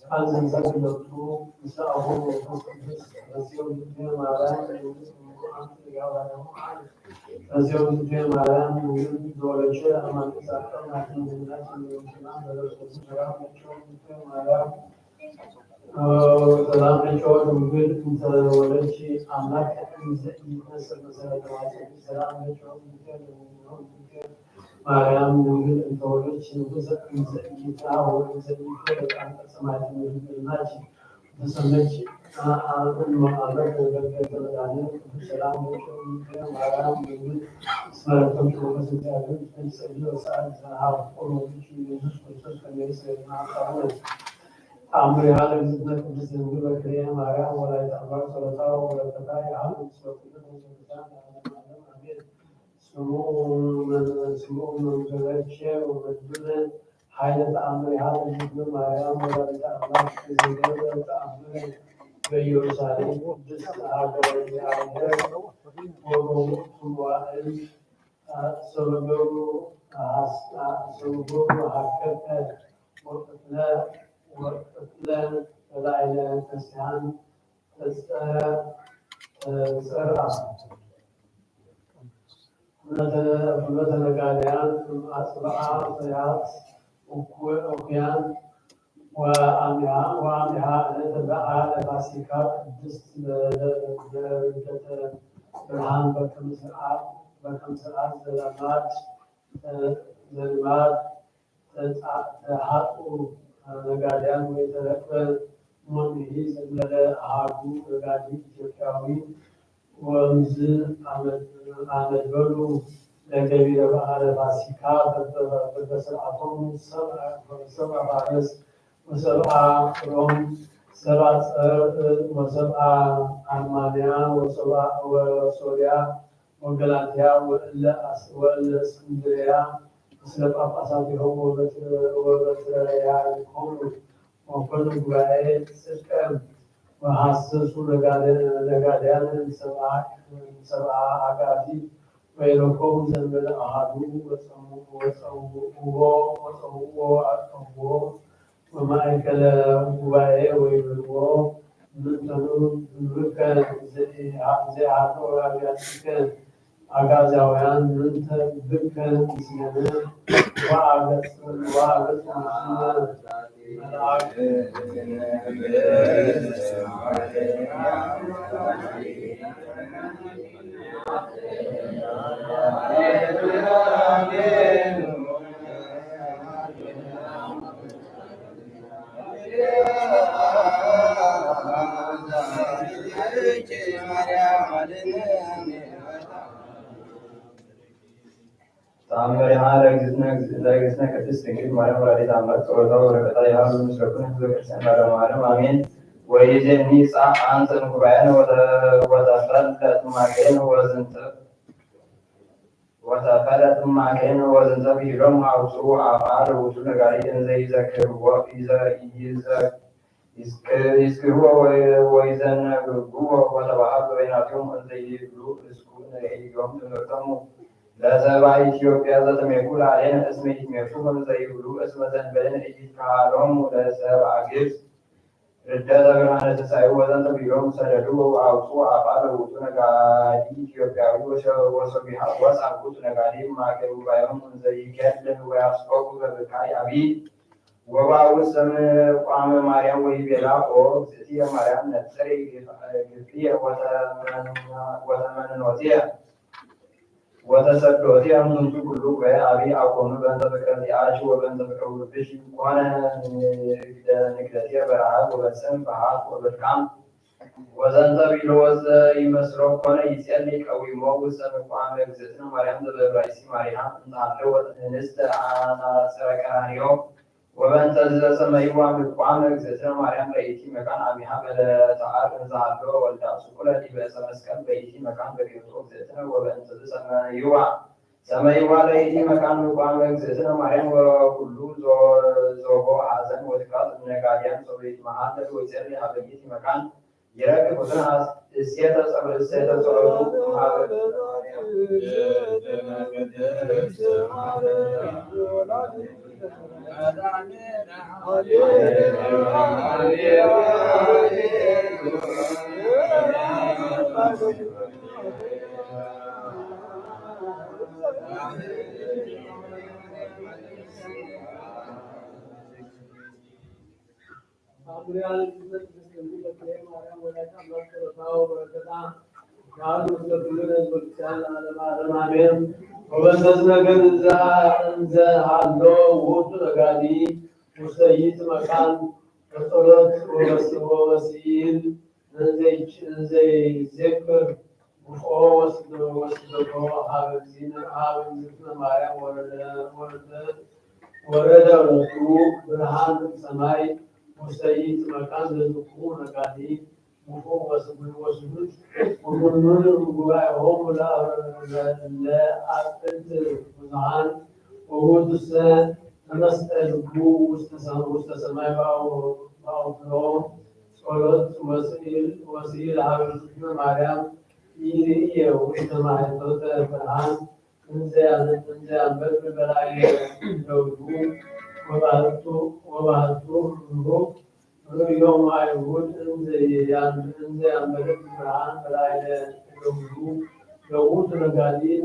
Anzenzatu Sahu Rasul Maran Rasul Maran Doleche Aman Saka Maran Salam Chod Mugil Doleche Amak Salam Chod Mariam Mugil Doleche Kita Samadi Nachi Samechi Mother Salam Mariam Mugil Smaratam Focus and Sadio Sad how all of which you use for such a Amrihal is the Singular Korea, Mara, or I about Solata, or the Thai, Small Galatia, or the Dulan, Highland Amrihal is the Mara, or the Yerushalayim, just وإطلال العائلة تستعان مثل قاليان أصبعها صياط وكيان وعامها نتبعها لباسيكات جست برهان بكم سرعات زلمات تحقق نقادان ويتلقى منه زملاء عابو نقادي جوكاوي ومزل عمد بلو لقبي على باسيكا بدسر عطوم سبع بارس وسبع روم سبع وسبع أرمانيا وسبع وسوريا وغلاطيا وإلا اسكندريا سلب أصابهم وبترياهم وكل جوائد سكر وحسسوا لقادان سبعة عقادي ويركوب زمن أحدو وصوه وما أكل جوائد ويركوب من تنور ركن زي عطو رابعتك Agazawayan Nunta Bukkan Sinana Wagas Tamerihal Exna Katis Thinking Maram Radi Tamar Soda or Katayam Sukun Christian Maram Amin ways in Nisa answer Kuban was a friend that Magan was a fellow Magan wasn't a Viram house who are Utunagari and there is a work is was an Gua was about when a film and the blue school and ለሰብአ ኢትዮጵያ ዘተሜኩላ አይነ እስመ ይትሜኩ ዘይብሉ እስመ ዘንበለ ኢካሎም ለሰብአ ግብጽ ርደተ ብርሃነ ትንሣኤ ወዘንተ ቢሎም ሰደዱ አውጡ አፋር ውጡ ነጋዲ ኢትዮጵያዊ ወሰቢሃ ወጻጉት ነጋዲ ማገሩ ባይሆን ዘይከልን ወያስቆቁ በብካይ አብይ ወባው ስም ቋመ ማርያም ወይ ቤላ ኦ እትየ ማርያም ነጽሬ ግፍየ ወተመንኖትየ وتسدد أمن كل أبي أكون بنت فكرة عاش وبنت فكرة بش وأنا نكتتي برعاب وبسم فعاق وبالكام وزنت بلوز يمسرق وأنا يسألني أو يموت سنة قام بزتنا مريم دبرئيسي مريم نعلو نست أنا سركانيو وبنت سميوا بقام بزتنا مريم بيتي مكان أبيها بلا تعارف زعلو ولا سكولة بس مسكن بيتي مكان بيوتو بزتنا وبنت سميوا بيتي مكان بقام بزتنا مريم وكل زوجو حزن وذكر النجارين سويت محل ويسري بيتي مكان يراك بدنا السيادة صلوا وبنزلنا انزا علو ووتو نغادي مستيت مكان الصلاة ووسيل نزي ذكر وفوس وسدو حابزنا ماريا ورد ورتو برهان سماي مستيت مكان ذكور نغادي وفوس وسدو ومن جواهم لا أعتقد مزعان وجود السنة نسأل وسط سماء باو صلوات وسيل عبدنا مريم إيه وسماء توت فرحان نزع بر بلاي دودو وبعثو يوم عيود نزع بر فرحان بلاي دودو يوم نقالي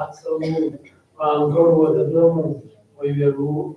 أستمو وأنظر وتدوم ويبرو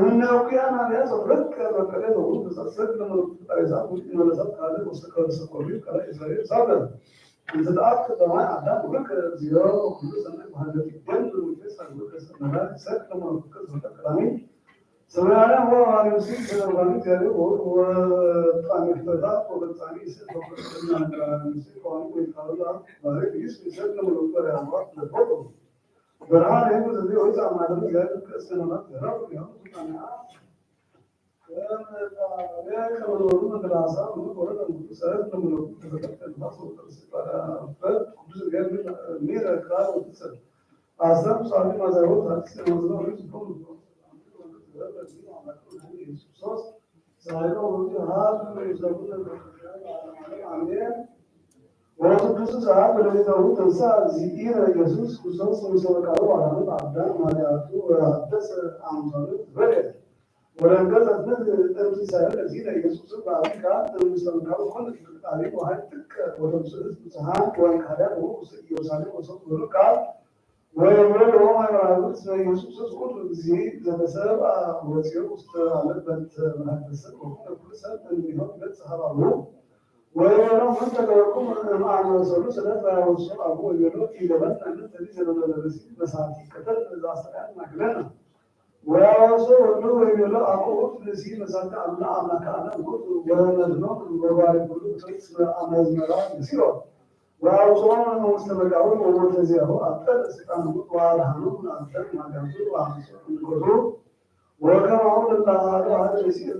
እነውያን አብያዝ ወርቅ በቀለ ነው ተሰሰክ ለመጣይዛ ውጭ መለሰት ካለ ወስተከለ ሰቆሪ ካለ እስራኤል ሳበ እንተጣጥ በማን አዳም ወርቅ ዚሮ ሁሉ ሰነ ባህለት ደም ወይስ አልወቀ ሰና ሰክ ለመወቀ ዘተከራሚ ሰማያና ሆ አሪውሲ ስለባኒ ያለ ወጣኒ ተታ ወጣኒ ስለባኒ ሲቆን ወይ ካላ ባሬ ይስ ሰክ ለመወቀ ያማት ለቦቶ برهان هم زدی اوی زمان زیاد کسنما درام میام کنه یا کاملون مدرسه اون کارا سرت نمونه تذکر نفسو تذکر فرد کجا زیاد میره کار و تسر آسام سالی مزارو تاکسی مزارو هیچ کم سوس سایه اونجا هات میزبون آمیه وقتی دوست صاحب بلدی داوود انسا زییر یسوس خصوص مسلمان وارد آدم مالیاتو و حدث آموزش بده. ولنقل أثناء تنفيذ هذا زير یسوس بعدی کار مسلمان کل تعریف و هر تک ورزش سهام وان کارا و یوسانی وسط ورو کار و یمرد و ما يعرف یسوس کل زیر زمسر وزیر است علت بنت مهندس و کل سال تنبیهات بنت سهارو ويرى منتجكم مع الرسول صلى الله عليه وسلم أبو يلو إلى بن أن تلي جل الرسول مساعي كتر الزاسران مكلنا ويرسول له يلو أبو تلسي مساعي الله أنا كأنا ورنجنا وبارك كله تلس أمز مرا يسيرو ويرسول أنه مستمعون ومتزيه أكثر سكان وارهنون أكثر ما جنسوا وعمسوا وكما الله هذا الشيء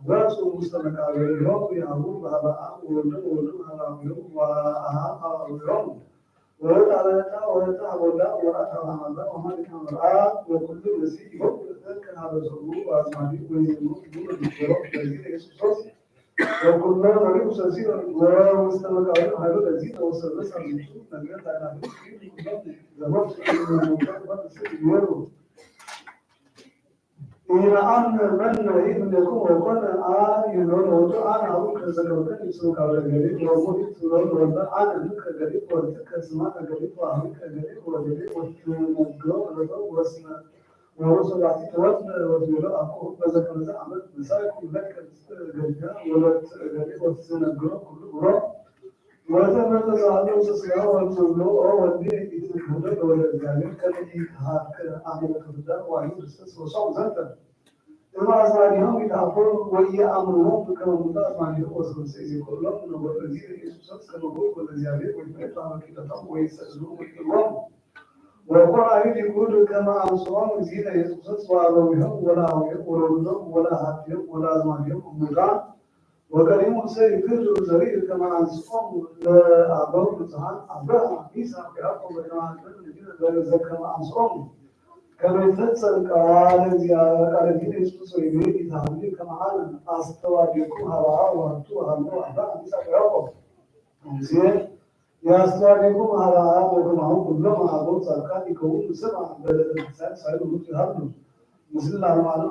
الرأس مستمع عليهم يعود على أمور على يوم وأهم وتعالى وتعالى وتعالى وما كان رأى وكل مسيح كان هذا الرسول وأسمعه ويزنه بالشرف الذي يسوس وكلنا نريد سلسلة ومستمع عليهم هذا الذي توصل لسه الرسول نجد على زمان إلى أن من يريد يكون وكان يقول أنا أقول كذا يسوع قال جريء وموت سورة ولا أنا نك جريء وتكسمع جريء وأمك جريء وجريء وتنقل وسنا ورسول الله تواتنا وزيرا أقول كذا كذا عمل مثال كل ذاك جريء ولا جريء وتنقل كل ورا وهذا ما تزعل وتسمع وتقول أو ودي يتكلم ولا جريء كذا هاك عمل كذا وعيد وصام زنتر إذا أسمعهم يتعبون ويا أمرهم كما مدة أسمعهم وصل سيزي كلهم من الوزير يسوع كما هو والزيادة والبيت على كذا ويسألون ويقولون والقرآن يقول كما أنصرهم زين يسوع وعلوهم ولا يقولون ولا هاتهم ولا أسمعهم مدان وكريم سيكون زرير كما أنصرهم لأبوه متهان أبوه عيسى كأبوه وكما كما أنصرهم كما يفسر قال دين يسوع يريد تعليم كما قال أستوى هوا وأنتو هلو أبا عيسى كأبوه زين يا أستوى هوا وكما هو كلهم أبوه سرقات يكون سبع بلد الإنسان سائل ومتي هلو مثل الله معنا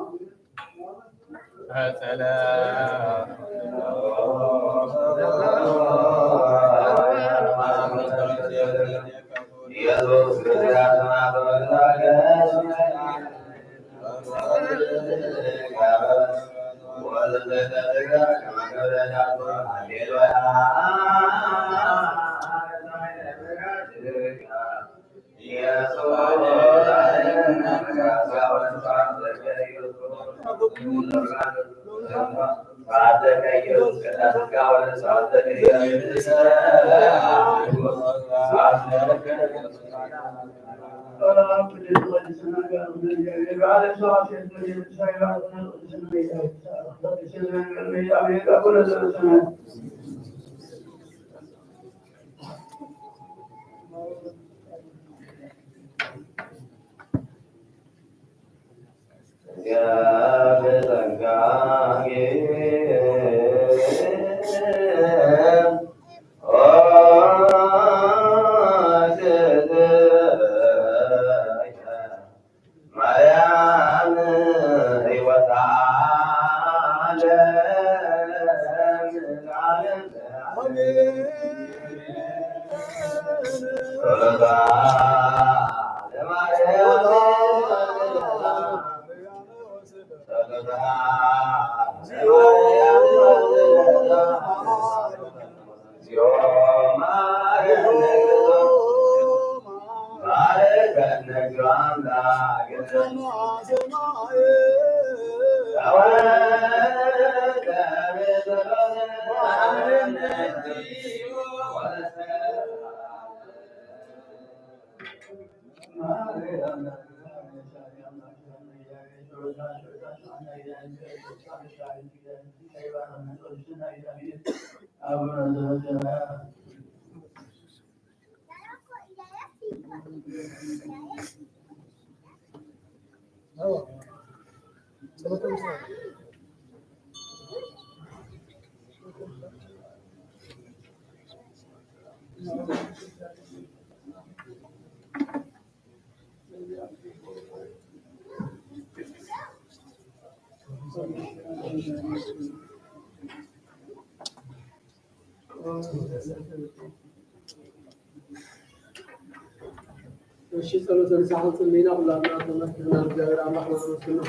እሺ ጸሎትን ሳህን ጽሜና ሁላና ተመስግና እግዚአብሔር አምላክ መስግና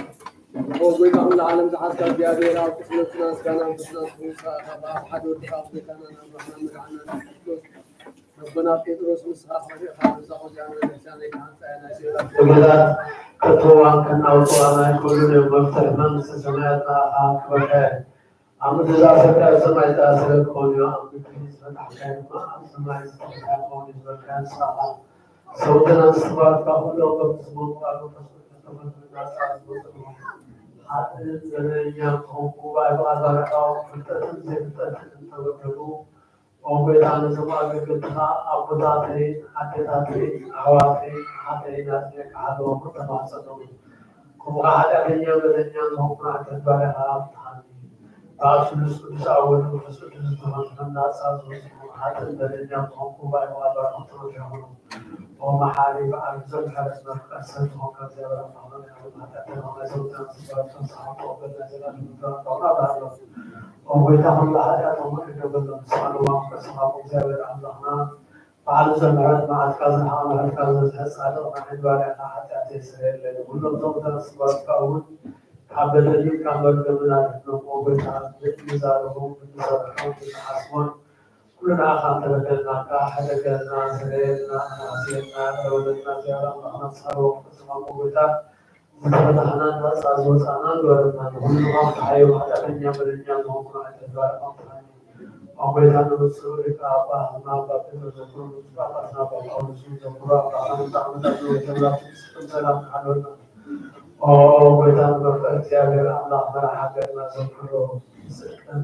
ወጎይታ ሁሉ ዓለም ዝሓስካ እግዚአብሔር ኣብ ቅስነትና ምስጋና ምስና ሓደ ወዲኻ ቤታና ናብራና መድዓና ረበና ጴጥሮስ ምስኻ ኸሪእኻ ብዛኹ ዚኣነ ቤተክርስትያን ይካንፃየና ወገዳት ከተዋን ከናውፅዋና ኩሉን መፍትሕ መንግስቲ ሰማያት ንኣኻ ክበርሐ ኣብ ምድር ዝኣሰርከ ኣብ ሰማይ ዝኣሰረ ክኾን እዩ ኣብ ምድሪ ዝፈታሕካዮ ድማ ኣብ ሰማይ ዝፈታሕካ ክኾን እዩ ዝበልካ ንስኻ ሰውተና ምስትባርካ ኩሎ በብስሞቃሉ ሓጥን ዘለኛ ክኾንኩ ባይባዛረቃው ፍልጠትን ዘይፍልጠትን ተበደሉ ወንጌታ ነዞም ኣገልግልትኻ ኣቦታተይ ኣዴታተይ ኣሕዋተይ ሓተይ ናትነካ ሓለዎም ተማፀሎም ከምኡኻ ሓጢኣተኛ በደኛ ዝኾንኩና ተግባርኻ ኣብትሃኒ ኣብ ስሉስ ቅዱስ ኣወሉ መንፈስ ቅዱስ ዝመንፈና ናፃ ዝወስኑ ሓጥን በደኛ ዝኾንኩ ባይባዛረቃው ተረፊኹኑ ومحاري بعد زوج هذا اسمه أسد وكان زي ما قلنا حتى هم زوجان سبعة صحابة وبدنا زمان من طلع بعض وبيتهم الله حياتهم قبل سبحان الله كصحابة زي ما قلنا بعد زمان مع كذا حال كذا حس هذا ما حدواري حتى تسير لأنه كلهم زوجان سبعة كون قبل كامل قبلنا وبيتهم بنزارهم حسون كلنا خاطر لنا كحدثنا سريرنا ناسينا ولدنا زيارة الله صاروا قسمه وبتا فتحنا الناس أزوجنا ولدنا كلنا حيو حتى الدنيا بالدنيا ممكن أن تدور أمثالي وبيتنا نسول كأبا ما بقي نسول كأبا أو نسول كأبا أنا تعمل تجربة سلام حلونا وبيتنا بقي زيارة الله مرحبا نسول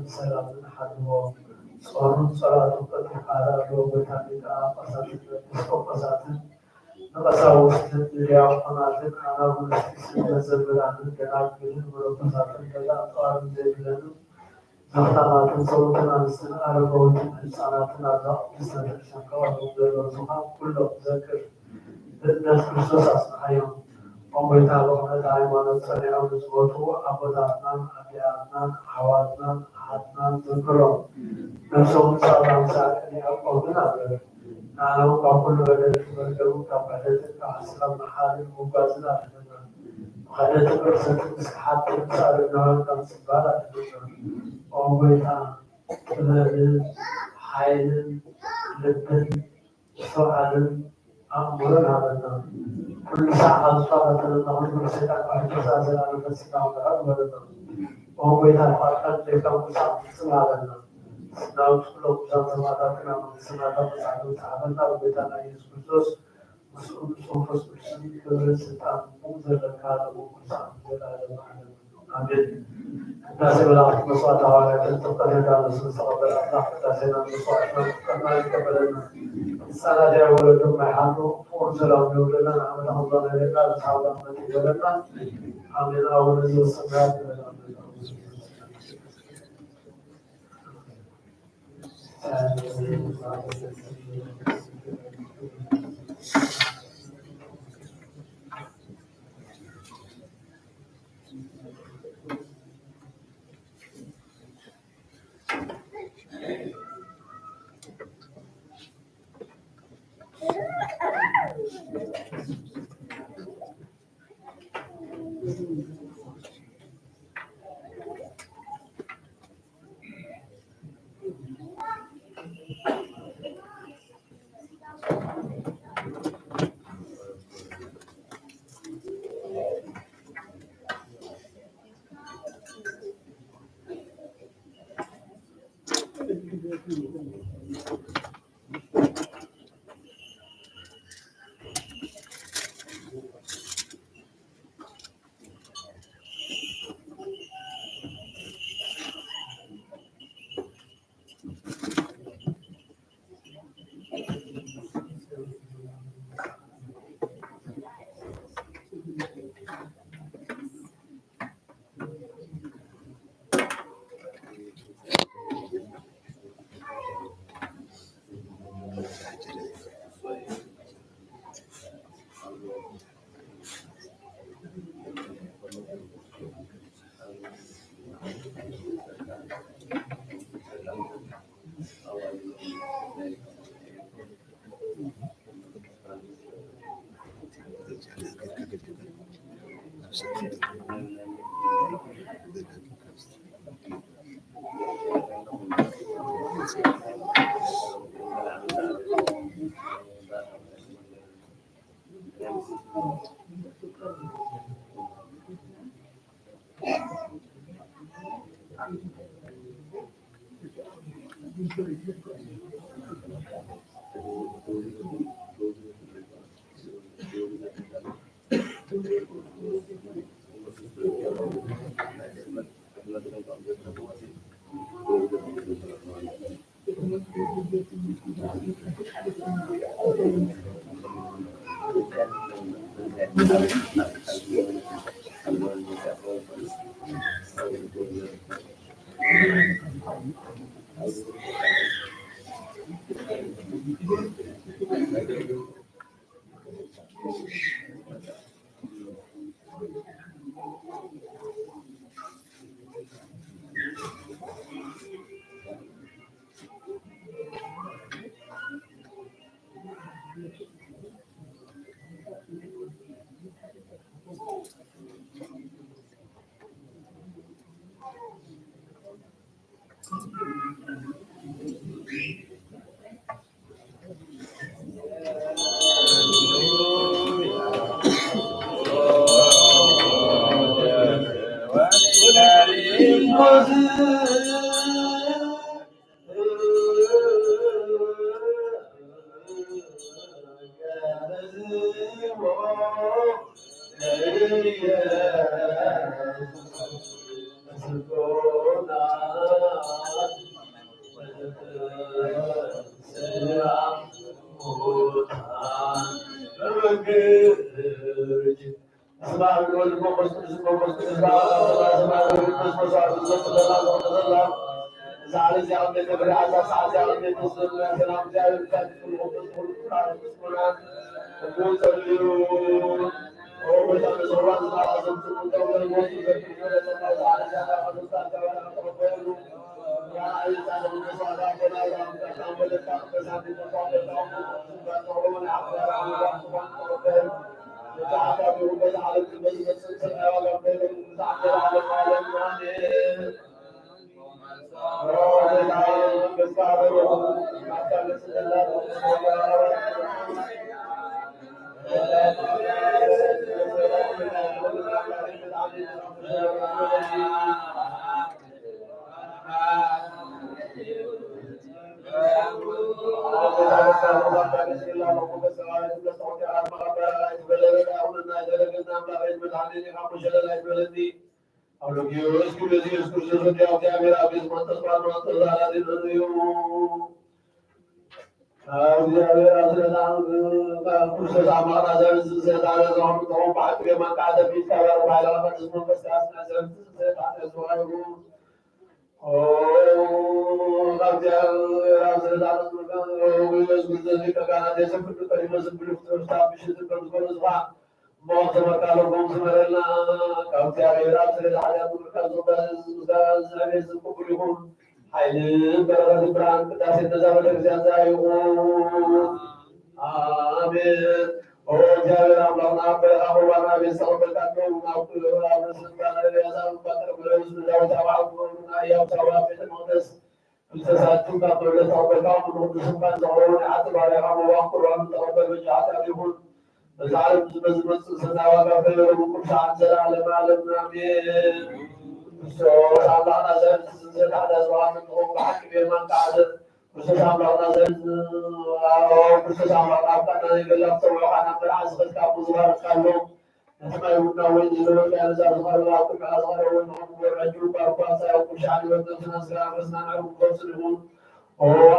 سلام حلو صاروا صلاة القرآن وبتعليق قصات نقصاوست الرياض قناتك أنا ونسيت نزل عن الكلام كله ورقصات كذا قارن زينه نختارات صوتنا نسنا على قول إنساناتنا ذا نسنا شكوى ونزلها كله ذكر الناس خصوص أصحابهم وبيتابعنا دائما نسنا ونزوته أبداتنا أبياتنا حواتنا حاتنا ذكرهم نفسهم سلام ساكن يقولون أنا وقول بدل بدل كبدل كأسلام محل مبازنا وهذا تقصد مسحات مسألة كم سبارة وبيتا كل حيل لبن سؤال أمرنا بدنا كل ساعة صارت لنا مسألة كأساس على مسألة بدنا وبيتا فقط لكم مسألة Now, kalau bersama mata kenal semata bersatu sahabat tahu kita lagi khusus khusus bersama serta mungkin kalau bersama kita ada amin. Kita sebelah bersama awal tentu kerana sesuatu berapa kita senang bersama kerana kita berada sana dia boleh bermahu pun selalu berada nama Allah mereka sahabat mereka berada amin awal itu semua ክርስቶስ አምላክና ዘንድ ክርስቶስ አምላክ አባና የገለጸው ዮሐና መልአክ እስከ ብዙሃን ነተማዩና ወይ ዝለወጥ ያለዛ ዝኸረ አቁም አዝኸረ ወንሁም ወረጁ ጳጳሳ ያቁሻል ወተስና ስራ መስናና ወስልሁን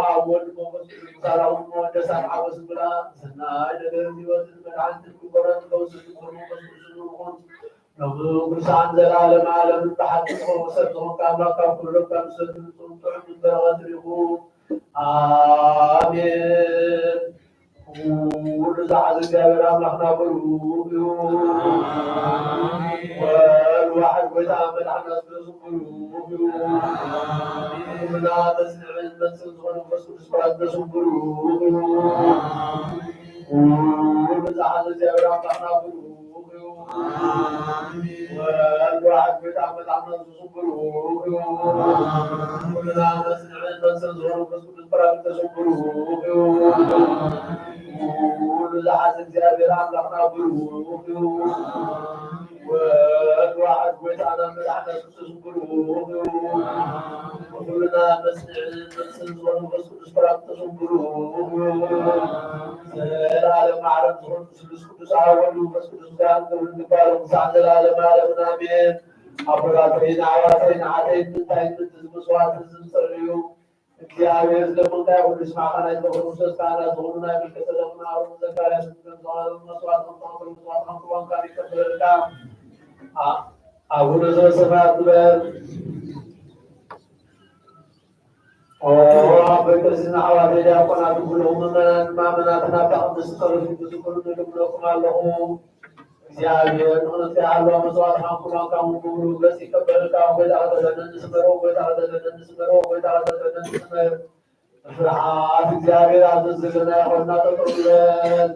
አብ ወልድ መንፈስ ቅዱስ ዛራውን ወደሳን አወስ ብላ ሰናይ ነገር ህይወት መድኃኒት ኩበረት ከውስጥ ሆኖ መስሉን ቅዱሳን ዘላለም ዓለም በሐቅ ወሰጥቶ ከአምላክ ሁሉ ከምሰጥ ጥሩም በረከት ይሁን አሜን። ሁሉ ዛዕዝ እግዚአብሔር አምላክና ብሩክ ይሁን። والواحد ويتعامل على نفسه بروح ولا تسمع الناس ولا تسمع الناس بروح ومزعل زيارة معنا بروح والواحد ويتعامل على نفسه بروح ولا تسمع الناس ولا تسمع الناس بروح ومزعل زيارة معنا بروح والواحد ويتعالى ملعنا تصبروه وكلنا نسنع ونبصر نسبرات تصبروه العالم عالم تصبر تسلس كدس عاول وبسكدس كان ونبال ومساعد العالم عالم آمين أبراتين عواتين عاتين تنتين تزمسوات تزمسريو እግዚአብሔር ለሞታ ሁሉ ስማካና የተወሩ ሰስታና ዞሩና የሚከተለውና አሁን ዘካርያ ስትገዛው መስዋዕት ነው መስዋዕት ነው ዋንካሪ ከበረዳ አቡነ ዘበሰማያት በል በቅርስና ሐዋርያ ዲያቆናት ሁሉ ምዕመናን ማመናትና በአምስት ጸሎት ብዙ ልብለኩም አለሁ እግዚአብሔር እውነት ያለው መስዋዕት አንኩማን ካሙሉ በስ ይከበረዳ ወይታ ተደነስመሮ ወይታ ተደነስመሮ ወይታ ተደነስመሮ ፍርሃት እግዚአብሔር አዘዘና ይሆንና ተቀበለን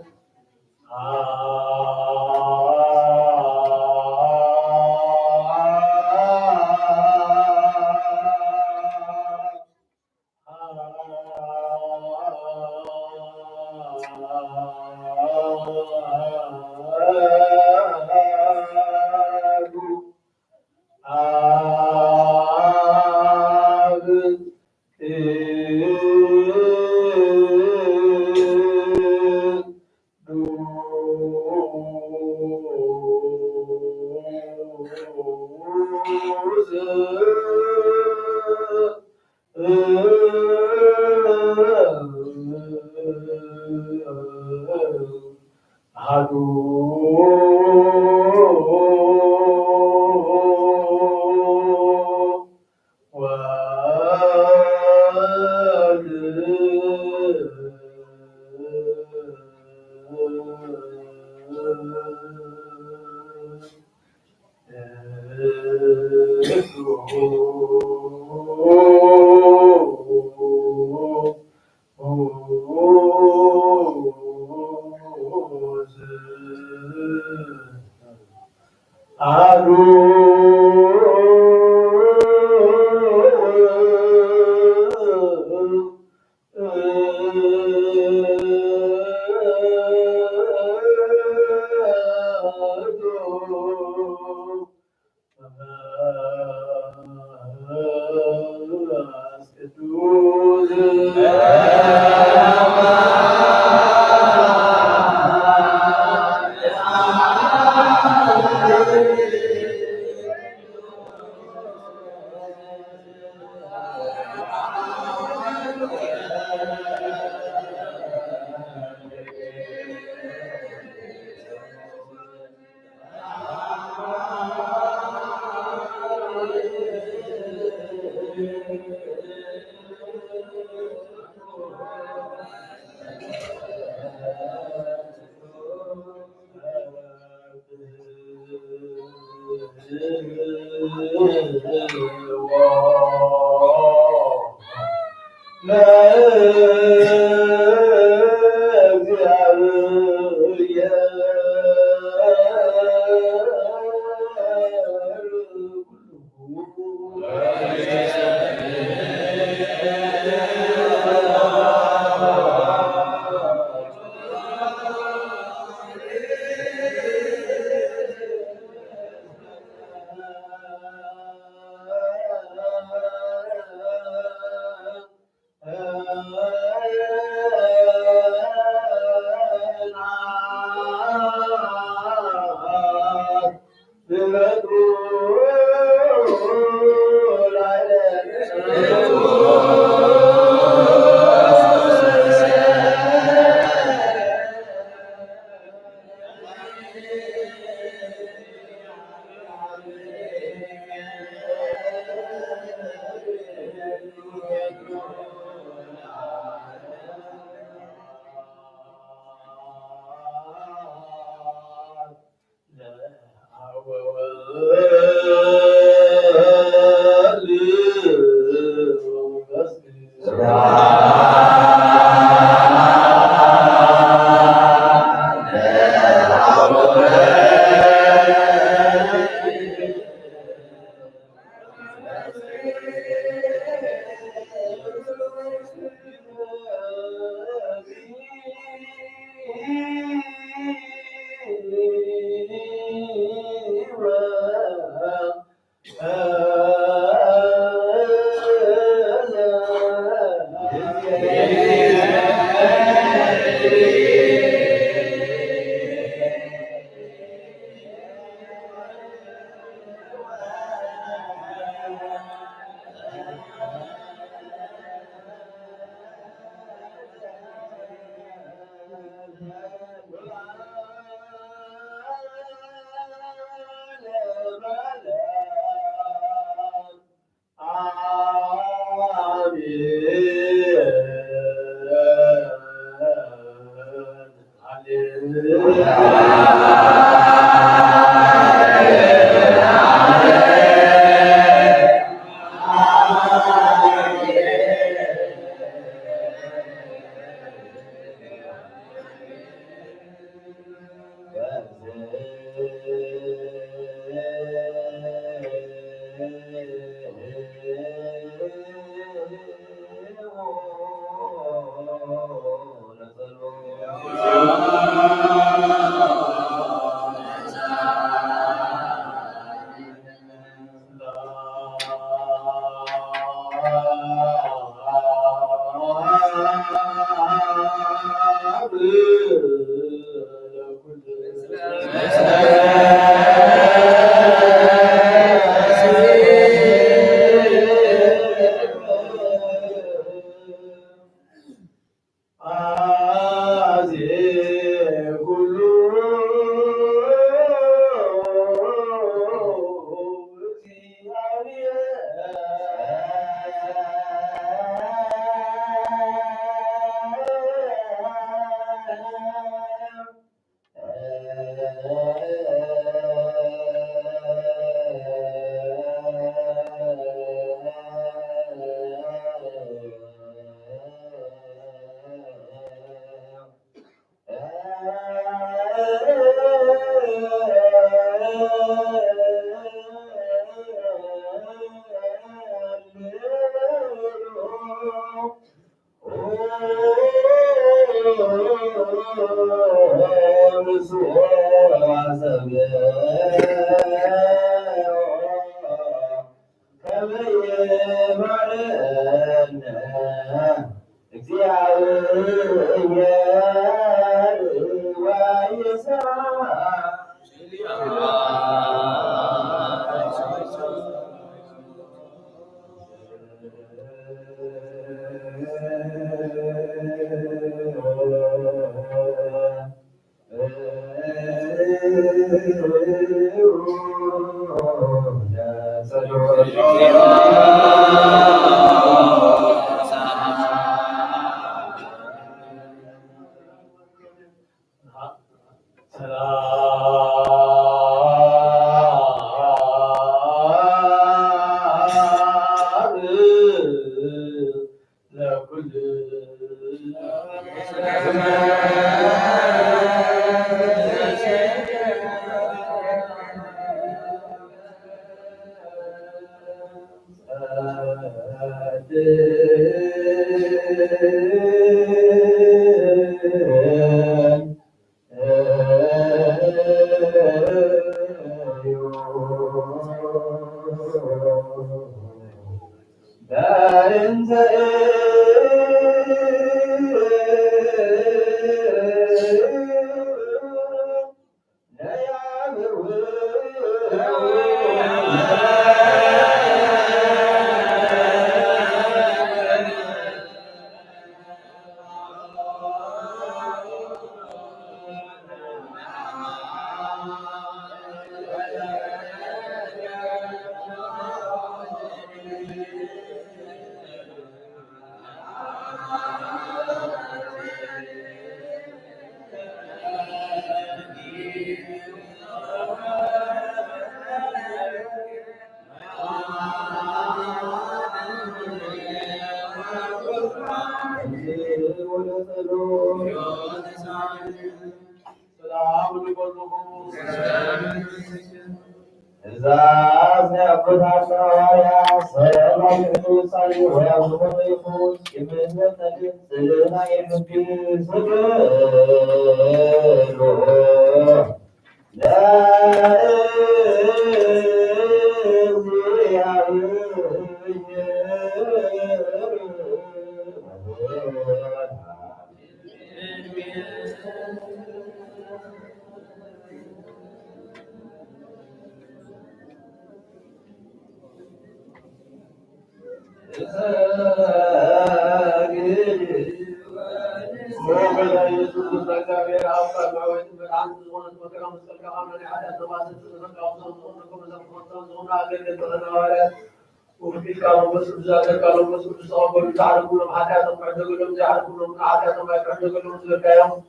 وفي كانوا بس بزاد كانوا بس بصابر تعرفون ما حدا تعرفون لهم تعرفون ما حدا ما تعرفون لهم زكاهم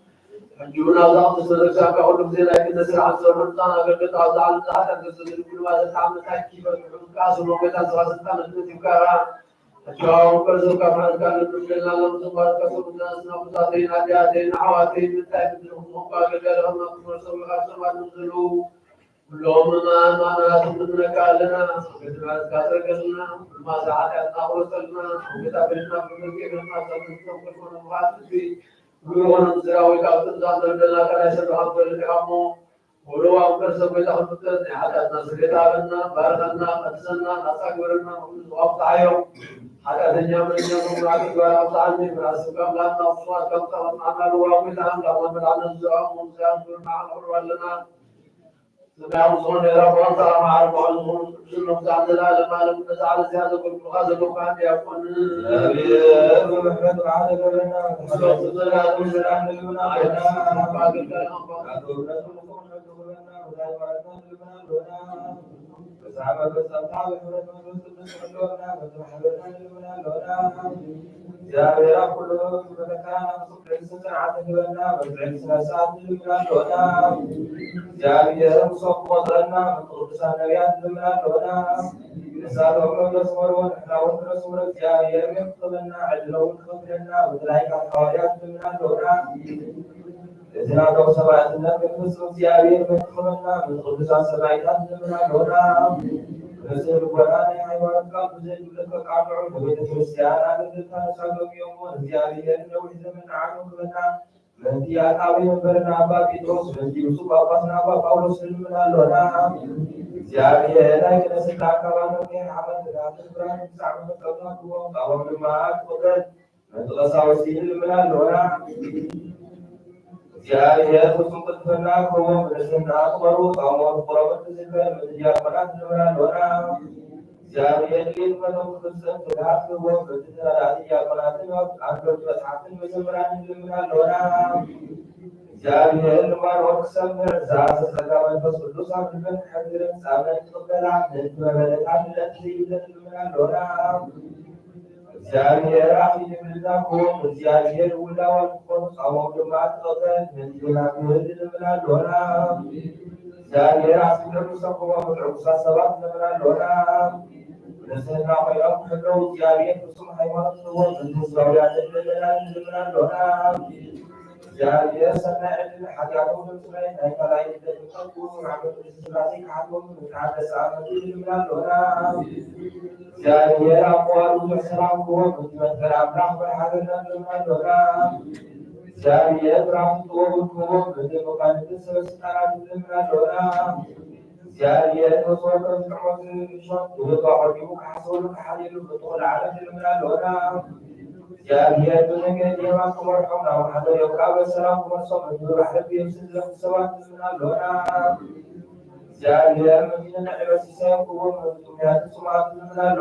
جونا ضغط الزكاة كأولهم زي لكن نسر عن سر الطانا قد تعز على الحدا تزل كل ما تعمل تحكي بالكاس وما كان سواء ستان النتيجة أشعار كرزو كمان كان لنا لهم زمار كسب الناس نفساتين أجاتين عواتين من تحت الحكم قال لهم نقصر سوى سوى نزلوا كلهم ما ناسبنا كالنا كتبنا كاسرنا ما ساعدنا وصلنا كتابنا بمكان ما سلمنا كل ما في كلهم نزراوي كابتن زادر لنا كنايسر عبد الرحمن ولو أمر سبيل أمتنا حتى نسكتنا بارنا قدسنا نسكرنا وقطعيهم حتى الدنيا من اليوم راكب وأبطالنا براسكم لا نصوات كم تهم عملوا وعملهم لهم من عن الزعم ومزام مع الحر لنا سمعوا صون ربنا صار مع المعلمون سنهم زعل لا لما لم نزعل زيادة كل هذا كان يكون نبي محمد وعلى قبلنا وصلى الله عليه وسلم يا كل مكان صبح ساعة لنا وبعد ساعة لنا يا مصطفى لنا من سنوات لنا نسألهم الرسول ونحن والرسول يا من قبلنا عجلوا قبلنا وذلك الحواريات لنا إذن لو سمعتنا من نصر يا من قبلنا من قدسان سمعتنا لنا نسأل القرآن يا حيوان قام زين لك عبر وبيت الكريستيان لك سالم يوم زيارة نوحد من عنه لنا من ديار أبي برنا بابي دوس من يوسف أباسنا باولوس لنا لنا زيارة لك نسأل كمان من عمل ذات القرآن سعمل كذا هو قام ما قدر من تغساوسين لنا لنا زيارة خصوص قدرنا هو من سنة أكبر قام قرابة الزكاة من ديار بنات لنا زيارة للمدن خصوصا تدعى هو من ديار بنات أكبر بسعة مزمران لنا زيارة المال وقسم زاد سكامن فصل صار من حجر سامن قبل عبد الملك عبد الذي لنا زيارة راحي لنا هو زيارة الأولى والخمس أو جماعة قطن من دون مهد لنا زيارة عسكر المصطفى والعقصة سبات لنا نسألنا خيرا حلو زيارة قسم حيوان الصور من الزوجات لنا زيارة سماع الحاجات من سمعين أي ملايين تكون عبد الإسلامي حكم من عبد سامة لنا زيارة أقوال السلام هو من كلام رحمة حدنا لنا زيارة رحمة هو من مقالة السلسلة لنا زيارة وصول الحمد الشرط ويقع بك حصولك حليل بطول على لنا زيارة بنك ديماكم ورحمنا وحدا يوكاب السلام ومصمم ورحب يمسل لهم سوات لنا زيارة مدينة عبس سيكون من دميات سمعات لنا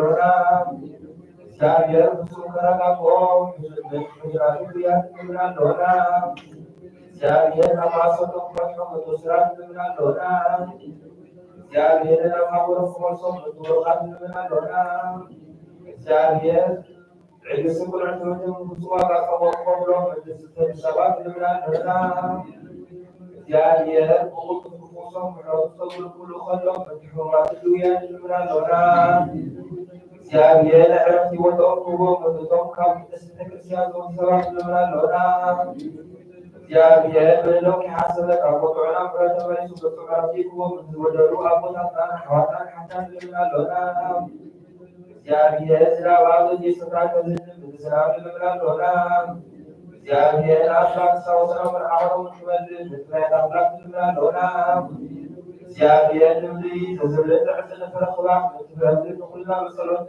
زيارة بسمكرك قوم من حجرات البيات لنا زيارة نماسة ورحمة وسرات لنا زيارة نمابركم وصمم ورحب لنا زيارة عند سبل عندهم بسواق قوم لهم من السباب لنا زيارة وقلت خصوصا وصول كل خلهم من حرمات الدويان لنا زيارة عرفتي وتوقفوا وتوقع بتسلك السياسة والسباب لنا زيارة من لوك حسنك وطعنا فرد وليس بطعرتيكم من ودروا أبونا حواتان حتى لنا زيارة سلام جسنا كذب سلام لنا زيارة أسرع سوسنا من أعظم حمل مثل أخلاق لنا زيارة نملي تزل تعسل فرخلا مثل كلنا بصلوة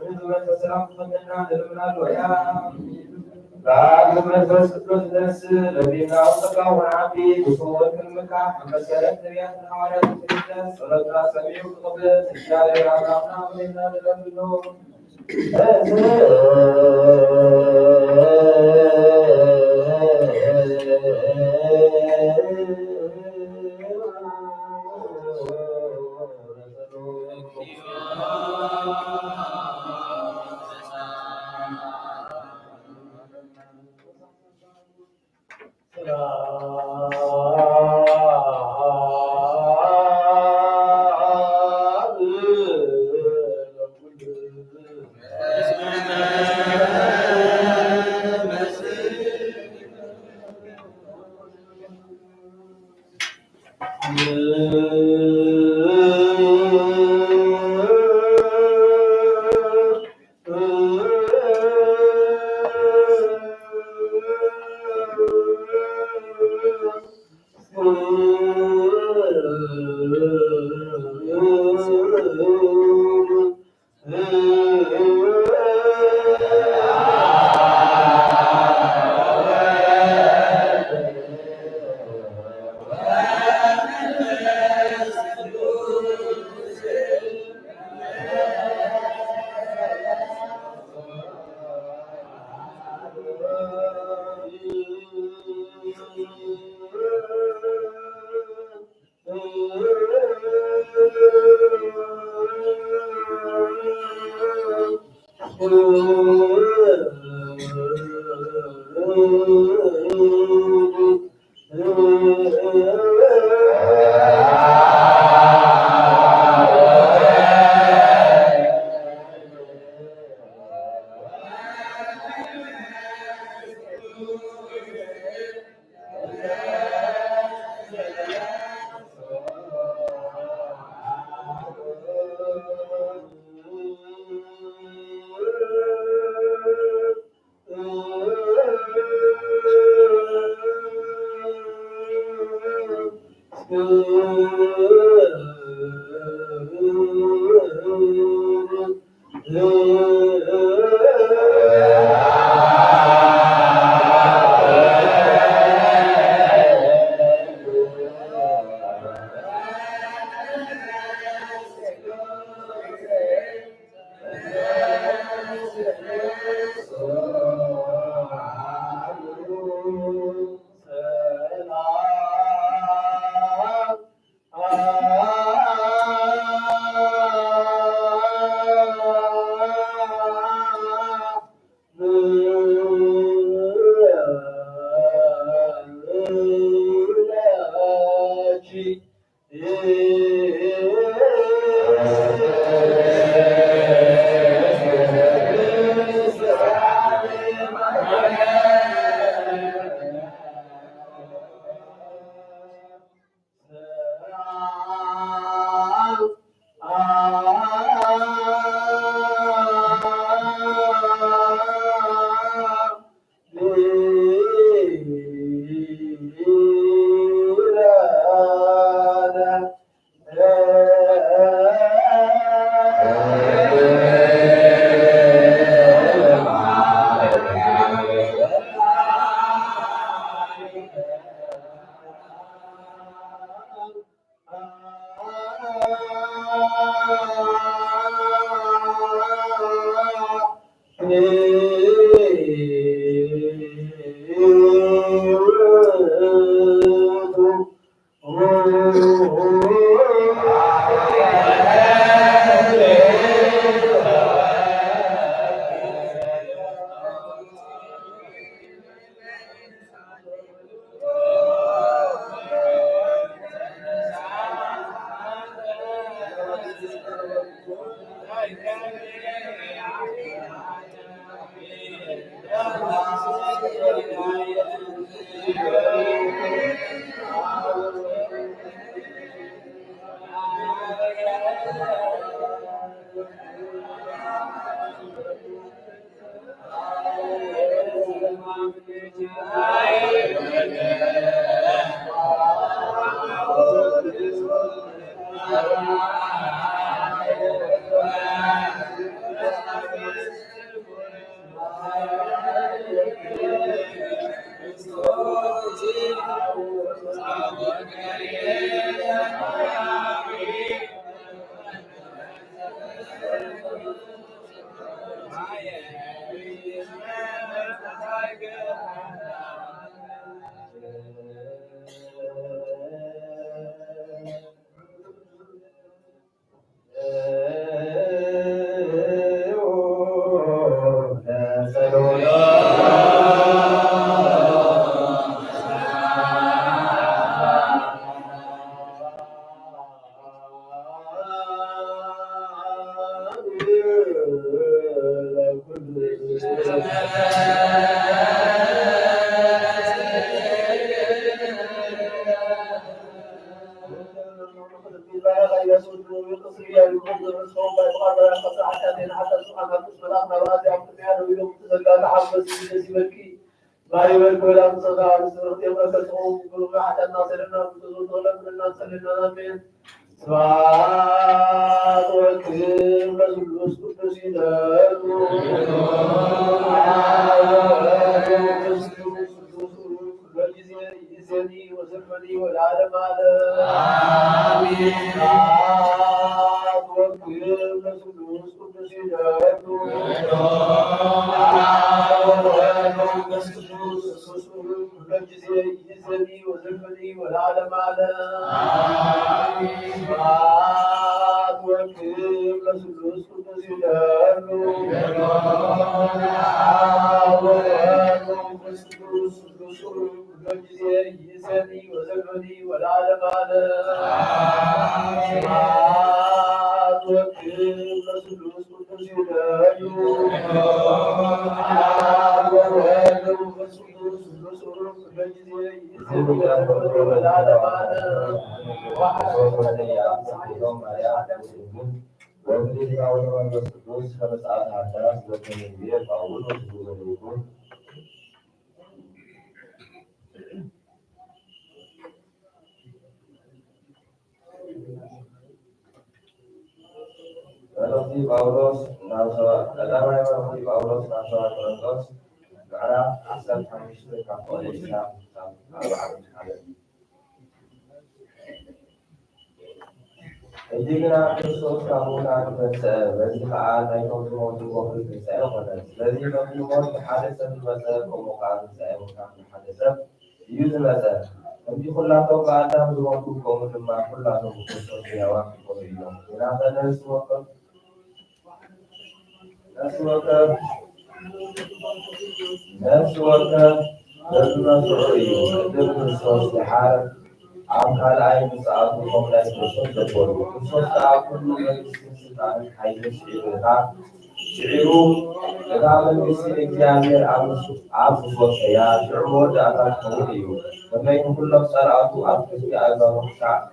المريض والسلام خدنا لنا بعد ما تسكت الناس الذين أصدقوا ونعبي بصور المكان مسألة رياض الحوارات الكريمة صلاة سميع قبل سجال رحمنا ومنا لله ባሪበል ወላም ሰጋር ስርት የመከተው ብሎ አጣና ሰለና ብዙ ተወለምና ሰለና አሜን ስብሐት ወክብር ለስሉስ ቅዱስ ይላሉ በጊዜ ወዘመኒ ወለዓለም ዓለም አሜን ስብሐት ወክብር ለስሉስ ቅዱስ ይላሉ والعالم على سبحان وكيل لسلوس قدس يلالو والعالم على سبحان وكيل لسلوس قدس يلالو Paulos, Adamai Paulos, Korintos, Gara, Asal Khamis, Kapol Islam, Ejikna Kristus kamu kan berarti ada yang kamu mau juga saya pada. Jadi kamu mau hadisah bahasa kamu kan saya bukan hadisah. Itu bahasa. Nanti kalau kau kata mau kamu cuma kalau kau jawab kau bilang. Kenapa ada semua لازم نصوري لازم نصور حال عم هالعين ساعات نقوم لا يسمعون تقول نصور ساعات كل يوم يسمع عن حي شعيرها شعيرو لازم يصير كامل عم صوت يا شعور ده أنا قوي لما يكون كل ساعات وعم تسمع أيضا ساعة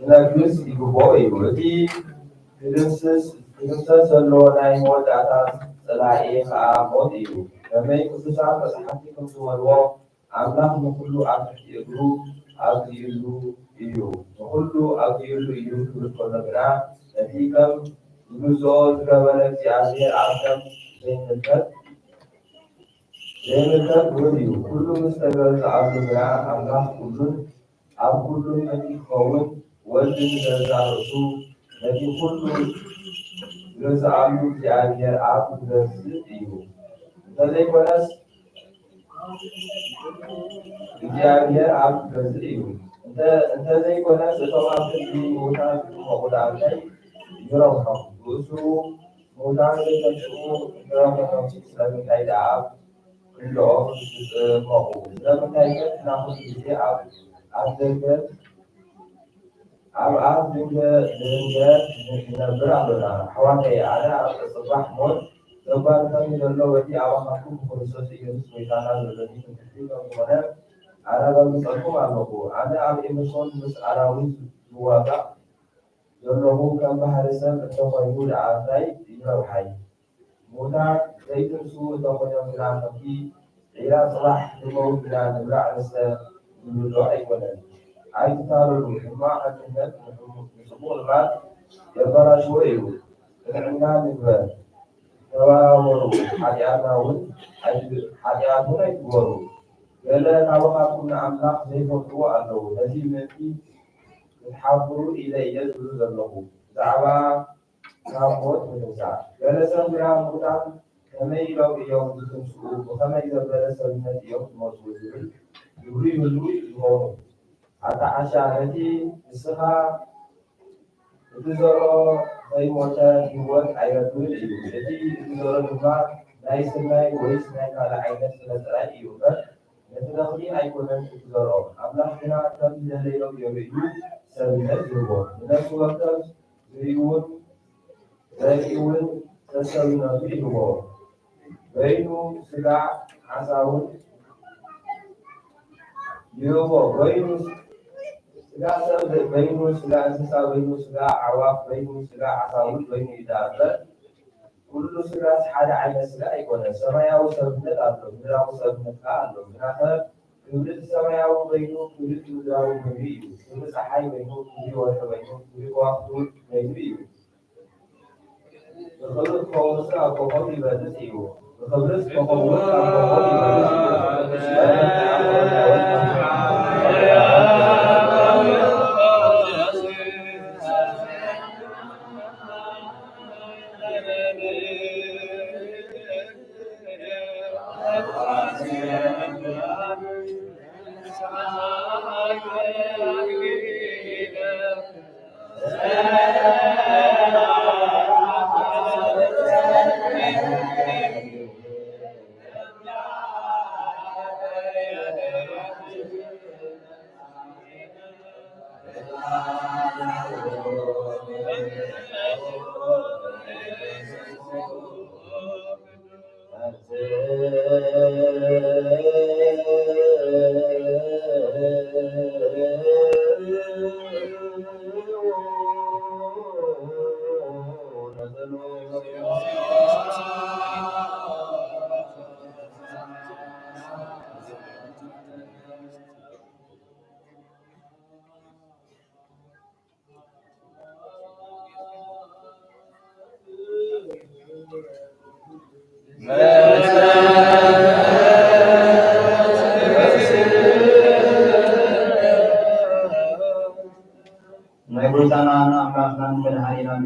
لازم نجلس يقوي ودي Princess Lorna Modata Salai Modiu. The make of the Saka Hakim to a walk. I'm not Mukulu after you group, after you. Mukulu after you to the photograph. The Hikam, use all the government Yasir Akam, then the cut. Then the cut with you. Kulu Mr. Abdullah, I'm not Kulu. Abdullah and Cohen, was in the Zaru, that you Kulu. يزعم يعني عبد الزيو الذي يقولس يعني عبد الزيو انت زي يقولس طبعا في موضوع موضوع عليه يروح وسو موضوع اللي تشوفه يروح سلام تايد عبد كله موضوع سلام تايد ناخذ في عبد عبد نبرة بنا حوالي على الصباح مول لبان كان يدلو ودي عوامكم خصوصي يسوي كان الذي تكتب ولا على بمسكم عمكو أنا عم إمسون بس أراوي جواتا يلوه كم بحرسة تقويمون عاطي يروحي مودا زيت سوء تقويم بلان كي إلى صباح تموت بلان نبرة لسه يدعي ولا عايز تعرف ما أكيد سبوع بعد يبغى شوي العنان يبغى تواورو حياتنا حياتنا يتورو ولا نبغى كنا عملاق زي فتوى الله الذي ما في يحضروا إلى يجوز له دعوة كاموت من الساعة ولا سمع مدام كما يلو يوم تسوق وكما إذا بلس من يوم موجود يريد Ata asyarati isha itu zoro dari mocha dibuat air dulu itu. Jadi itu zoro juga naik senai, boris naik kalau airnya selesai itu kan. Jadi nanti airnya itu zoro. Ablah kita akan jadi lebih itu sebenarnya juga. Dan suatu እዩውን ዘሪውን ተሰብነቱ ይግቦ በይኑ ስጋ ዓሳውን ይግቦ በይኑ ስጋ ሰብ በይኑ ስጋ እንስሳ በይኑ ስጋ አዕዋፍ በይኑ ስጋ ዓሳውን በይኑ ይዳበር ሁሉ ስጋ ሓደ ዓይነት ስጋ አይኮነን። ሰማያዊ ሰብነት አለው፣ ምድራዊ ሰብነት አለው። ምክንያቱም ክብልት ሰማያዊ በይኑ ክብልት ምድራዊ በይኑ እዩ። ክብልት ፀሓይ በይኑ ክብሪ ወርሒ በይኑ ክብሪ ከዋክብት በይኑ እዩ። ብክብልት ከውስ ኣብ ኮኸብ ይበልፅ እዩ። ብክብልት ኮኸብት ኣብ ኮኸብ ይበልፅ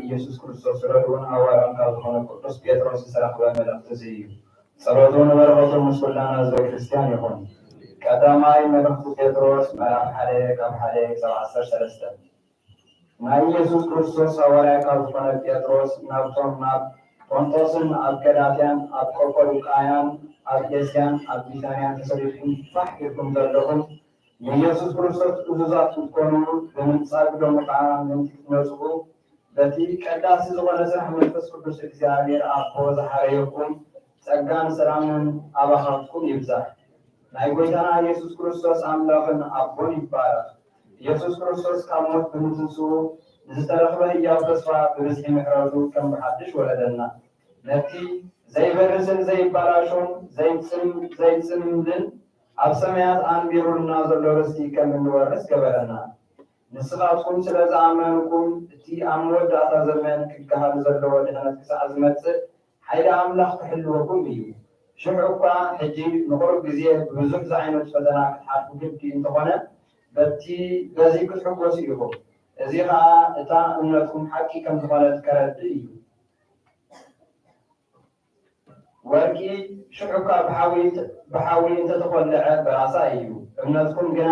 ኢየሱስ ክርስቶስ ረድኡን ሐዋርያን ካብ ዝኾነ ቅዱስ ጴጥሮስ ዝተረኸበ መልእኽቲ እዚ እዩ። ጸሎቱን በረኸቱን ምስ ኩላና ህዝበ ክርስቲያን ይኹን። ቀዳማይ መልእኽቲ ጴጥሮስ ምዕራፍ 1:1-13 ናይ ኢየሱስ ክርስቶስ ሐዋርያ ካብ ዝኾነ ጴጥሮስ ናብቶም ናብ ጶንጦስን ኣብ ገላትያን ኣብ ቀጰዶቅያን ኣብ ኤስያን ኣብ ቢታንያን ተሰዲድኩም ፋሕ ኢልኩም ዘለኹም የኢየሱስ ክርስቶስ እዙዛት ክትኮኑ ብምንጻግ ሎሚ ከዓ ምንቲ ክትመጽኡ በቲ ቀዳሲ ዝኾነ ስራሕ መንፈስ ቅዱስ እግዚአብሔር አቦ ዝሓረየኩም ጸጋን ሰላምን አባኻትኩም ይብዛሕ። ናይ ጎይታና ኢየሱስ ክርስቶስ አምላኽን አቦን ይባረክ። ኢየሱስ ክርስቶስ ካብ ሞት ብምትንስኡ ዝተረኽበ ሕያው ተስፋ ብብዝሒ ምሕረቱ ከም ብሓድሽ ወለደና። ነቲ ዘይበርስን ዘይባላሾን ዘይጽምልን ኣብ ሰማያት አንቢሩልና ዘሎ ርስቲ ከም እንወርስ ገበረና። ንስኻትኩም ስለ ዝኣመንኩም እቲ ኣብ መወዳእታ ዘመን ክገሃር ዘለዎ ድሕነት ክሳዕ ዝመጽእ ሓይሊ ኣምላኽ ክሕልወኩም እዩ። ሽዑ እኳ ሕጂ ንቑሩብ ግዜ ብብዙሕ ዝዓይነት ፈተና ክትሓልፉ ግዲ እንተኾነ በዚ ክትሕጐሱ ኢኹም። እዚ ከዓ እታ እምነትኩም ሓቂ ከም ዝኾነት ከረድእ እዩ። ወርቂ ሽዑ እኳ ብሓዊ እንተተቖልዐ በራሳ እዩ። እምነትኩም ግና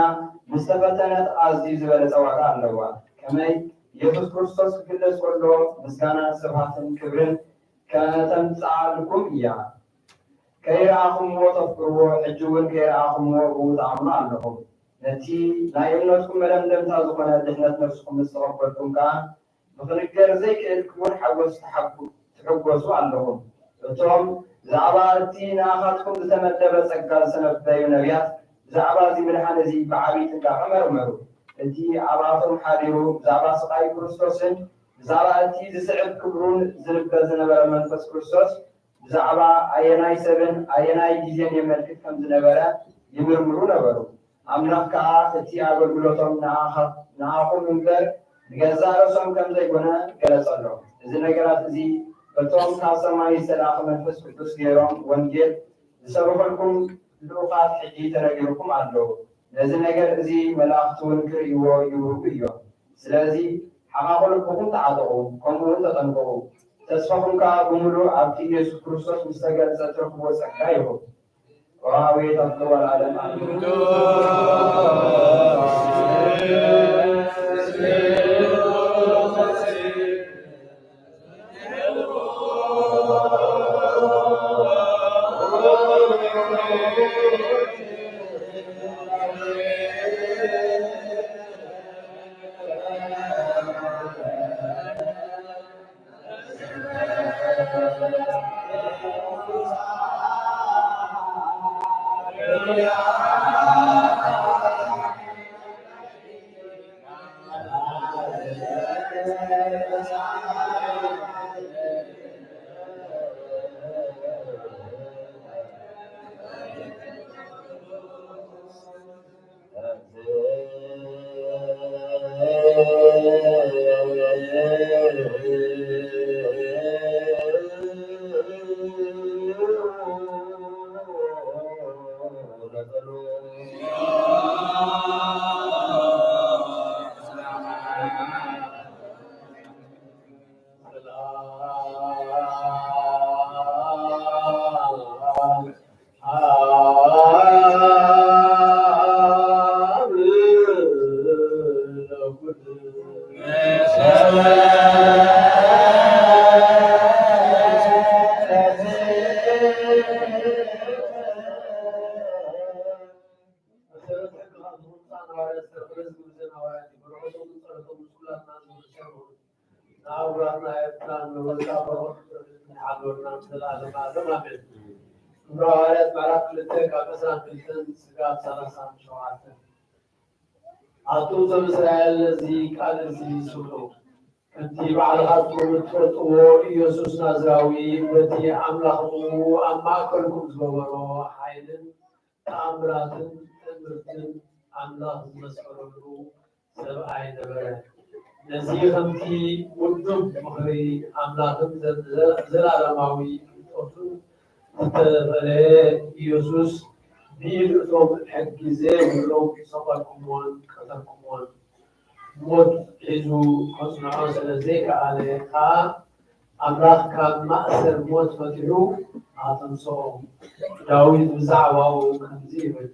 ምስተፈተነት ኣዝዩ ዝበለጸ ዋጋ ኣለዋ። ከመይ ኢየሱስ ክርስቶስ ክግለጽ ከሎ ምስጋናን ስብሃትን ክብርን ከተምጽኣልኩም እያ። ከይረኣኹምዎ ተፍቅርዎ ሕጂ እውን ከይረኣኹምዎ ብኡ ተኣምኑ ኣለኹም። ነቲ ናይ እምነትኩም መደምደምታ ዝኾነ ድሕነት ነፍስኩም ምስ ተቐበልኩም ከዓ ብክንገር ዘይክእል ክቡር ሓጎስ ትሕጐሱ ኣለኹም። እቶም ብዛዕባ እቲ ንኣኻትኩም ዝተመደበ ጸጋ ዝሰነበዩ ነቢያት ብዛዕባ እዚ ምድሓን እዚ ብዓብዪ ጥንቃቐ መርመሩ። እቲ ኣብኣቶም ሓዲሩ ብዛዕባ ስቃይ ክርስቶስን ብዛዕባ እቲ ዝስዕብ ክብሩን ዝንበ ዝነበረ መንፈስ ክርስቶስ ብዛዕባ ኣየናይ ሰብን ኣየናይ ግዜን የመልክት ከም ዝነበረ ይምርምሩ ነበሩ። ኣምላኽ ከዓ እቲ ኣገልግሎቶም ንኣኹም እምበር ንገዛ ርእሶም ከም ዘይኮነ ገለጸሎም። እዚ ነገራት እዚ በቶም ካብ ሰማይ ዝተላኸ መንፈስ ቅዱስ ገይሮም ወንጌል ዝሰብኹልኩም ልኡኻት ሕጂ ተነጊርኩም ኣለዉ። ነዚ ነገር እዚ መላእኽቲ እውን ክርእይዎ ይብርጉ እዮም። ስለዚ ሓቓቑ ልብኩም ተዓጠቑ፣ ከምኡውን ተጠንቀቑ። ተስፋኹም ከዓ ብምሉእ ኣብቲ ኢየሱስ ክርስቶስ ምስ ተገልጸ ትረኽብዎ ጸጋ ይኹን። ወሃቤ ተፍቅር ወለዓለም ኣሜን። أطوز إسرائيل الذي قال الذي سلطه كنتي على هاتون تفرطو يسوس نازراوي بتي أملاخه أما كلكم زبورو حيدن تأمراتن تمرتن أملاخ مسؤولو سبعي نبره نزي خمتي ودب مخري أملاخن زلالماوي أطول تتفلي يسوس بير أطول حق زي ولو صبركمون كتركمون موت حزو خصنا سلزيك عليها أملاك كان مأسر موت فتحو عطنصوهم داوود بزعوه كنزيبه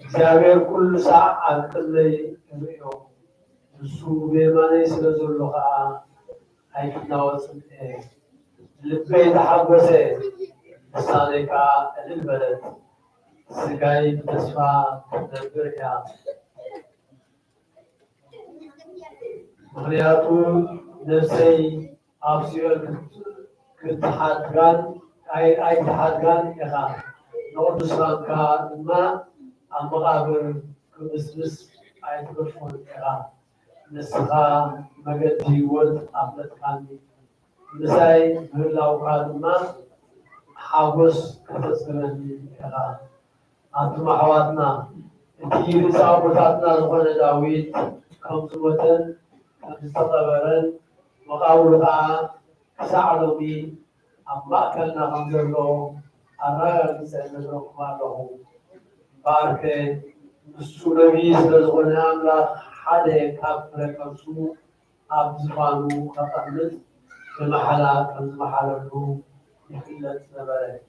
እግዚአብሔር كل ساعة كل يوم نسو بيماني سلزل لها هايكنا وصلت لبي تحبسه الصادقة للبلد سقاي بتسفى نبرها مخلياتو نفسي أبسيول كتحدغان أي تحدغان إخا نورد سلامكا ما المقابر كمسمس أي تبرفون إخا نسخا مقدي ود أفلت كاني نساي بهلاو كانما حاوس كتسمني إخا أنتم حواتنا كثير صعوباتنا زخون داويد كم زمتن استطبرن مقاولها سعلوبي أما كنا خمزلو أنا نسألنا كمالهم بارك السلمي سلزغنا أملا حدا كافر كمسو أبزفانو كفهمت بمحلا كمزمحلو يخلت نبره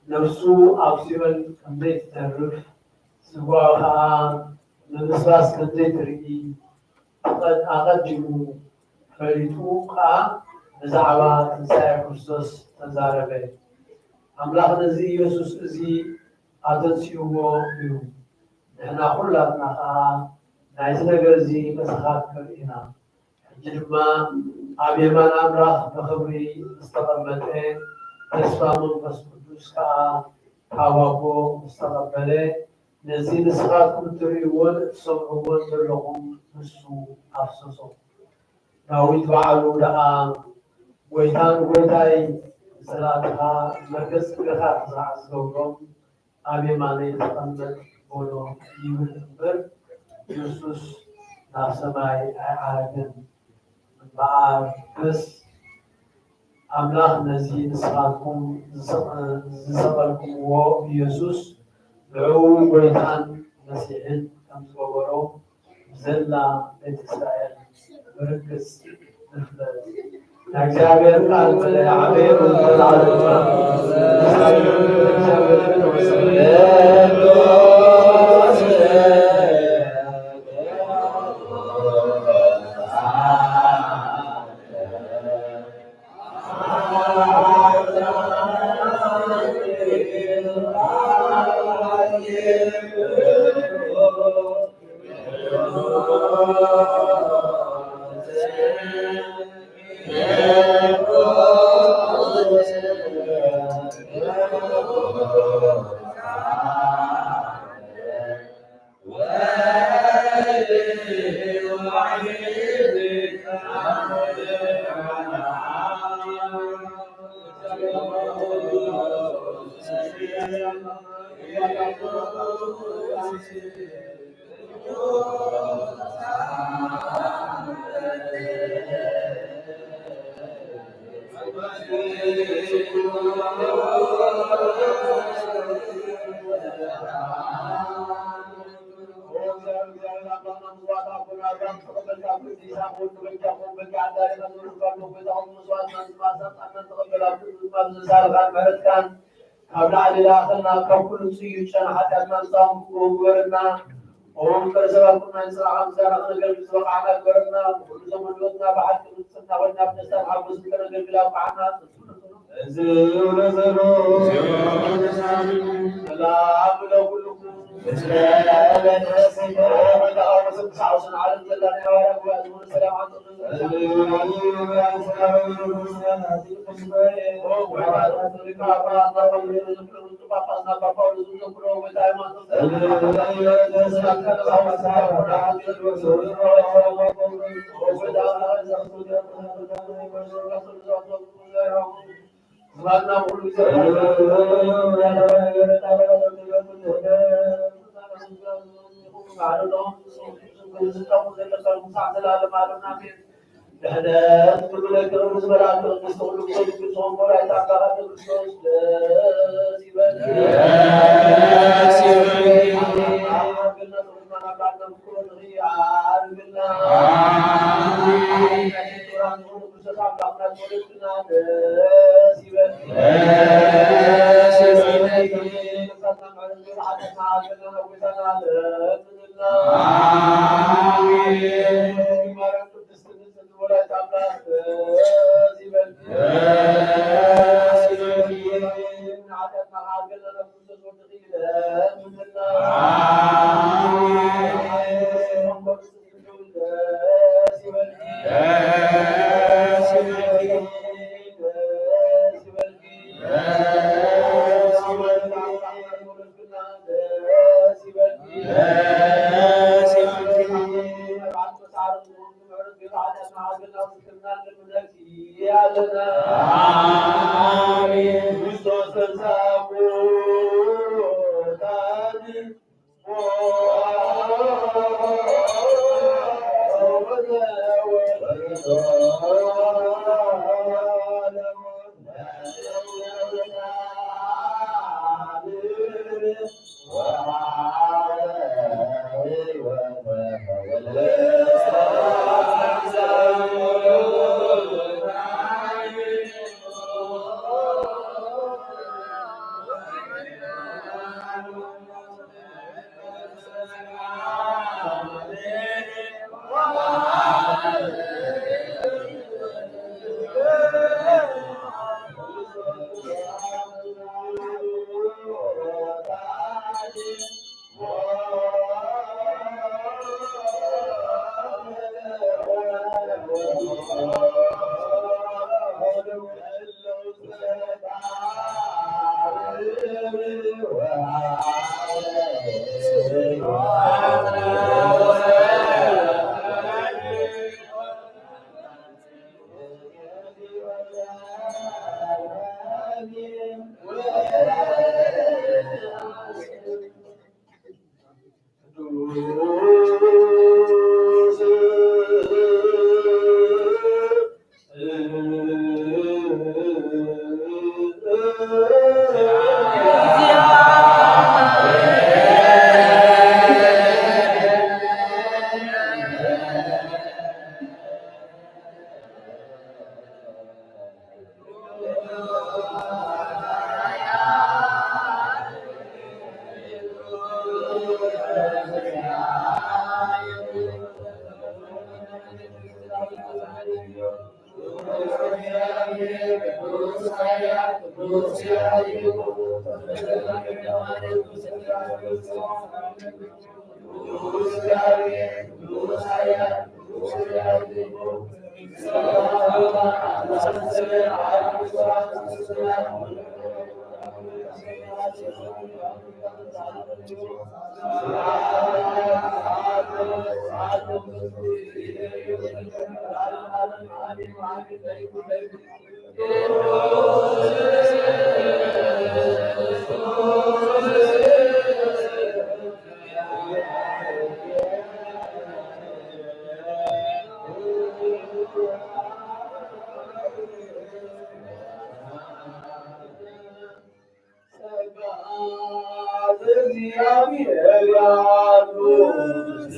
نفسو أبسيبن كمديت ترف سواها نمساس كمديت رئي قد أغجموا فريتوقا بزعبا تنسايا كرسوس تنزاربه أملاخ نزي يسوس ازي أتنسيوه يو نحنا خلاتنا نايزنا قرزي مسخات كرئنا جنما أبيمان أملاخ بخبري استقبلته تسفى منفس قدوس كاوابو مستقبله نزي نسخات كنتريون سمعون لهم نسو أفسسو داوود بعلو لها ويتاي صلاتها مركز كلها تزعز قولهم أبي ماني تقمت بولو يقول أكبر يسوس ناسماي عادن بعار بس أملاخ نزي نسخاتكم زسقلكم و يسوس دعو ويتان مسيحين كم صوروا زلا بيت إسرائيل مركز نفلت نجابر قلب العبير What? أبلع لداخلنا كل شيء شان حتى نصام وغيرنا ومن سبب كنا نسرع عن زرع نقل سبق على غيرنا كل زمن وقتنا بعد نصنا ونا بنسال حب سكر نقل بلا وقعنا زيون زلو سلام لكم سلام على الجلال والسلام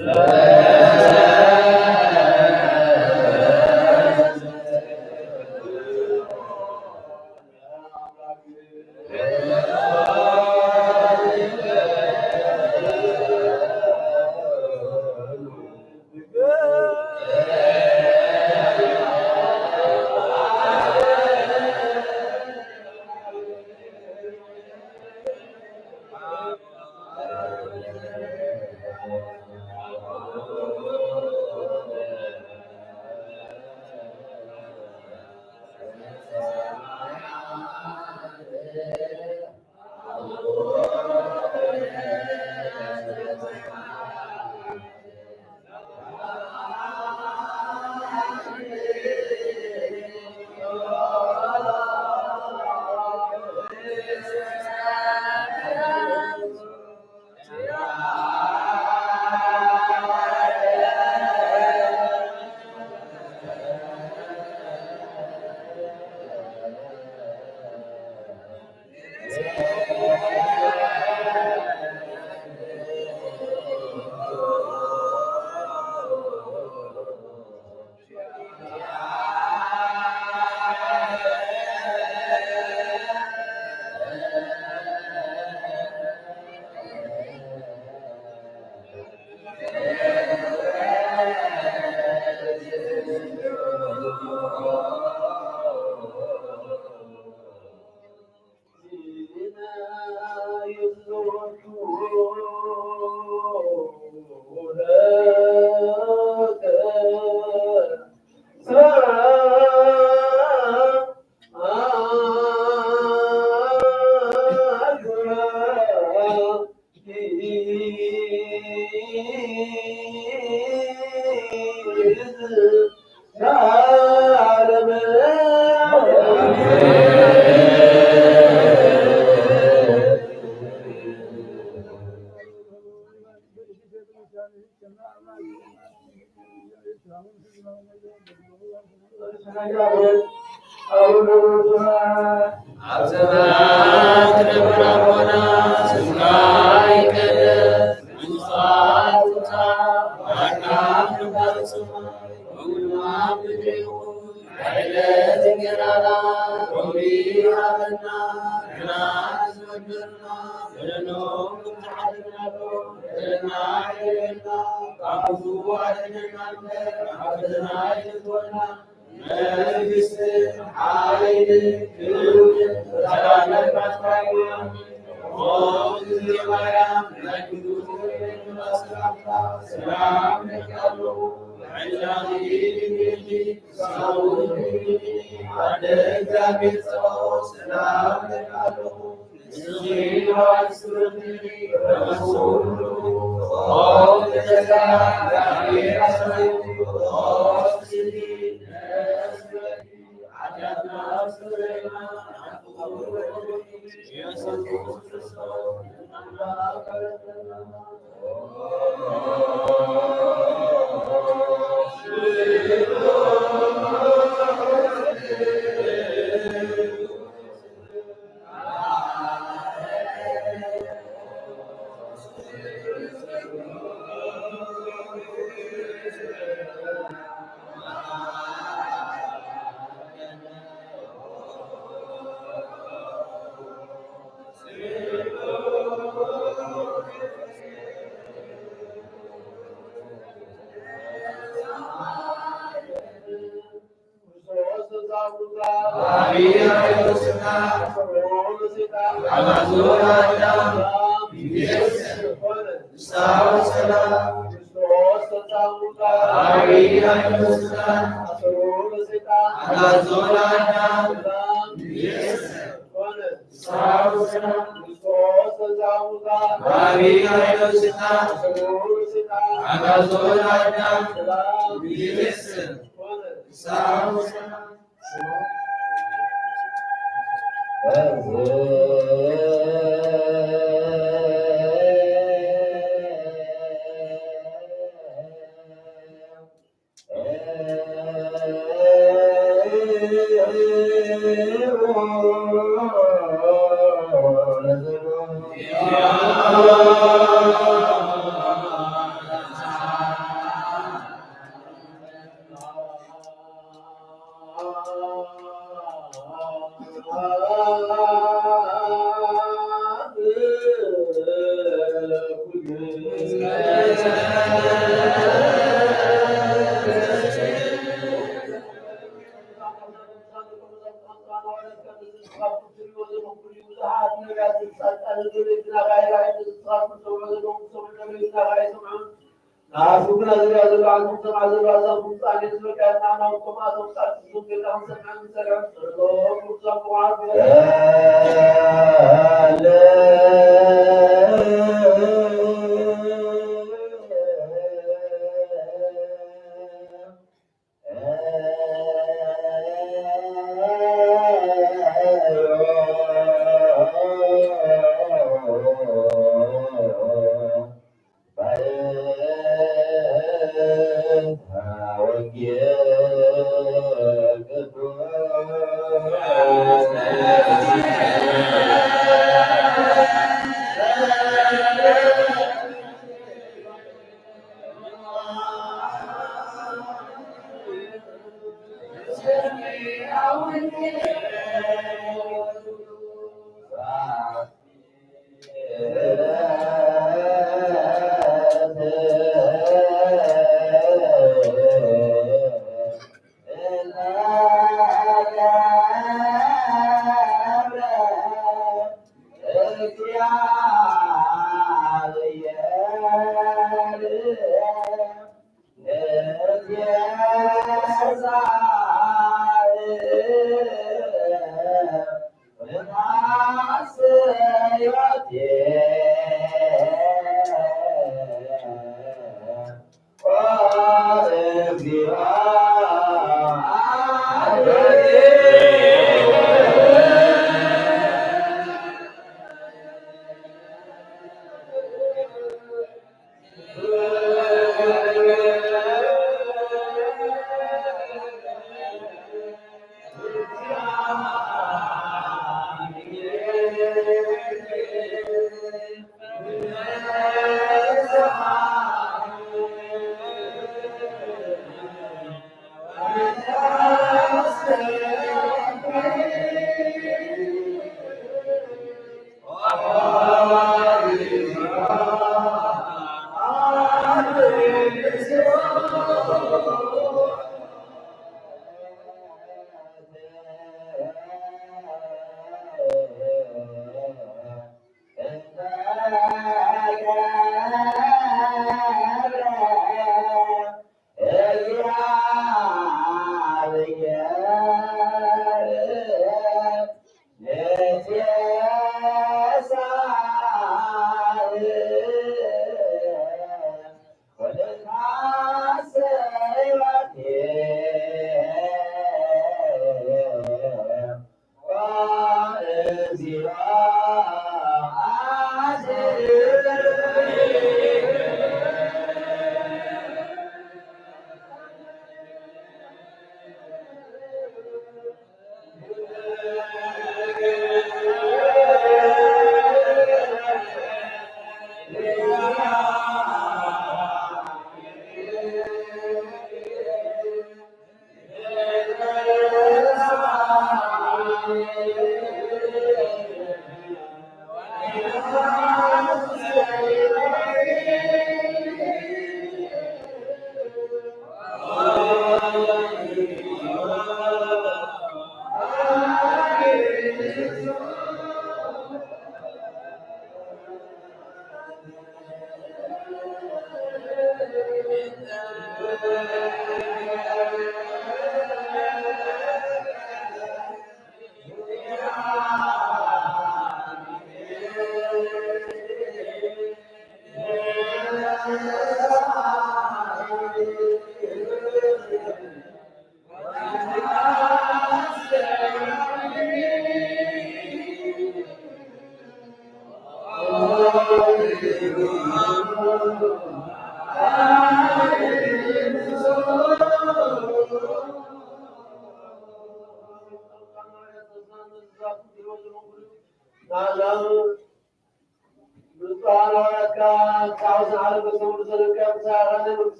Yeah.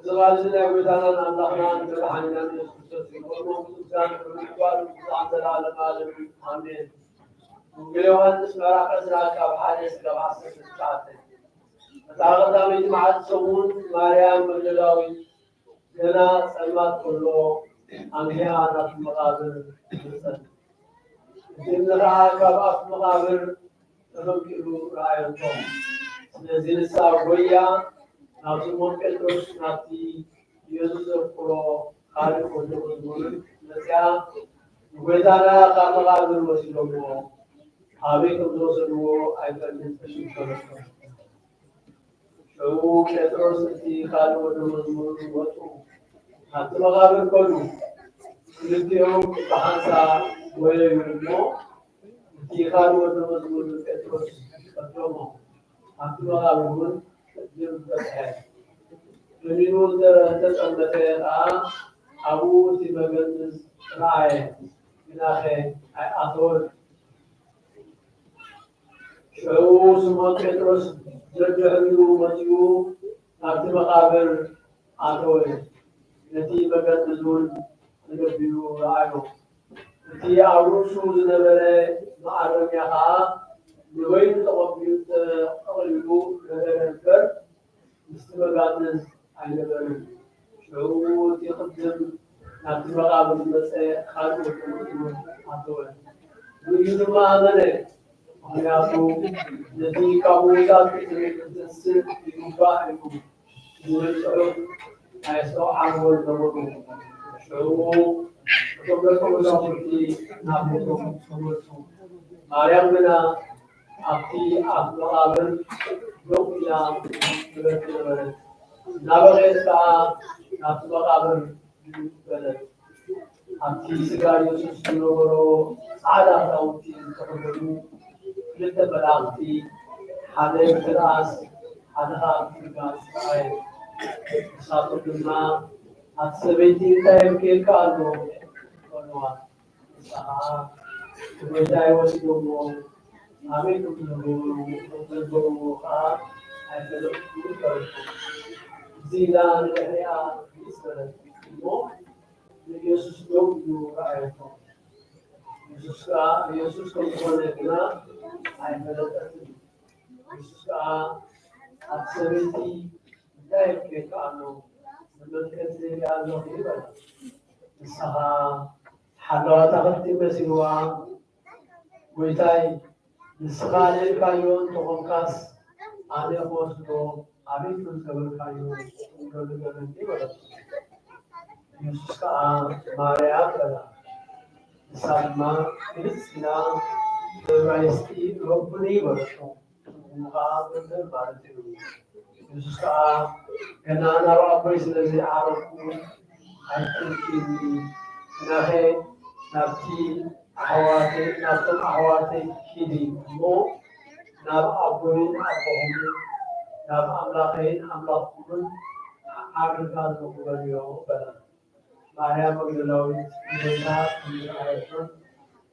زغالنا ويدانا نحنا نرحنا نسوس يقولون كان بالقوال عند العالم عالم آمين ويوم نسمع أسرع كبحادث كبحث الساعة تعالى دامي جماعة سمون مريم مجلاوي جنا سلمات كله أنهيا نات مقابر جنرا كباس مقابر تنقلوا رأيهم نزيل ساويا ناسمون كتوس ناتي يسوع كلو خالد كله كله نسيا ويدانا كمقابر وسيلومو أبي كمزوسلو أيضا نسيب شو كتوس تي خالد ودمزمور وتو حتى مقابر كله اليوم بحثا ويرمو تي خالد ودمزمور كتوس كتومو حتى مقابر جنب الحياة يقول تسمى أبو سيبغنز راعي من أخي أطول شو سمع بطرس جرجعلو مجيو نبت مقابر أطول نتي بغنزون نبيو راعيو نتي أروسو زنبري معرم يخا نوين تقبيت أغلبو نبر مستمغانز عينبر شو تقدم نبت مقابر مسيح خالو وكمتون أطول نجد ما أمني وحياتو نتي كابوزات تسر يباحكو نرسعو عيسو عمول نمرو شو تقبلكم لأمرتي نابتو سمرتو مريم بنا أبتي أبقابل لقيا بلد نبغيت نبقابل بلد أبتي سكاريو سنورو عادة تاوتي تقبلو لدى بلاغتي حدا يبتلاس حدا خاطرقاس آي ساتو بنا أتسبيتي تايم كي كارو ونوا Kemudian waktu itu kami itu berdoa, ada berdoa. Zila negara Israel itu, Yesus berdoa itu. Yesus kemudian negara, ada berdoa. Yesus asalnya tidak kekanu, menurut saya Allah itu. Sah حلوات أخذت بسيوا ويتاي نسخان الكايون تغمكاس أنا أقصده أبي كل سبب كايون تقول دي ولا يسوع ماريا كذا سالما كريستنا رايستي ربني ولا مقابل بارتيرو يسوع كنا نرى بيسلزي عارفون أكيد نهي نبتي أحواتي كذي مو نب أبوين أبوهم نب أملاكين أملاكون أغلقان مقبليو بلا ماريا مقبلوي إذا كنت أعرفون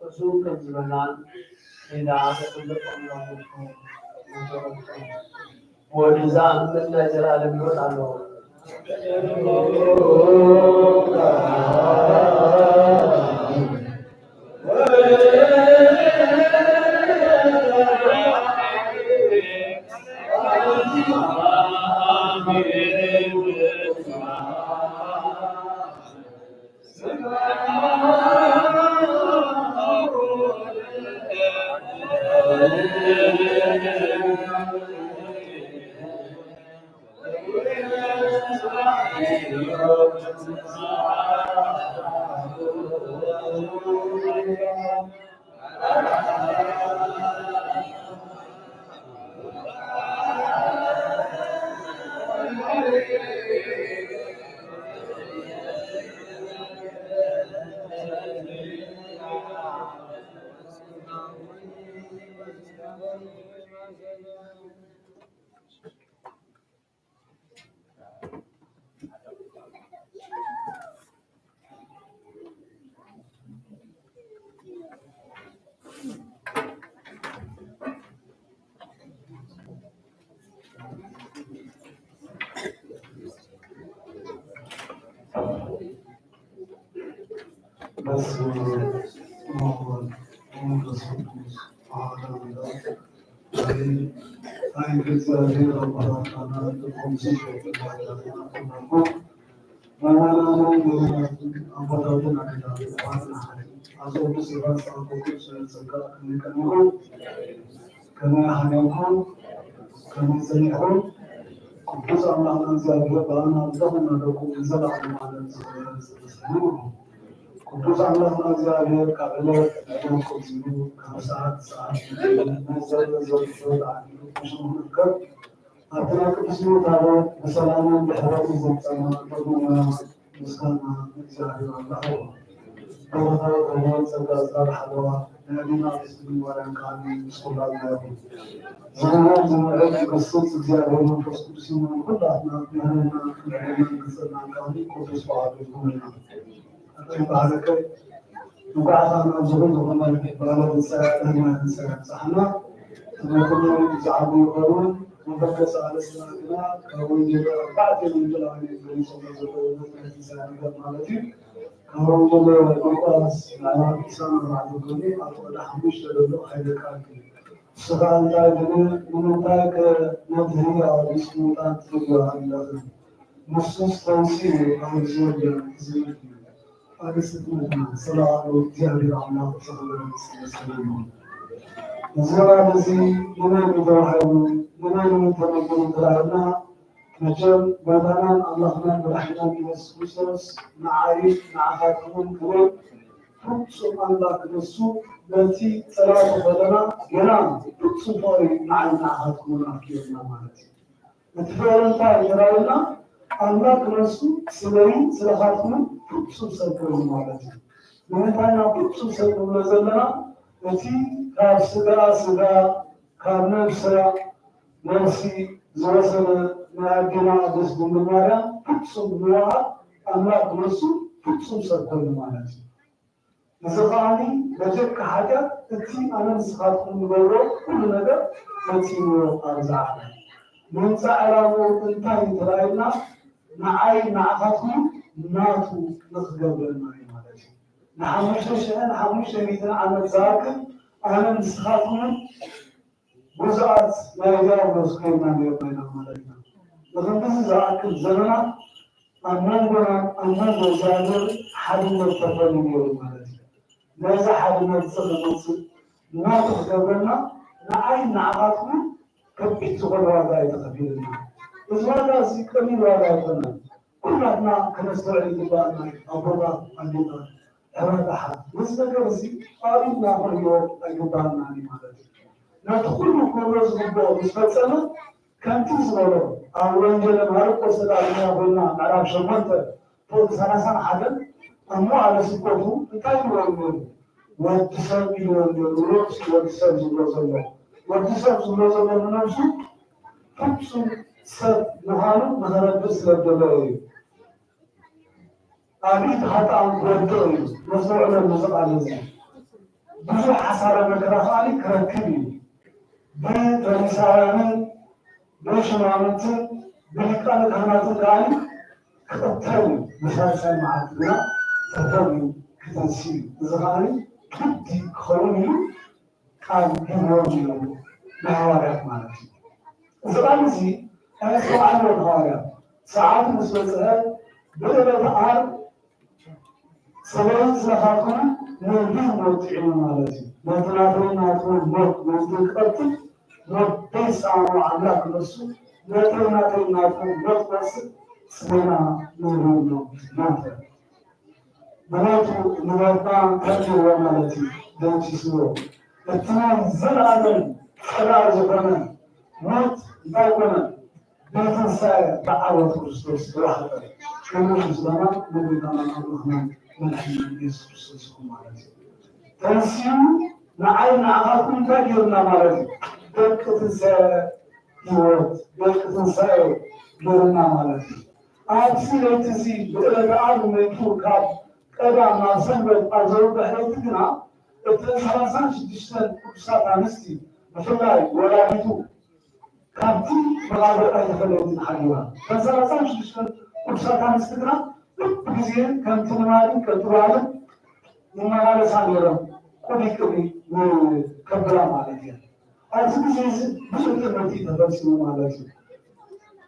وسوق الزمنان إذا أعرفون لكم ونزام من نجر على الموت عنه ቅዱስ አምላክ እግዚአብሔር በአና ዘመናደቁ ዘላለም ማለት ነው። ቅዱስ አምላክ እግዚአብሔር ከዕለት ዕለት ቆዝሙ ከሰዓት ሰዓት መዘዘዘዘ ሽሙከር አጥና ቅዱስ ታቦ በሰላም በሕይወት ዘጸና ተጉማ ምስጋና እግዚአብሔር አላህ በወታው ከሆነ ጸጋዛር ሐለዋ ነቢና ስሙ ወራን ካኒ ሶላል ነው ዘመን ዘመን ክርስቶስ እግዚአብሔር መንፈስ ቅዱስ ነው ሁላና ያለና ክርስቶስና ካኒ ቅዱስ ባዶ ነው ባረከ ወቃታና ዘበን ዘመን ባለው ሰዓትና ሰዓትና ተመክሮ ይዛቡ ይሆን መንፈስ አለስናና ከወንጀል ባድ የሚላው ነው ዘበን ማለት ከወንጀል ወጣስ ለአዲስና ማድረግ አጥወዳ ሐሙስ ለለው ኃይለቃል ስራን ታገነ ምንታከ ነብይ አዲስ ሙጣት ተጓአላህ ሙስስ ተንሲ አውዚያ ዝም አዲስና ሰላም እግዚአብሔር አምላክ ሰላም ስለዚህ ምን ይደረሃሉ ምን ተመገቡና መቼም በማናን አላህና በረሕማን ኢየሱስ ማዓሪፍ ማዓፋቱን ክብር ፍጹም አምላክ ነሱ በቲ ሰላቱ በለና ገና ፍጹም ሆይ ማዓና አሃቱን አኪርና ማለት በተፈረንታ ይራውና አምላክ ነሱ ስለይ ስለኻቱን ፍጹም ሰብከው ማለት ምንታና ፍጹም ሰብከው ለዘለና በቲ ካብ ስጋ ካብ ነፍስ ነፍሲ ዘወሰነ ማዕድና ደስ በመማሪያ ፍጹም ነዋ አምላክ ነሱ ፍጹም ሰጥተው ማለት ነው። ዘኻኒ በጀካ ሀገር እቲ አነም ስኻቱን ንገብሮ ሁሉ ነገር ፈጽሞ አብዛዕ መንፃ ዕላሙ እንታይ ተራይና ንዓይ ንዓኻቱን ናቱ ንኽገብረና ማለት እዩ ንሓሙሽተ ዓመት ዝኣክል አነም ስኻቱን ብዙኣት ናይ ዲያብሎስ ከይድና ነርና ማለት ነው። ለምንድን ዘአክል ዘመናት አናንጎና አናንጎ ዛሬር ሓድነት ተፈልጎ ማለት ነው። ነዛ ሓድነት ጽልመት እናቱ ገብረና ንዓይ ንዓኻትኩ ከቢድ ዝኾነ ዋጋ የተኸፊልና እዚ ዋጋ እዚ ቀሊል ዋጋ ኣይኮነን። ኩላትና ከነስተውዕል ይግባአና ኣቦታት ኣዴታት ሕረታሓ ምስ ነገር እዚ ቃሪብና ክንሪኦ ኣይግባአና ማለት እዩ። ናቲ ኩሉ ክብሮ ዝግብኦ ምስ ፈፀመ ከምቲ ዝበሎ ኣብ ወንጌል ማርቆስ ዳግመኛ ኮይና ምዕራፍ 8 ቁጥር 31 እሞ ኣለ ስብከቱ እንታይ ይብሎ ነይሩ? ወዲ ሰብ ይብሎ ነይሩ ወዲ ሰብ ዝብሎ ዘሎ ወዲ ሰብ ዝብሎ ዘሎ ንነብሱ ፍጹም ሰብ ምዃኑ ንኸረድእ ስለደለ እዩ። ዓብዪ ሓጥኣን ክወድቕ እዩ መስውዕሎ ንዝቃል እዚ ብዙሕ ሓሳረ መከራ ከዓኒ ክረክብ እዩ በፈሪሳውያንን በሽማምንትን በሊቃነ ካህናትን ከዓኒ ክቕተል መሳሳይ መዓልቲ ግና ተፈሪ ክተንሲእ እዚ ከዓኒ ግዲ ክኸውን እዩ ቃል ሂብዎም እዮም ንሃዋርያት ማለት እዩ። እዚ ቃል እዚ ኣይተባዕሎ ንሃዋርያት ሰዓቱ ምስ በፅሐ ብዕለተ ዓርብ ሰበይን ስለኻትኩም ነቢይ ወፂዑ ማለት እዩ። ነቲ ናተይናትኩም ሞት ነቲ ክቐትል በይሰዓኑ አምላክ ነሱ ነተይናተይናትኩም ሞት መስል ስሜና ነብሩ ነው ናተ መላቱ ንመርና ከጅርዎ ማለት እዩ ደምሲስዎ እቲ ናይ ዘለኣለም ፀላእ ዝኾነ ሞት እንታይ ኮነ ብትንሳኤ ብዓወት ክርስቶስ ዝረኸበ ክብሪ ምስጋና ንጌታና ኣምላኽና መድሓኒትና ኢየሱስ ክርስቶስ ይኹን ማለት እዩ። ተንስኡ ንዓይ ንዓኻትኩም እንታይ ገይሩና ማለት እዩ ደቂ ትንሳኤ ህይወት ደቂ ትንሳኤ ገይሩና ማለት እዩ። ኣብዚ ለይቲ እዚ ብዕለተ ዓርብ መይቱ ካብ ቀዳም ናብ ሰንበት ኣብ ዘርብሕ ለይቲ ግና እቲ 36 ቅዱሳት ኣንስቲ ብፍላይ ወላዲቱ ካብቲ መቃብር ኣይተፈለየትን ሓሊባ 36 ቅዱሳት ኣንስቲ ግና ግዜ ከምቲ ንማድን ከትባልን ይመላለሳ ነይሮም ቁዲ ቅዲ كبرى مالتي أزيز بسوط المتي تفسير مالتي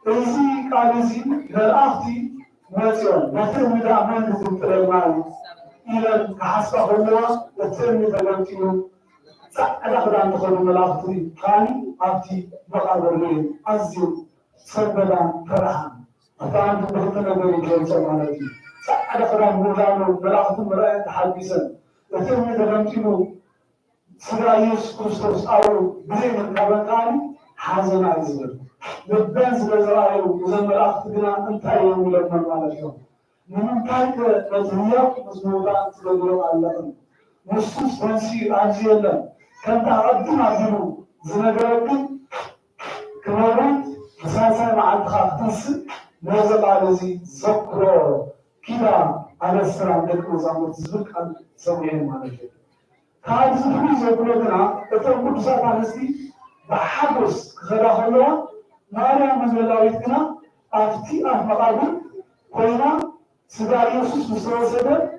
إزي كارزي للأختي مثلا مثل مدى عمل نزل مالي إلى كحسب هو تسمي تلامتينه أنا خدام تخلو ملاختي كاني أختي بقابلني أزيو سبلا فرحان أتعلم بهتنا بين سمالتي أنا خدام مدانو ملاختي مرأي تحديثا تسمي تلامتينه سرايس كريستوس أو بزين كابتاني حزن عزيز بالبنز بزرايو وزن ملاختي بنا أنت يوم لما مالتهم من كانت نزهية مزمودات تقدروا على نصوص فنسي عزيزا كانت عرضنا عنه زنجرك كمان أساسا مع الخاطس نزل على زي ذكر كذا على السلام لك وزعم تزبط عن سمعين مالك هذا زبون زبوننا تتوقع بساطة نسي بحبس خلا خلوا نارا مزلاويتنا أفتي أحمقابل كوينا سباق يسوس مسلسل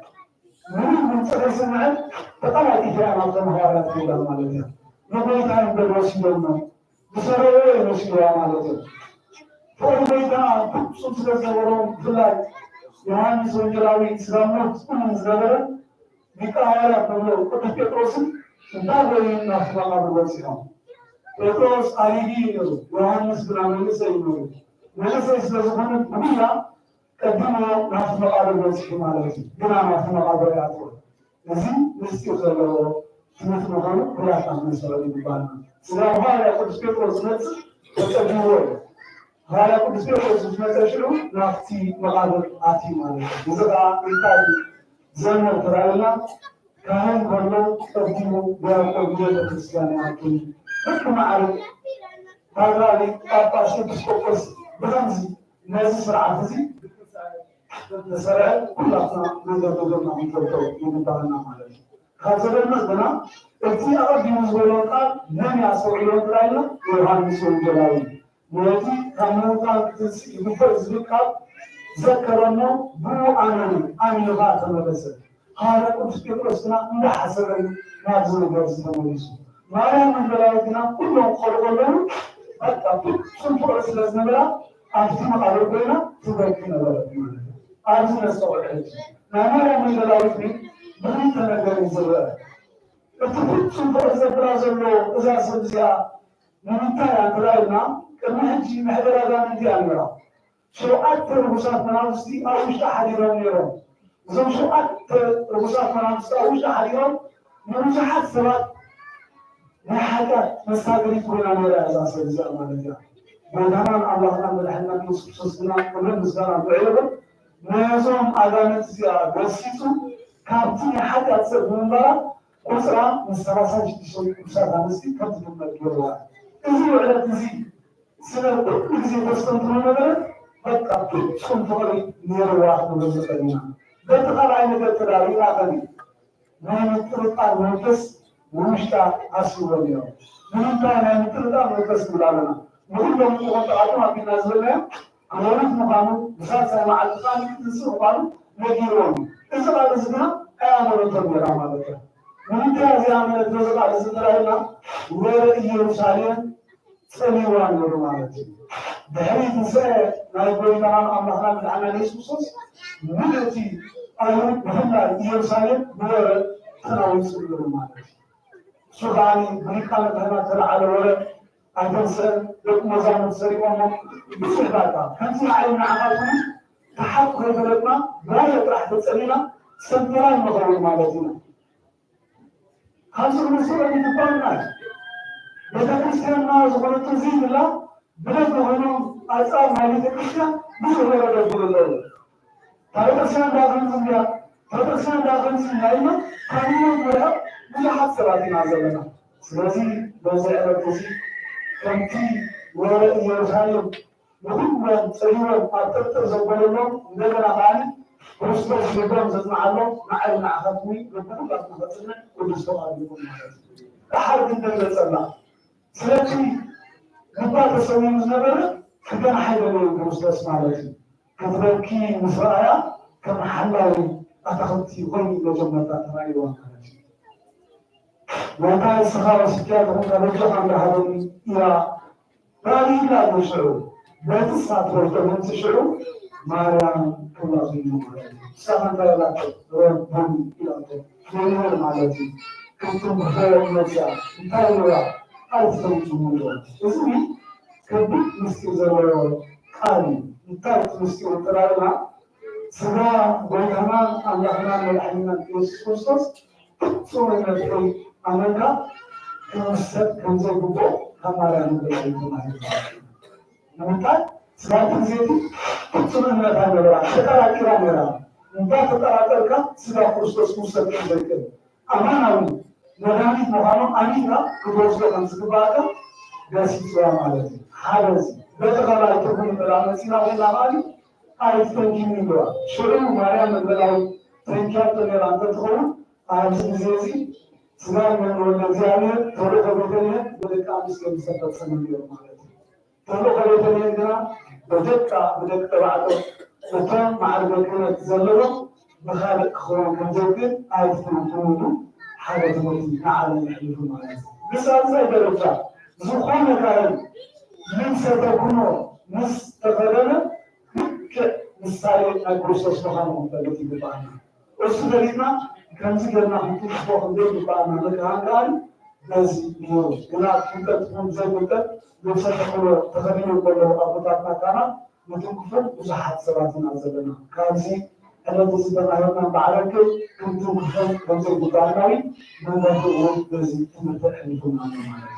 من تحسن فطلع إجراء نظام هذا في المالية نبغى كان بالوسيلة بسرعة الوسيلة مالية فأنا كان سلسلة زورون فلاي يعني سونجراوي إسلامنا من زغرة بكايا كله كتبتوس نبغى نفهم بالوسيلة بتوس أريدي يعني سبرامي سينو نلسه إسلامنا بنيا كدنا نحن مقابل الوسيلة مالية بنا نحن مقابل العدو لازم نستيقظ تمثل مهارة ولا تعمل سوالف ببالنا. سلام هذا يقول سبيكور زمت وتجول. هذا يقول سبيكور زمت شنو؟ نأتي مقابل آتي مالك. إذا إنتاج زمن ترايلا كان برضو تقديمه بياكل بيد الكريستيانية أكيد. لكن معروف هذا اللي أباشر بسكوبس بدمزي نازل سرعة فزي. سرعة كلنا نقدر نقول نقدر هذا المسألة التي أردت مزولون قال لم يسوعون رأينا ويهان مسؤول جلاوي نأتي كانوا كان يبفز بقى ذكرنا بو أنا غاتنا بس هذا كنت كبرسنا نحسر نازل جالس نمليس ما يهم جلاوينا كلهم خلقوا حتى سنفر سلسنا بلا أنتم قالوا تبكينا بلا أنتم نسوي ما يهم جلاوينا بريت أنا جالس زرع أتفق سنفر سلسنا زلوا إذا سلسنا نمتع عندنا كما هنجي محضر هذا نجي عندنا شو أكثر ربوسات منافسي أو إيش أحد يرون زم شو أكثر ربوسات منافسي أو إيش أحد يرون نرجع سبب نحكي مستقبلي كلنا نرى أساس الزمان مالنا بدنا الله نعمل حنا نصصنا كلنا نزرع بعيرنا نازم أذان الزيارة بسيطو كابتن حتى تسمعنا أسرع مسترسل شيء مسترسل نسي كابتن مكيروا إذا على تزيد سنة كل زي بستنتظر مثلا بقى تنتظر نير واحد من الزمانية بتقال عينك التراويح عقلي ما نترقى نفس ومشتاق أسوأ اليوم نترقى نفس ملالنا نقول وقعتنا في نازلنا أمورنا مقامو بساطة مع الثاني نسوق قالوا نجيرون إذا بعد زمنا أمور تنبيه عملك نترقى زي عملك إذا بعد زمنا هنا ولا يروسالين سميوان يرومالتي بحيث نساء نايبوين عن أمرنا من عمل يسوس ملتي أيضا مهمة يروسالين ولا تناول سميوان سوداني بريكان بهنا ترى على ولا أيضا سر لكم مزامن سريعهم بسرعة كنتي علينا عملنا تحقق بلدنا ما يطرح تسألنا سنتران مغرور مالتنا هذا المسؤول اللي تبغى بدأ كريستيان زمان تزيد الله بدأ هنا أصلا مالي كريستيان بسرعة بدأ يقول ترى كريستيان داخل زميا ترى كريستيان داخل زميا كانوا ولا ملاحظ سراتي نازلنا سلاسي بزاف كذي كنتي ولا يرحلوا نقول سيروا أكثر زبالهم ندنا عالي ورسول الله زمان الله مع خطوي نقول لك مثلا ودستوا عليكم أحد من الناس سلسي نبغى تسوي مزنبرة كذا حاجة من المستثمر عليه كذا مزرعة كم حلاوي أتخذتي وين لجمة ترايوان وكان الصحابة سكات هم رجع عن هذا إلى رأي لا يشعرون لا تسمع تروح تشعرون ما يعلم الله فيهم سامن لا ربهم إلى فيهم معلتي كنتم بخير مجا انتظروا ألفهم جمهور اسمي كبير مستوى قال انتظر مستوى ترانا سنا بينما الله الحنان يسوس سورة الحي أمريكا كمسد كنزل بقى كمارا نبي نمتى سبعة زيتي سورة الحي شكرا كرامنا نمتى تتراكرك سبعة كريستوس مسد كنزل كده أمانة نراني محمد أمينا كبوسك كنزل بقى جالس سوام عليه حارس بتقرأ تقول بلانه سنا ولا مالي عايز تنجيني بقى شو ماريا من بلاو تنجات تنيران تدخل عايز نزيزي سنا من ولا زيانة ثورة خبرتني بدك أمس كم سنة سنة ثورة خبرتني كنا بدك تبعته وكان معرفة كنا تزلوا بخارج خوان كنزوجين عايز تنجيني حاجة تموتي نعلم يحلفون معايا بس هذا يدرسها زخون كان من ستكون مستقرنا مستعد أقول سبحانه وتعالى ببعضنا وسيدنا كان زينا حتى سبحانه ببعضنا لكن كان لازم يوم كنا كنت تكون زي كنت مستقر تخلينا كله أبوتنا كنا متوقفين وزحات سبعتنا زلنا كان زي أنا تزيدنا هنا بعرك كنت متوقفين زي ببعضنا من بعد لازم نتحلفون عنه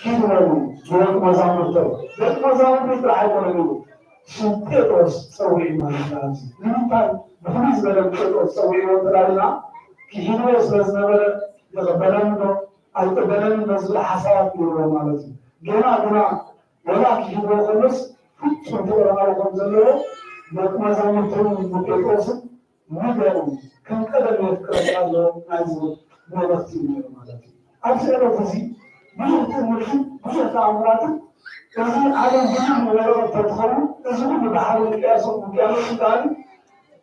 كيفنا جوات مزامرته جوات مزامرته عايزين شنتيتوس سوي ما نفعل نمتى بخمس بلد شنتيتوس سوي وترالنا كيفناس بزنبر يقبلنا أنت بلد نزل حساب يورو مالتي جنا ولا كيفنا خلص شنتيتوس أنا بقول جوات مزامرته مكيتوس مدرو كم كذا يفكر الله عايزه ما نختي مالتي أبشر فزي مش تعاملاتك إذا على الجنة ولا تدخلون إذا بحاول القياسهم وقياسهم ثاني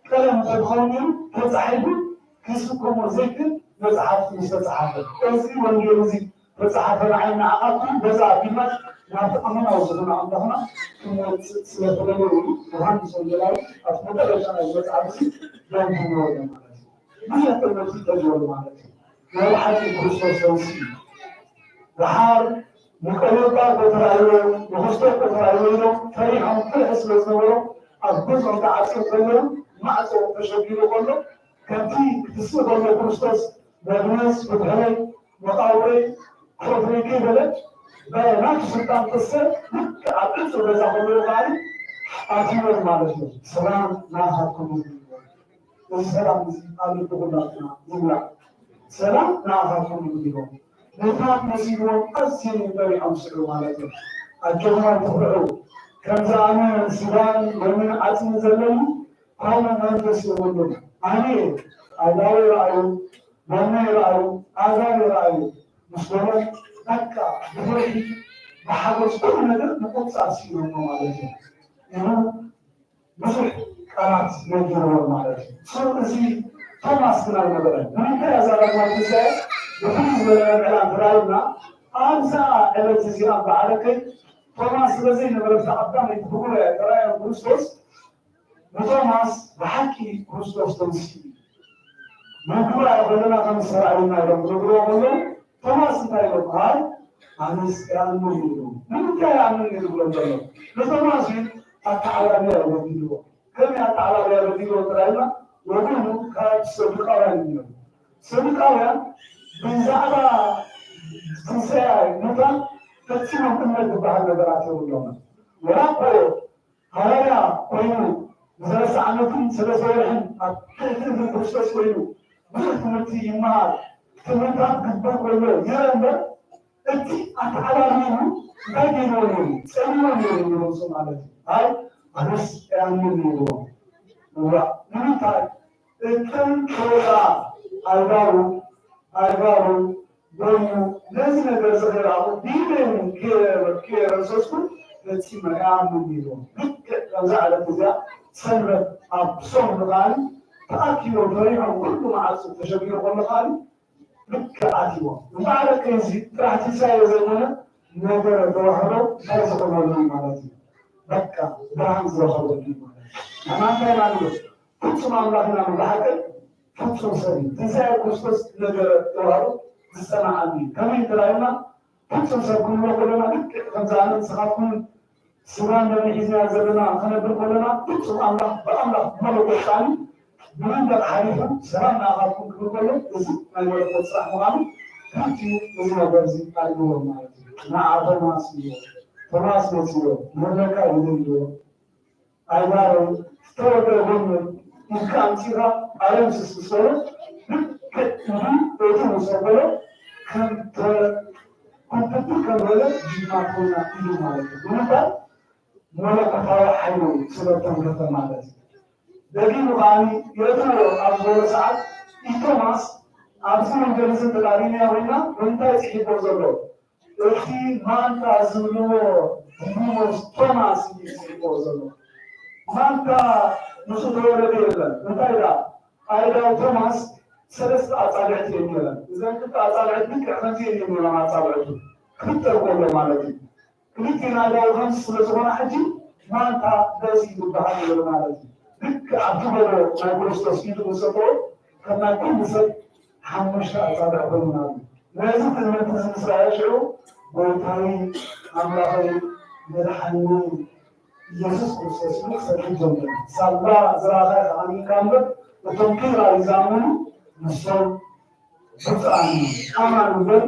كلام تدخلون تزعلوا كسبكم وزيكم بزعات مش تزعل إذا ونجيزي بزعات العين عقل بزعات بمش ما تأمن أوصلنا عندنا كم سلطة وهم سلطة أثبت لنا بزعات يوم هم ما يقدر يتجاوز معنا ما حد يقول وحال مكلفة بتراعيه وخصوصا بتراعيه فريقهم كل حسب الزملاء الجزء بتاع عسكر كله مع سوق تشكيله كله كان في تسوق كله كريستوس بالناس بتهاي مطاوري خضري كده بقى نفس الكلام تصير عبد الرزاق الله قال أتمنى ما له سلام ناهكم السلام عليكم ورحمة سلام ناهكم اليوم نفاق نسيبهم أسين بري أمسكوا مالتهم الجمهور تبعوا كم زعما سودان ومن عزم زلمي هذا منفس يقولون أنا أداوي رأيو بني رأيو أداوي رأيو مسلمين نكا بفرحي بحاجة كل نقدر نقول ساسيهم مالتهم إنه بفرح كانت نجروا مالتهم صار زي توماس كنا نقول من كذا زمان تسأل بخمس بالعلام براينا أمسا التزيان بعدك توماس لازم نبرز عبدان يقول ترى كريستوس توماس بحكي كريستوس تمشي نقول أقولنا خمس علينا نقول توماس تايلو هاي أنس كان مهيرو من كان يقول له توماس أتعلم يا وديو كم أتعلم يا وديو تراينا وقولوا كان سبقاوين سبقاوين بزعبة تنسى نتا تتسمع كل بعض النظرات يقولون ولا قو هذا قوي زرس عنكم سلسلهم أكثر كريستوس قوي بس يمار تمنتها قبل قوي يرند أنتي أتعلمين باقيين سلموني رسول الله هاي أنس أمين ولا نتا كم كذا أربعة بنو لازم ندرس غيره دينهم كرسوسكم لتسمع يعملون كذا على كذا سنة أبصر غالي تأكلوا فريقهم كلهم على تشبيه والغالي ልክአትዎ ማለት ከዚህ ጥራት ሳይ ዘመነ ነገር ተዋህዶ ሳይሰጠው ማለት ነው። በቃ ብርሃን ዘኸው ማለት ነው። ፍጹም አምላክና መላእክት ፍጹም ሰሪ ትንሣኤ ክርስቶስ ነገር ተዋህዶ ዝሰማዓኒ ከመይ ተራይና ፍጹም ሰብ ክንብሎ ከለና ልክ ከምዚ ዓይነት ስኻትኩም ስጋን በመሒዝና ዘለና ከነብር ከለና ፍጹም አምላክ በአምላክ መለኮታኒ ብመንደቅ ሓሊፉ ሰላም ንኣኻትኩም ክብል ከሎ እዚ ናይ መለኮት ስራሕ ምዃኑ ከምቲኡ እዚ ነገር እዚ ኣልግቦ ማለት እዩ። ንዓ ቶማስ እዮ ቶማስ መፅዮ መለካ ይደልዎ ኣይባሮ ዝተወደረ ጎኑ ኢልካ ኣምፂኻ ኣለም ስስሰሎ ልክዕ እቲ ምሰበሎ ከምተ ኩንትቱ ከበለ ጅማ ኮና ኢሉ ማለት እዩ። ብምንታይ መለኮታዊ ሓይሉ ስለተንገፈ ማለት እዩ። ደጊሙ ከዓኒ የትሮ ኣብ ዝበሎ ሰዓት ኢቶማስ ኣብዚ መንገዲ ተቃሪንያ ኮይና ብምንታይ ፅሒፎ ዘሎ እቲ ማንታ ዝብልዎ ዲሞስ ቶማስ እዩ ፅሒፎ ዘሎ ማንታ ንሱ ተወለደ የለን እንታይ ዳ ኣይዳው ቶማስ ሰለስተ ኣጻብዕቲ እዮም ነረን እዘን ክልተ ኣጻብዕቲ ልክዕ ከምዚ እዮም ነረን ኣጻብዕቱ ክልጠርቆሎ ማለት እዩ ክልቲአን ኣይዳው ከምዚ ስለዝኾነ ሕጂ ማንታ በዚ ዝበሃል ነሩ ማለት እዩ ልክ ኣብቲ ገሎ ናይ ክርስቶስ ኢዱ ምሰጥዎ ከም ናይ ኩሉ ሰብ ሓሙሽተ ኣጻብዕ ኮይኑና ነዚ ትምህርቲ ዝምስራየ ሽዑ ጎይታዊ ኣምላኻዊ መድሓኒ ኢየሱስ ክርስቶስ ክሰድሕ ጀመረ ሳባ ዝራኸ ከዓኒ ካምበር እቶም ክብራዊ ዝኣመኑ ንሶም ብፅዓኒ ኣማን እምበር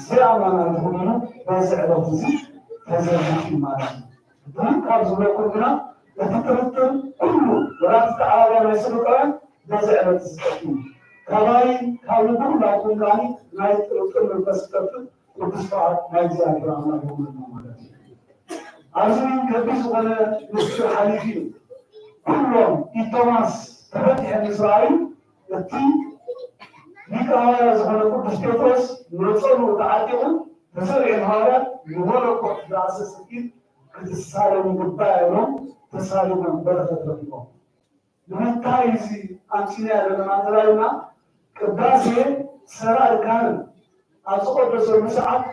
ዘይኣማና ዝኮኑ በዚ ዕለት እዚ ተዘርጊሑ ማለት እዩ ግን ካብ ዝብለኩም ግና እቲ ጥርጥር ኩሉ ወላቲ ተዓባብያ ናይ ሰዱቃውያን በዚ ዕለት ዝጠፍዩ ካባይ ካብ ልቡር ላኩም ከዓኒ ናይ ጥርጥር መንፈስ ዝጠፍእ ቅዱስ በዓል ናይ እግዚኣብሔር ኣምላክ ይሁንና ማለት እዩ። ኣብዚ ከቢድ ዝኾነ ምስጢር ሓሊፉ እዩ ኩሎም ኢቶማስ ተፈቲሐ ምስ ረኣዩ እቲ ሊቀ ሐዋርያት ዝኾነ ቅዱስ ጴጥሮስ ንረፀሉ ተዓጢቑ ተሰሪዖም ሐዋርያት ንመለኮት ዝኣሰስ ኢድ ክትሳለሙ ግባእ ኢሎም ተሳሊሞም በረኸት ረኺቦም ንምንታይ እዚ ኣምሲና ዘለና ተባሂልና ቅዳሴ ሰራይ ካህን ኣብ ዝቐደሰሉ ሰዓት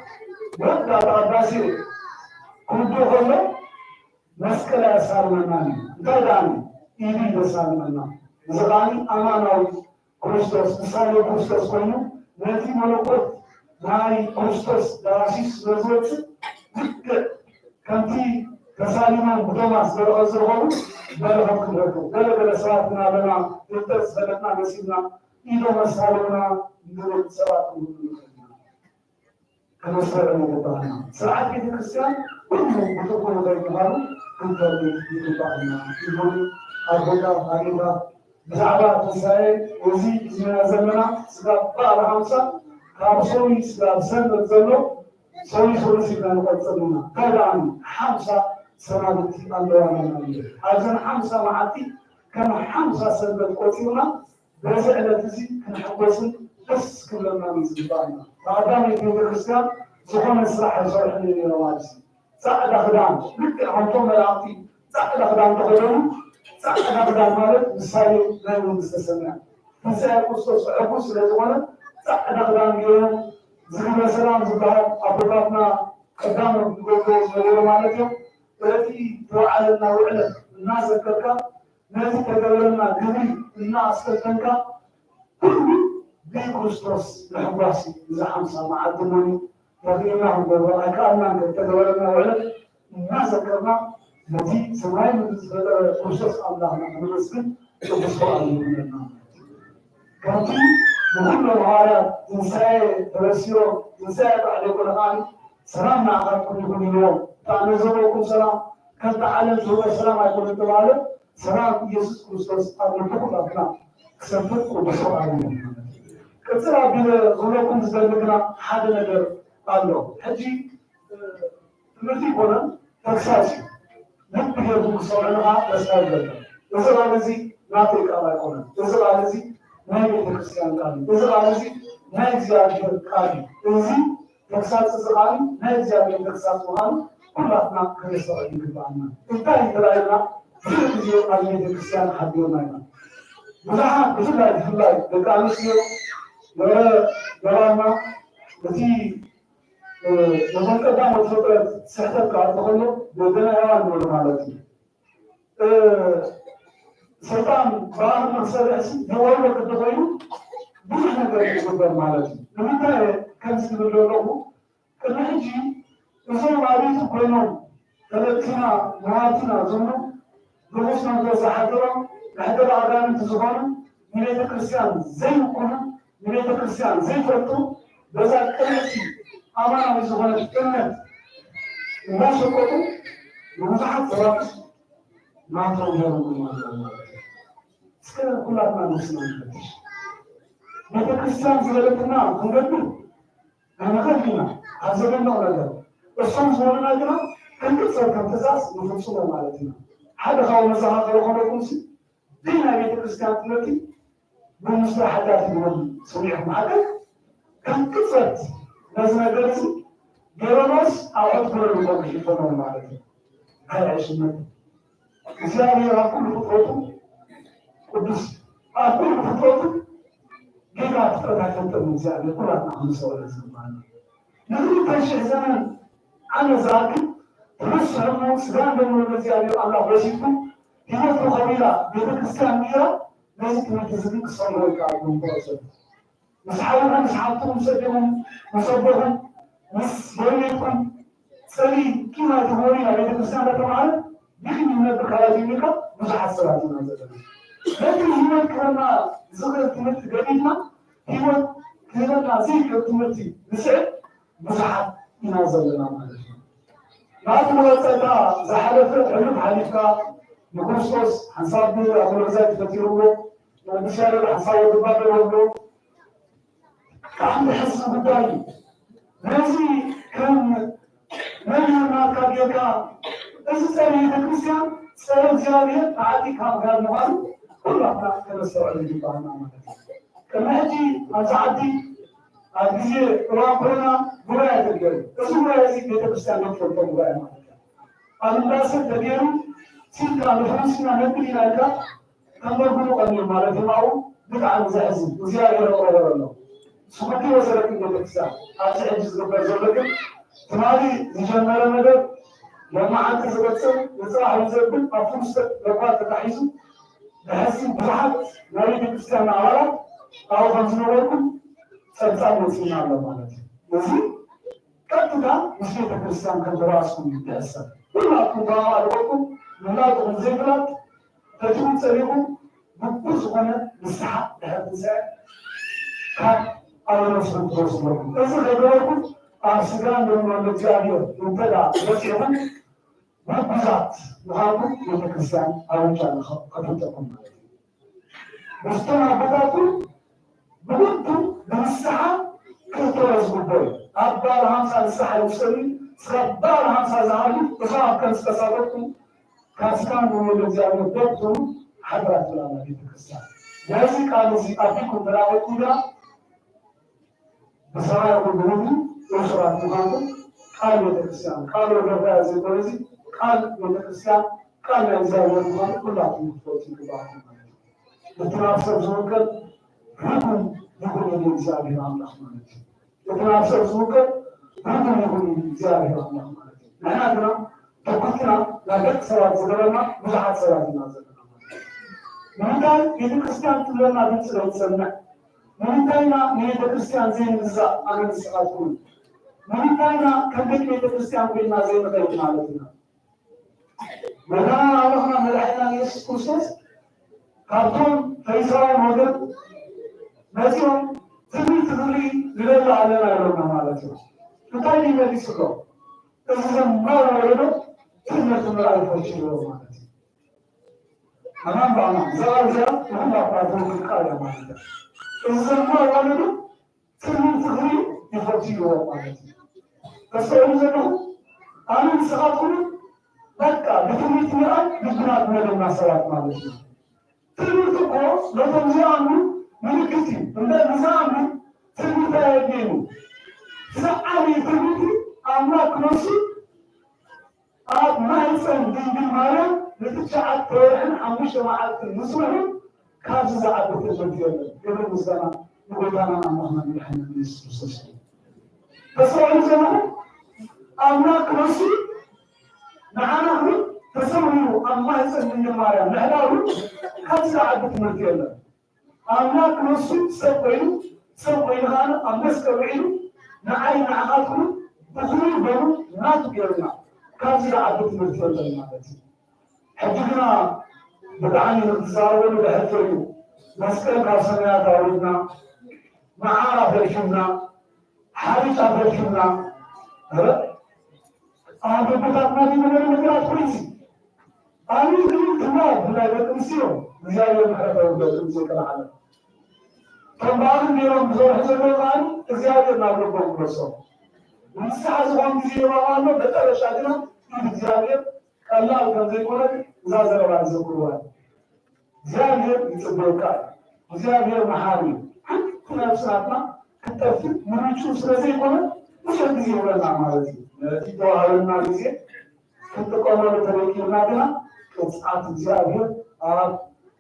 ወዳ ቅዳሴ ክውድኡ ከሎ መስቀል ያሳልመና እንታይ ዳኒ ኢዱ ይሳልመና እዚ ኸዓኒ ኣማናዊ ክርስቶስ ምሳሌ ክርስቶስ ኮይኑ ነቲ መለኮት ናይ ክርስቶስ ዳባሲስ ስለዝወፅእ ልክዕ ከምቲ ተሳሊሞም ብቶማስ በረኸት ዝረኸቡ በረኸት ክንረክብ ገለገለ ሰባት ምናበና ፍልጠት ዝፈለጥና መሲልና ኢዶም ኣሳልምና ንብል ሰባት ከመስረዕ ይግባአና ስርዓት ቤተ ክርስቲያን ኩሉ ብትኩሉ ዘይምሃሩ ክንተልብ ይግባአና ይሁን ኣቦታ ኣዴታ ብዛዕባ ትንሣኤ እዚ ዝና ዘመና ስጋ በዓል ሃምሳ ካብ ሰዊ ስጋ ዝሰንበት ዘሎ ሰዊ ሰሉስ ኢልና ንቆፅር ኢና ከዳኒ ሓምሳ ሰናብቲ ኣለዋና ኣብዘን ሓምሳ መዓልቲ ከም ሓምሳ ሰንበት ቆፂሩና በዚ ዕለት እዚ ክንሕጎስን ደስ ክብለና ዝግባአና ተቐዳሚት ቤተክርስትያን ዝኾነ ስራሕ ይሰርሑ ነይሮም ማለት እዩ ፃዕዳ ክዳን ልክዕ ከምቶም መላእኽቲ ፃዕዳ ክዳን ተኸደኑ ፃዕዳ ክዳን ማለት ምሳሌ ናይ መንግስተ ሰማያት ትንሣኤ ክርስቶስ ዕጉስ ስለዝኾነ ፃዕዳ ክዳን ገይሮም ዝግበ ሰላም ዝበሃል ኣቦታትና ቀዳሞት ዝገብርዎ ዝነበሩ ማለት እዮም በቲ ተባዕለና ውዕለት እናዘከርካ ነቲ ተገበረና ግብሪ እናኣስከተንካ ኩሉ ብክርስቶስ ንሕጓሲ እዚ ሓምሳ መዓልቲ ሞኒ ተኽኢልና ክንገብሮ ኣይከኣልናን ተገበረና ውዕለት እናዘከርና ነቲ ሰማይ ምድሪ ዝፈጠረ ክርስቶስ ኣምላኽና ክንመስግን ቅዱስ በዓል ይሁነና ከምቲ ንኩሎም ሐዋርያት ትንሣኤ ተበሲሮም ትንሣኤ ባዕለ ይኮነ ከዓኒ ሰላም ንኣኻትኩም ይኹን ኢልዎም ኣነ ዘለኩም ሰላም ከምቲ ዓለም ዝህቦ ሰላም ኣይኮነ ተባሃለ ሰላም ኢየሱስ ክርስቶስ ኣብ ልቡኩላትና ክሰፍር ቅዱስ በዓል እዩ ቅፅል ኣቢለ ዝብለኩም ዝደሊ ግና ሓደ ነገር ኣሎ ሕጂ ትምህርቲ ይኮነን ተግሳጽ እዩ ልቢ ጌርኩም ክሰምዑንኻ ተስፋ ይገለ እዚ ቃል እዚ ናተይ ቃል ኣይኮነን እዚ ቃል እዚ ናይ ቤተክርስቲያን ቃል እዩ እዚ ቃል እዚ ናይ እግዚኣብሔር ቃል እዩ እዚ ተግሳጽ እዚ ቃል ናይ እግዚኣብሔር ተግሳጽ ምዃኑ ኩላትና ክንስተውዕል ይግባአና እንታይ ተራእዩና ብዙሕ ግዜ ኣብ ቤተክርስቲያን ሓቢርና ኢና ብዙሓት ብፍላይ ደቂ ኣንስትዮ وراما التي ومن قدام الفترة سحتك على تخلق بدنا يوان ولا مالتي سلطان بعض المسائل يوان وقت تغير بيحنا قد مالتي لمن كان سيقول له كنا نجي نسوي معرفة كلهم ثلاثنا مواتنا زمنا بروسنا جوزا حضرا لحضر عدالة تزغانا مليت كريستيان زي مكونا مليت كريستيان زي فرطو بزا كريستي أمانا بزغانا تكلمت الناس يقولوا بمزحة صلاة ما تروجه من الله سكنا كلها ما نسمع مليت كريستيان زغلتنا كنقدم أنا خلينا هذا ولا الصوم زورنا كنا كنت صار كم تساس نفسه مالتنا هذا هو مساحة الخمر كنسي دينا بيت كريستيان تلتي بمصلحات من صنيع معك كم كثرت لازم أدرس جرامس أو أكبر من ذلك الفنون مالتنا هاي عشنا إسلامي أقول فطرته قدس أقول فطرته كيف أفترض حتى من زمان كلها نحن سوى الزمان نقول كشيء زمان أنا زاكي بس هم سلام بنو الزيارة الله وجهكم هنا في خبيرة بيت كريستيان ميرا لازم تنتظرين كسرنا الكعبون بواسطة مسحورهم مسحاتهم مسجهم مصبهم مسبويكم سلي كما تقولين بيت كريستيان ده كمان بيجي من البكالاتيميك مزحات صلاتنا زمان لكن هنا كنا زغل تمت قريبنا هنا كنا زي تمت نسعد مزحات ينازل لنا مالك بعد ما تتا زحلف حلم حليفا نقصص حساب أبو رزاق فتيرو وبشار الحصاوي بباب الوضو كان حس بداي نزي كان ما كان يكا إذا سألي الكريستيان سأل زيارة عادي كان قال نوال كلها كان سؤال جبانا كما هجي أزعدي أجي رابنا براءة الجري اسمه يزيد بيت الكريستيان يفرط براءة الناس تديروا تلك الفرنسية نبي لك كم يقولوا أن المال معه بقى مزعزم وزيادة ولا الله سبحانه وسلم بيت الكريستيان أرجع جزء بزرقة تمالي زجاجنا مدد لما عاد تزبطهم يصلح يزبط أفوس لقاء تحيزه بحسب بحث نبي الكريستيان على أو خمسين ورقم سبعة مسلمين على مالتي مزيد كتبنا مسجد الكريستيان كان دراسهم يتأثر كلها كبار عليكم ملاك وزيفرات تجون سريعهم بقص هنا مسحة لهذا الساعة كان على نفس الدروس مركم إذا غيركم أرسلان من المجانية منتدى بسيطا بقصات وهاكم يتكريستيان أو كان قتلتكم مستمع بداكم بقولكم بمسحة كنتوا يزبطون أبدال همسة السحة المسلمين سخبار همسة زعالي وخاف كان سكسابتكم كاسكان من الزيارة دكتور حضرات الله بيت الكريستيان يازي قالوا زي أبيكم براوتنا بسرعة يقول بنوبي وشرات مهاندم قال بيت الكريستيان قالوا الرفاع زي بوليزي قال بيت الكريستيان قال الزيارة مهاندم كلها تنفوتي كباركم بتنافسوا زوجة رقم يقول لي زيارة الله مالك بتنافسوا زوجة رقم يقول لي زيارة الله مالك نحن تقولنا لقد سوى زلنا مزحات سواتنا زلنا منتاي بيت الكريستيان تلنا بيت سلسلنا منتاينا بيت الكريستيان زين نزا أنا نسقطون منتاينا كم بيت الكريستيان بينا زين نتاينا علينا مكان الله ملحنا يسوع كريستوس كارتون فيسرا مودر نسيم تدري لله علينا يومنا مالتنا تتايني ما بيسكو إذا ما ولده كلمة الله يفشل مالتي أمام بعنا زواجا هم بعضهم القاية مالتي إذا ما ولده كلمة الله يفشل مالتي بس إذا أنا مسافر بكا بكمية مرات بكمات من الناصرات مالتي كلمة قوس لا تنزعني من الكتيب لا نزعني كلمة يدين زعلي كلمة أملاك نفسي ما يفهم دين بالمايا لتشعر طيران عمش معك المسلمين كاز زعل بتجديد يوم الزمان نقولنا اللهم محمد يسوع فسأل زمان أملاك رسول معنا هو تسمعوا الله يسلم المريم نحن خمسة عدد مرتين أملاك رسول سوينا هذا أمس كوينه نعين عقلكم بخير بنو ناتو كيرنا خمسة عدد مرتين حجنا بدعاني الانتصار ولا بحثوا مسكين كاسنا داودنا معارا برشمنا حارس برشمنا أنا بقول لك ما دي كويسي أنا يمكن كمان ولا بتنسيهم زي ما حدا ولا تنسي كلام فبعض اليوم بزور حزب الغان زيادة نقول بقولهم مساعد وان زي ما قالوا بتر شادنا زيادة الله كان زي كذا زازر ولا زكروان زيادة يتبركات زيادة محاري كنا بساتنا كتفت من نشوف زي كذا مش هتجي ولا نعمل نتيجة هذا زي كنت قالوا تريكي نادنا كسات زيادة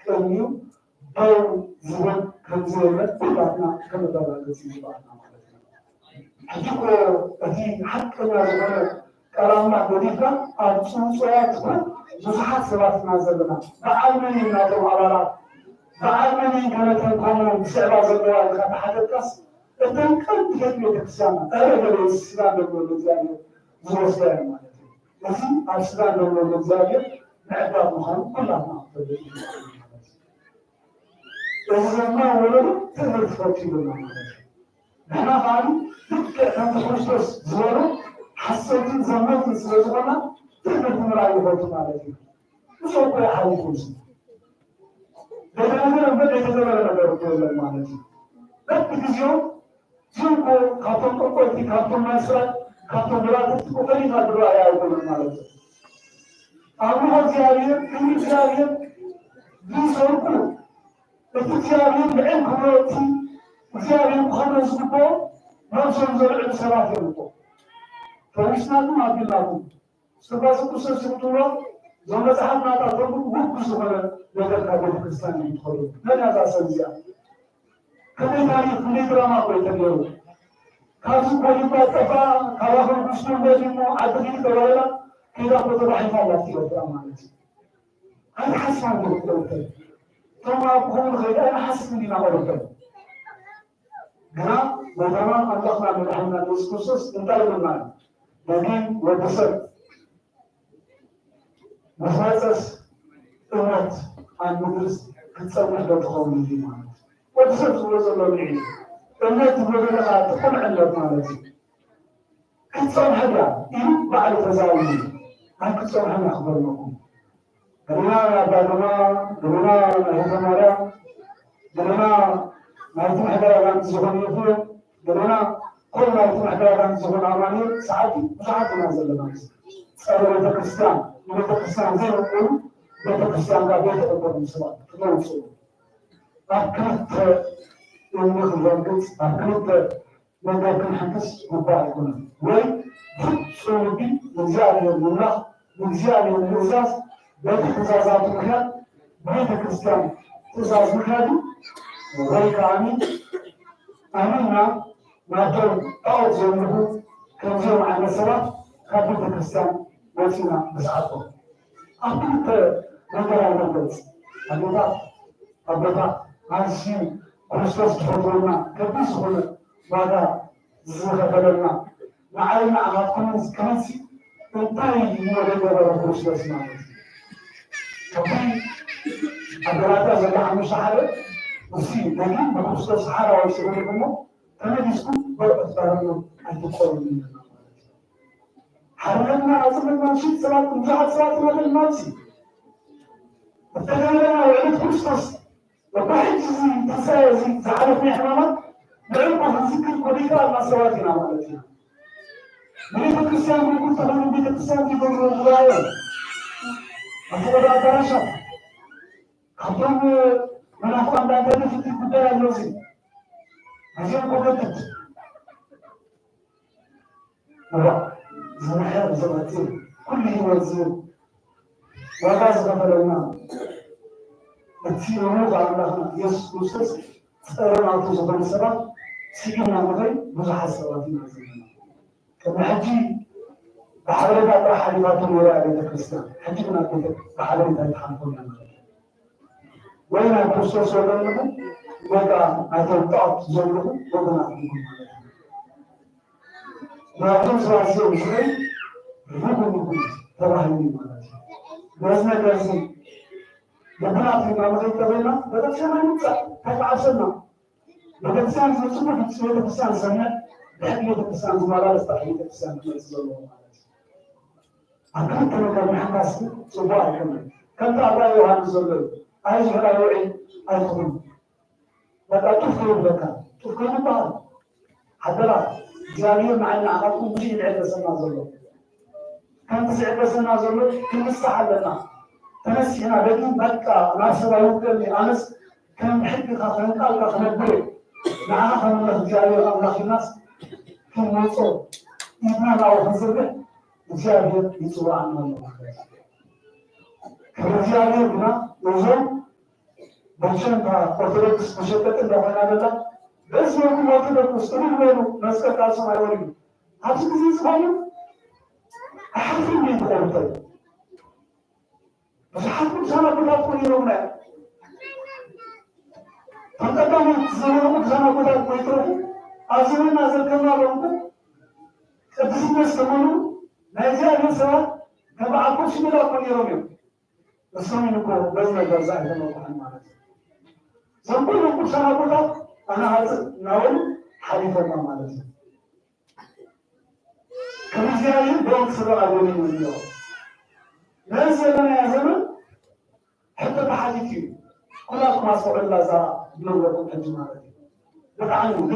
كميو أو زمان كنزلنا بعدنا كم دارنا كذي بعدنا حتى أدي حتى ما زمان كلامنا بدينا أنصوصات زحات سبات نازلنا بعلمني نادم على بعلمني كانت القوم بسبب زمان كان حدث تنقل تكمل تكسانا أنا الإسلام يقول زايد زوجين مالتي لكن الإسلام يقول زايد نعبر محمد كلنا نعبر وزمان ولد تقدر تفكر بالمعنى هنا قالوا تذكر أنت خرجت زوره حسيت زمان تسوينا تقدر تمر يفوت عليك مش هو كل حاجة كويسة لكن أنا بدي أتكلم عن المعنى لا تجيو جنبه خاطر كل شيء خاطر مسألة خاطر بلاد تقولي خاطر يا أبو المعنى أبو جارية بيزوركم التجارين بعين كروتي تجارين خمس بطول ما صنزر الصلاة يبطول فإسنادهم عبد الله سباس قصر سبطولة زمان سحب ما تعتبر وقص ولا يدك هذا الكريستيان يدخلون لن هذا سنزيا كم تاريخ كل دراما قوي تبيه كاسو قوي باتفا كواه المسلم بيجمو عددين كوالا كذا قدر رحمه الله في دراما هذا حسن بالدكتور ثم أقول غير أنا حاسس إني ما أقول هنا مثلا الله ما بنحنا نسكسس انتهى المال لكن وبصر مخصص أمت عن مدرس كتسوي حدود قومي دي معنا وبصر سورة الله بعيد أمت بدنا تكون عندنا مالتي كتسوي حدا إيه بعد تزاوج عن كتسوي حدا أخبرناكم دلنا هذا مرة دلنا ما يتم حدا عن زهون يفوق دلنا كل ما يتم حدا عن زهون عماني ساعتي نازل لناس صار بيتكستان زي ما يقولوا بيتكستان قاعد يتقبل مسلم كلهم مسلم أكلت إني خلصت أكلت من ذاك الحدث مباركون وين سوري مزاري الله مزاري النزاز بيت التزازات مكان بيت الكريستيان تزاز مكاني وغير آمين آمنا ما دون أو زمنه كان يوم على سوا خبيت الكريستيان وسنا بسعته أكيد نقرأ البيت أبدا هالشيء كريستوس تفضلنا كبيس هنا بعد زغبلنا معنا على كنسي انتهي مولد كريستوس معنا كمان أدراك زي ما شحرة وسي لكن بخصوص الصحراء والشغل منه كمان يسكن بأثارنا الدخول مننا حرمنا أصلا المنشد صلاة مجاهد صلاة ولا المنشد فتجلنا وعيد كريستوس وبحج زي تساوي تعرفني حمامك نعرف نذكر كلنا على صلاتنا وعلتنا بيت الكريستيان يقول تمام بيت الكريستيان يقول الغلاية أصلا بعد رشا خطوم من أخوان بعدين في البداية اللوزي هذه قدرت هو زمان زمانتين كل يوم وهذا زمان لنا التي نموذج على الله يسوع صرنا توصل السبب سيكون مغري مزح السواتي كما حجي بحضرتك حديثات الوراء للكريستيان حجي كنا كنت بحضرتك الحمد لله وين الكريستوس ولا وقع أتوقع زوجه وقنا ما أقول سواسي وشيء ركوب تراهني بس كذي بنا في ما مزيد تبينا بدك شو ما نطلع هتعصرنا بدك سان زوجنا بتسوي بسان سنة بحكي بسان زملاء استحيل بسان كيسلو أكيد كانوا محماسي صباح كمان كان تعبان يوحنا زلوا عايز هلا يوعي أيضا بدك تفكر لك تفكر بعض حتى لا جاني معنا عقلكم مش يلعب سنة زلوا كان تسعد سنة زلوا كل استحلنا تنسي هنا بدون بكا ناس رايوكل أنس كان محب خاطرين قال خنبري معنا خلنا جاري الله الناس كان موصل إبنا لا وحزبه جاري يسوع عنه كرجالي بنا نزول بچن کا أرثوذكس مشتت الدهنا بلا بس يوم ما تبى تستمر له ناس كتاس ما يوري هذا كذي سبحانه أحد من يقول بس حتى بسنا بلا كل يومنا أنت كم زمان بسنا بلا كل يوم أزمة نازل كم علومك كذي بس كمان نجى نسوا كم أكوش بلا كل يوم بس كم ينقول بس ما جزاه الله سبحانه زمان بسنا بلا أنا هذا نقول حديث ما مالك كم زمان بيوم سبعة أقول من اليوم نازل يا زمان حتى بحديثي كلك ما صار إلا زا بلوغ الجماعة بتعلم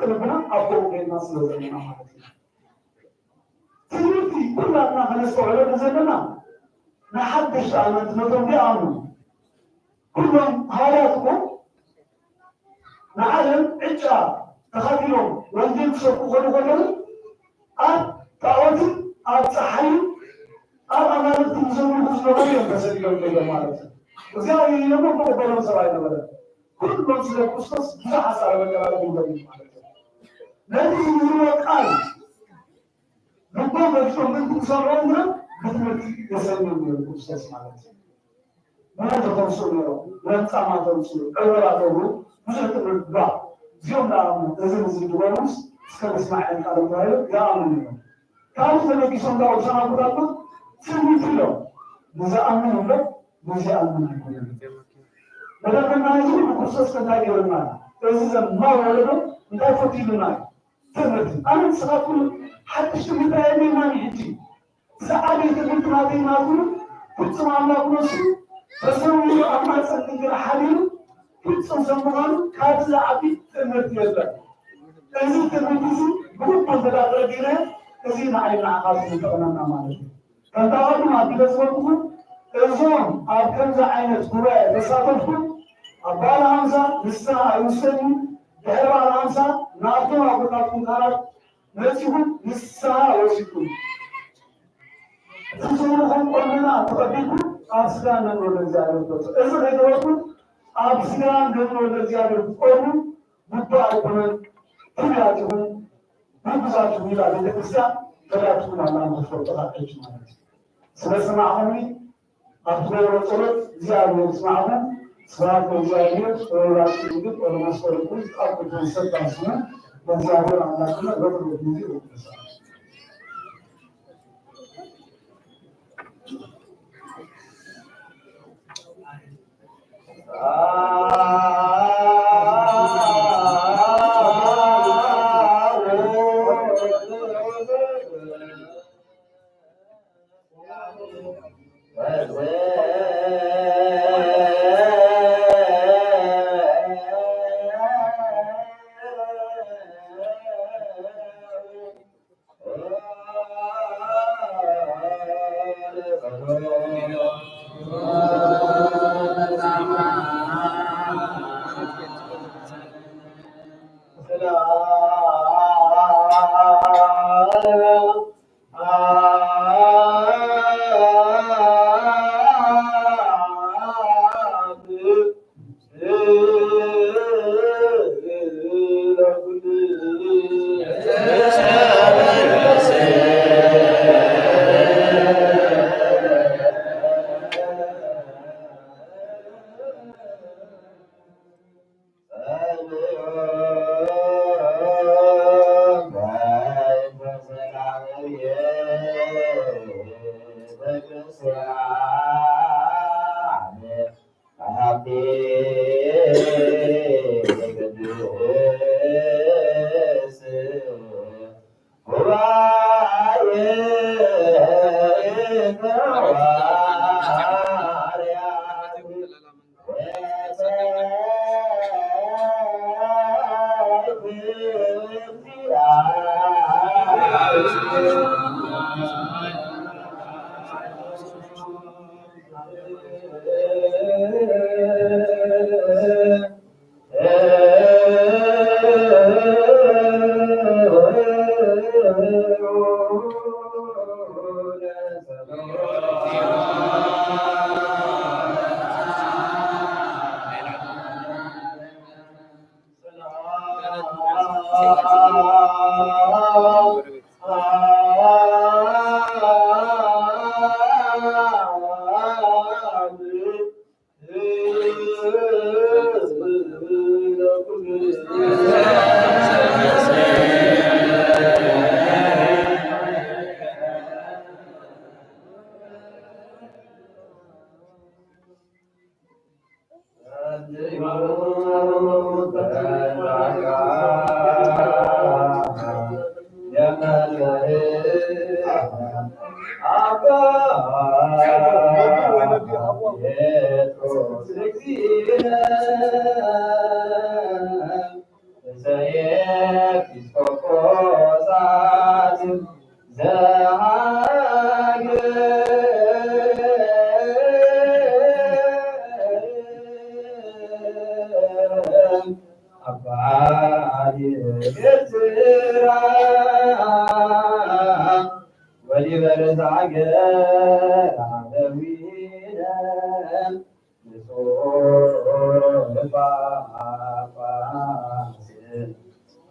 ربنا أقوى من الناس لازم نعمل تيجي كلنا هنسوي زمنا نحدش عن نتمنى بيعمل كلهم حياتكم نعلم إجا تخيلهم وندين سوق غلو تعودي صحيح أنا تنزل خزلوية بس اليوم بالجماعة وزي يوم ما بقولهم سواء ولا كل مسلم قصص كذا حصل ولا بالجماعة لكن يقولون قال ربما يشوف من تصورنا مثل يسمون القصص مالته ما تقصونه ولا تعمل تقصونه أولا تقول مش هتبغى يوم نعم لازم نزيدوانس كان اسمع عن قالوا يا أمين كانوا تلاقي شنطة وشنطة بتاعته سمي فيلم مزاج أمين ولا مزاج أمين بدل كنا نقول قصص كنا يقولنا إذا ما ولده نتفق لنا تمرد أنا سأقول حتى شو بتاعي ما يجي سأعرف تقول ما تي ما تقول كنت ما أقول شيء بس هو أما سنتين حالي كنت سنسمعان كاتل عبيد تمرد يلا إذا تمرد بقول بدل أدركينه إذا نعلم عقاب نتقننا مالك كان تعرف ما تلزمكم إذن أركان زعينة قوة بساطتكم أبالا همسا نسا يسني بحربا همسا نارتو أبطاكم كارت نسيكم نسا وشكم تسولكم قلنا تقبلكم أبسكان نقول الزيادة إذن هدوكم أبسكان نقول الزيادة قلنا مطبعكم كلياتكم مبزاتكم إلى ذلك الساعة فلاتكم على مخفوط أخيش مالك سنسمعهم أخبار الصلاة زيادة يسمعهم صلاة الزاهية ولا تجد ولا مصدر الكل أكثر من 6 سنة وزاهية على كل غير الوجودي والإنسان.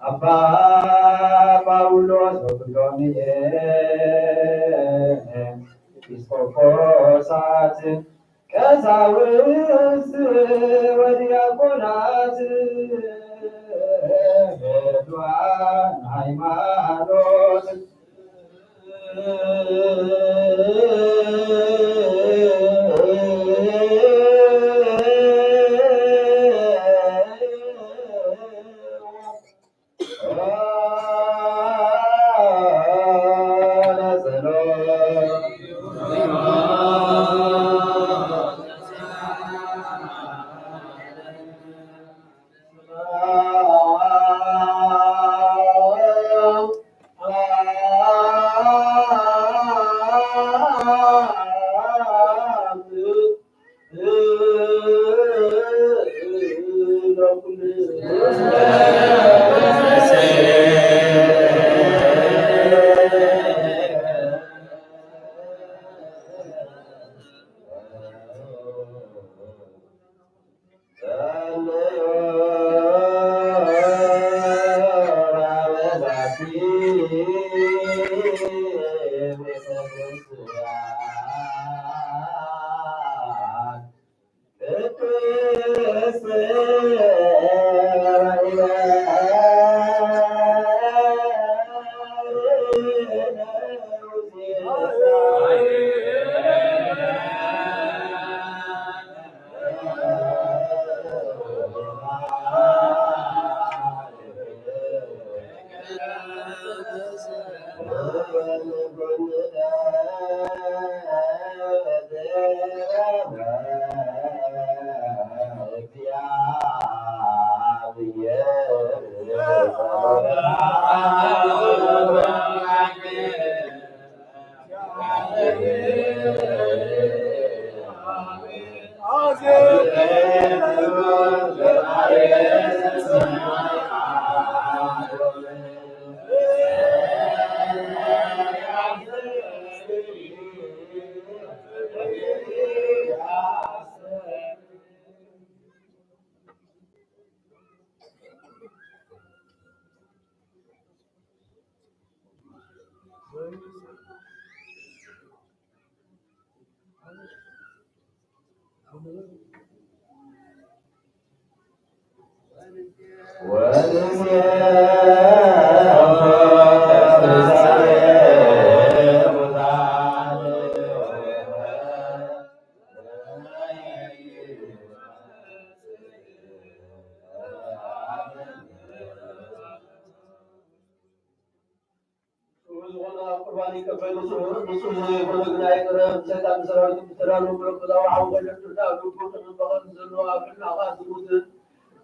አባ ጳውሎስ ኤጲስቆጶሳት ቀሳውስት ወዲያቆናት በድዋን ሃይማኖት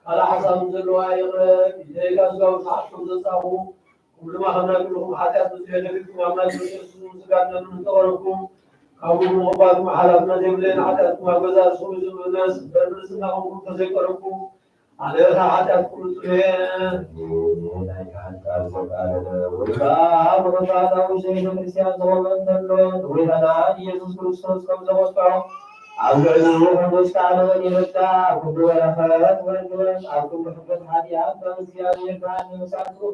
على حسب زلوا يغرق إذا قالوا صاحبهم زصابوا كل ما خلنا كلهم حتى تسيركم وما تسيركم سكاننا نتوركم كابو مغبات محلاتنا جبلين حتى ما جزاء سوز الناس بنسناهم تذكركم عليها حتى كل سنة أبلغ مستعمل يمتع كل ورقات ورجل أكون بحب حديث بزيادة يبعني مسافر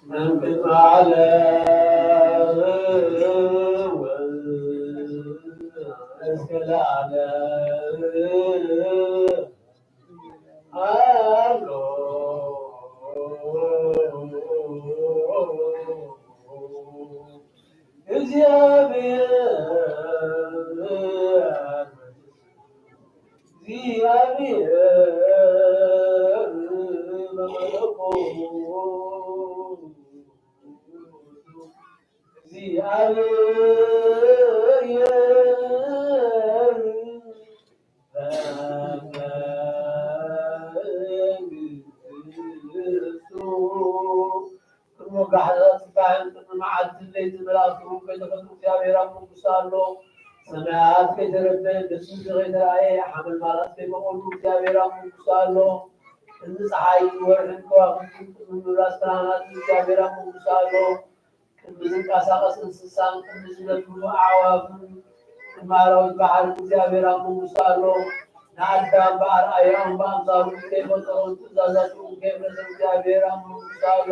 من على اسكال على ሰማያት ከይተረበየ ደስም ከይተራየ ሓመል ማለት ከይመቆሉ እግዚአብሔር አሞግሳሎ እንደ ፀሐይ ወርህን ከዋክብትን ምምራስ ብርሃናት እግዚአብሔር አሞግሳሎ ከምዝንቀሳቀስ እንስሳን ከምዝነብሩ አዕዋፍን ከማራዊት ባሕር እግዚአብሔር አሞግሳሎ ንአዳም በአርአያም በአምሳሉ ከይፈጠረውን ትእዛዛቱ ከይፈጸም እግዚአብሔር አሞግሳሎ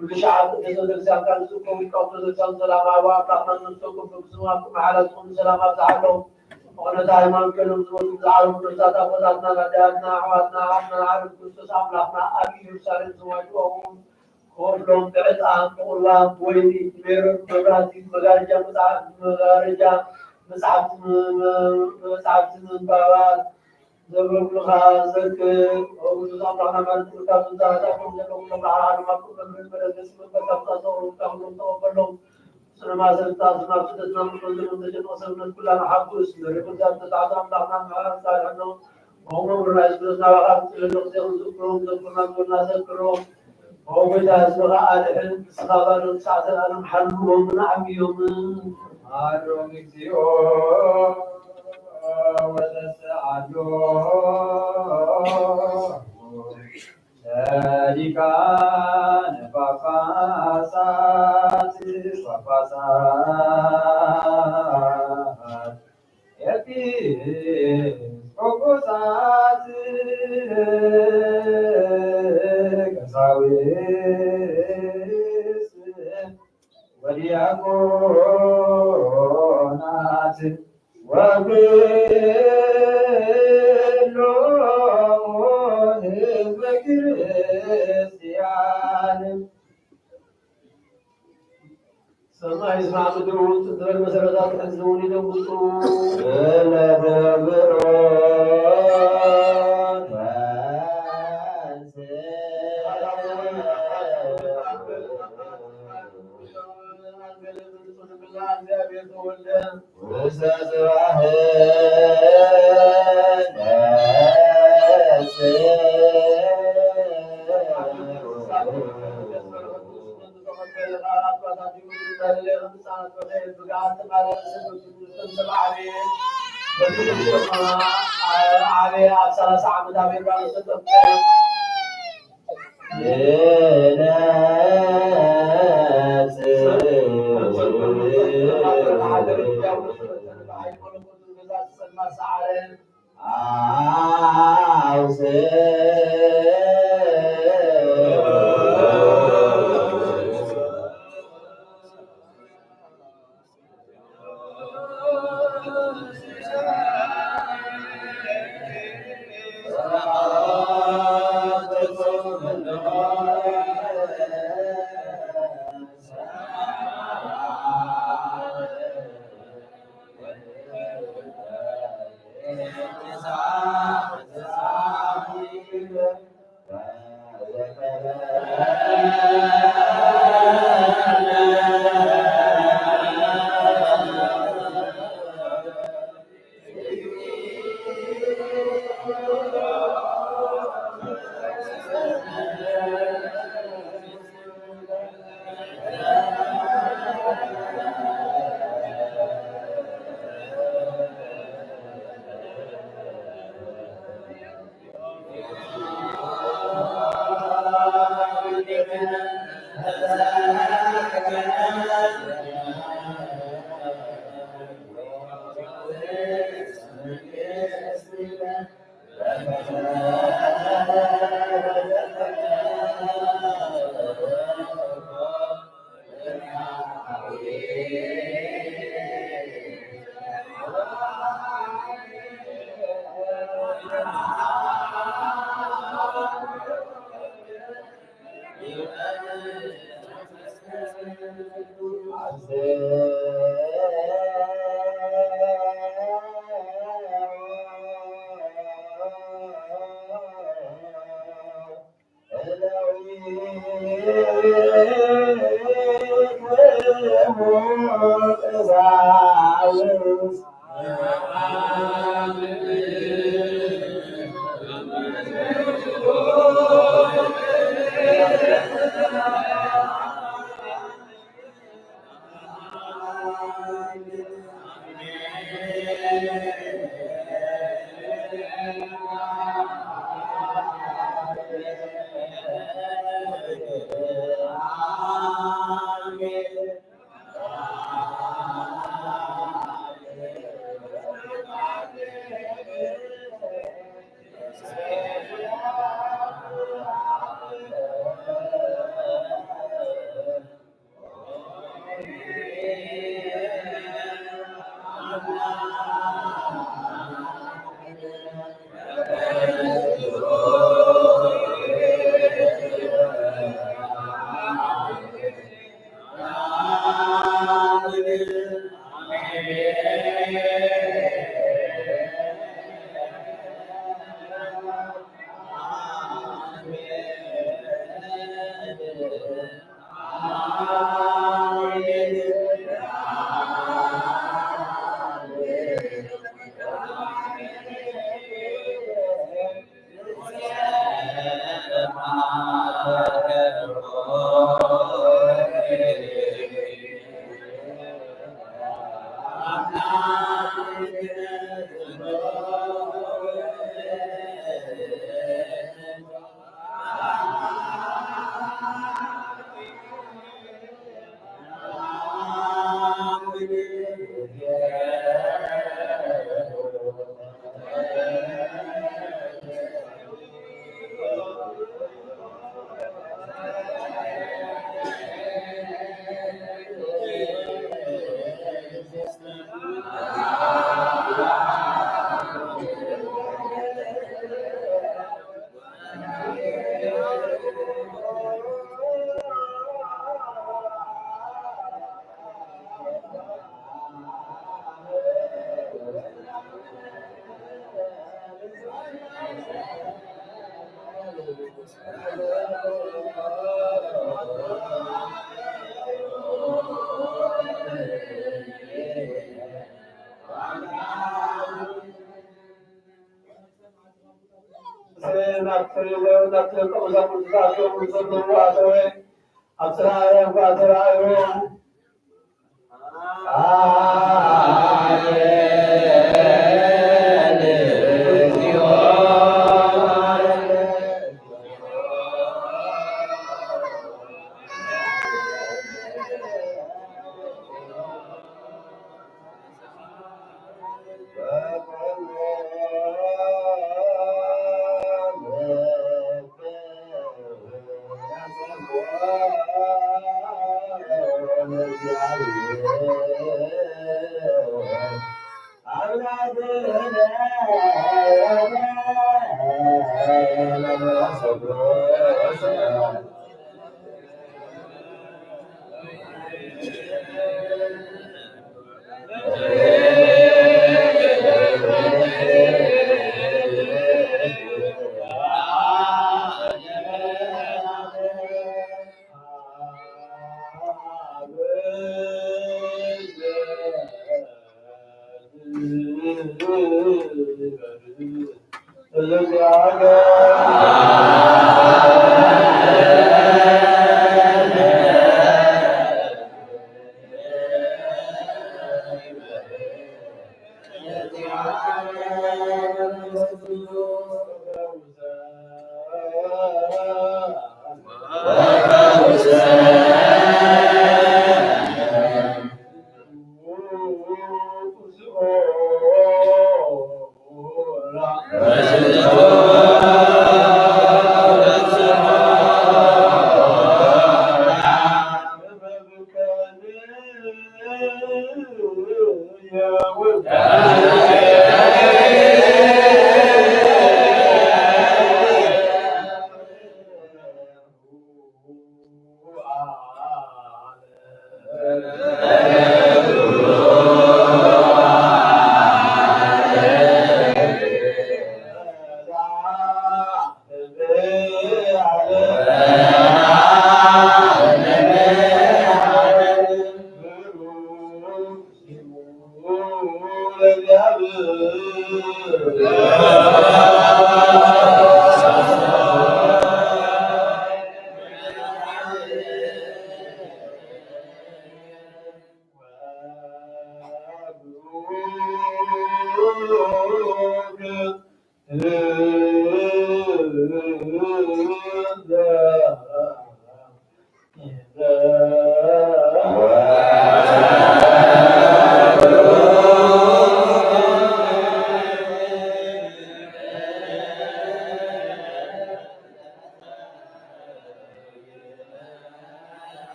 كل شعب يزود الزكاة كان سوقهم يقبضوا الزكاة سلامة وأطلقنا من سوقهم بسماء محلاتهم سلامة تعلم وأنا دائما كلهم زود زعلوا من الزكاة وزادنا غداتنا عواتنا عمنا عارف كل سام لحنا أبي يرسل زواجهم خوفهم بعد عن قربان ويدي مير مبادئ مغارجة مسعف من بابات زبون خازك أو نظامنا من كتاب الزهداء من كتاب العالم ما كنا من بلدس من كتاب تصور كم توفرهم سنما سنتا سنما سنتا من كل وصلنا كلنا حقوس نريد أن نتعلم نحن مع سالنا هم الرئيس بسنا وقت للوزير ذكرهم كنا ذكرهم هم إذا سرعة الحين سخابا ساعة أنا محلهم نعم يوم አሮም እግዚኦ ወተሰዓዶ ሊቃነ ጳጳሳት ኤጲስቆጶሳት ቀሳውስት ወዲያቆናት ወኩሎሙ ይስማ ምድሩን ጥንትበል መሰረታት ሕዝቡን ይለውጡ እግዚአብሔር ተወልደ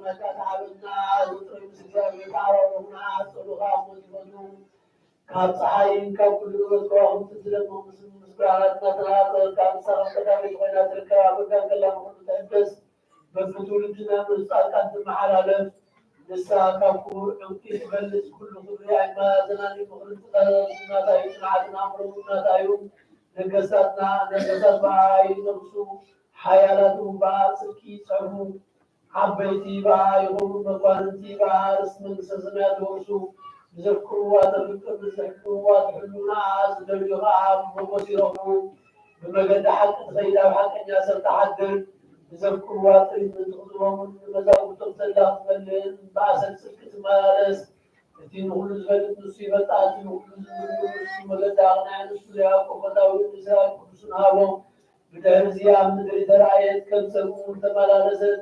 መካት አብና ዝጥሪ ምስጋና ታወሩና ጸሎኻ ሞዝመኑ ካብ ፀሓይን ካብ ኩሉ ወጥሮም ትዝለሙ ምስጋናት ናተናገር ካብ ሰላም ተዳሪ ኮይና ትርከብ አበጋን ከላ መሆኑ ተሕደስ በፍትውልድና ምስጣልቃን ትመሓላለፍ ንሳ ካብ ክቡር ዕንቂ ትበልፅ ኩሉ ክብሪ ዓይማ ዘናኒ ምኽሪ እናታዩ ጽንዓትን ኣእምሮን እናታዩ ነገስታትና ነገስታት በዓይ ነግሱ ሓያላት በዓ ጽድቂ ይጽዕሙ ዓበይቲ በዓ ይኹኑ መኳንንቲ በዓ ርእሲ መንግስተ ሰማያት ይወርሱ ብዘክርዋ ተፍቅር ብዘሕክርዋ ትሕሉና ዝደልዩ ከዓ ሞገስ ይረኽቡ ብመገዲ ሓቂ ትኸይድ ኣብ ሓቀኛ ሰብ ተሓድር ብዘክርዋ ጥሪት ምንትኽዝቦምን ንመዛውቶም ዘላ ክትበልዕን በኣሰል ጽድቂ ትመላለስ እቲ ንኹሉ ዝፈልጥ ንሱ ይበልጣ እቲ ንኹሉ ዝምርምር ንሱ መገዲ ኣቕናዕ ንሱ ለያዕቆብ ፈታዊ ንእስራኤል ቅዱሱን ሃቦም ብድሕሪ እዚኣ ኣብ ምድሪ ተረኣየት ከም ሰብኡን ተመላለሰት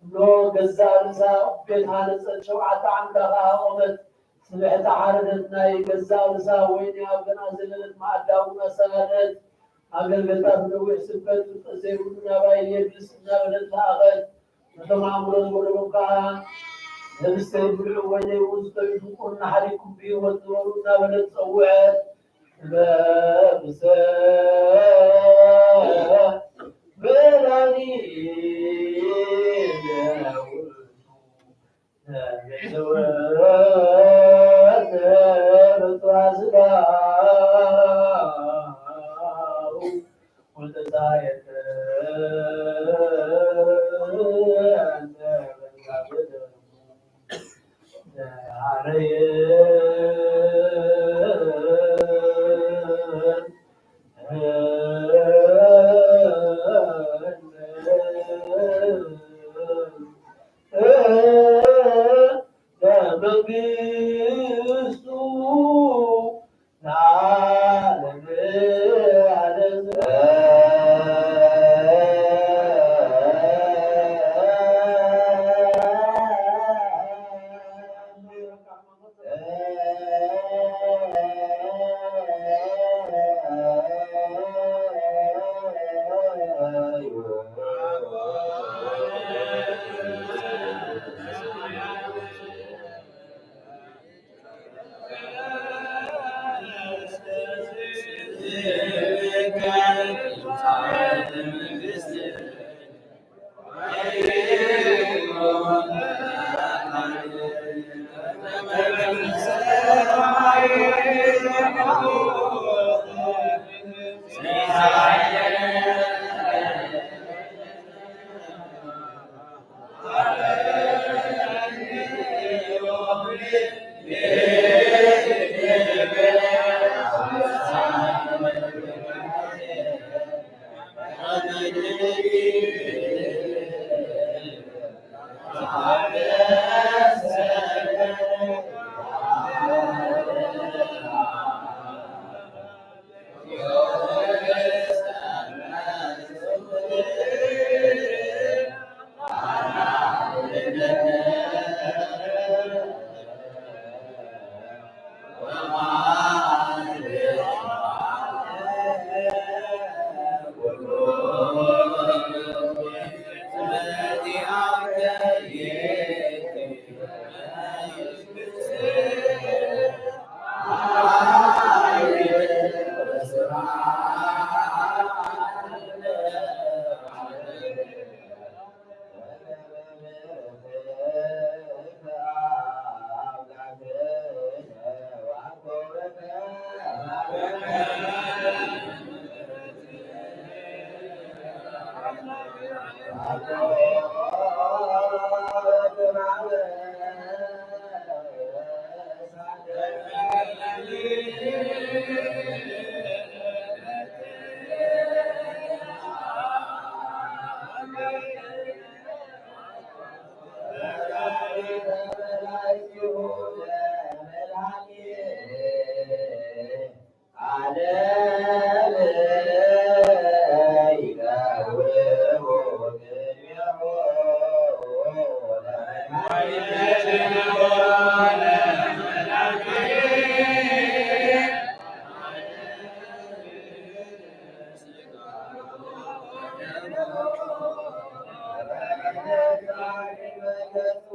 እኖ ገዛ ርእሳ ቤት ሃነፀት 7 ዓምዳ ከዓ ቆመት ስብሕቲ ዓረደት ናይ ገዛ ርእሳ ወይኒ ኣብ ገና ዘለለት ማዕዳውን ኣሰናደት ኣገልገልታ ብነዊሕ ስበት ፍልጠት ዘይብሉ ናባይ የብስ እናበለት ለኣኸት ነቶም ኣእምሮ ዝጎደሎም ከዓ ለምስተይ ብልዑ ወይነይ እውን ዝተዩ ድንቁር ናሓሪኩም ብሂወት ዝበሉ እናበለት ፀውዐት በብሰ በላኒ Thank you.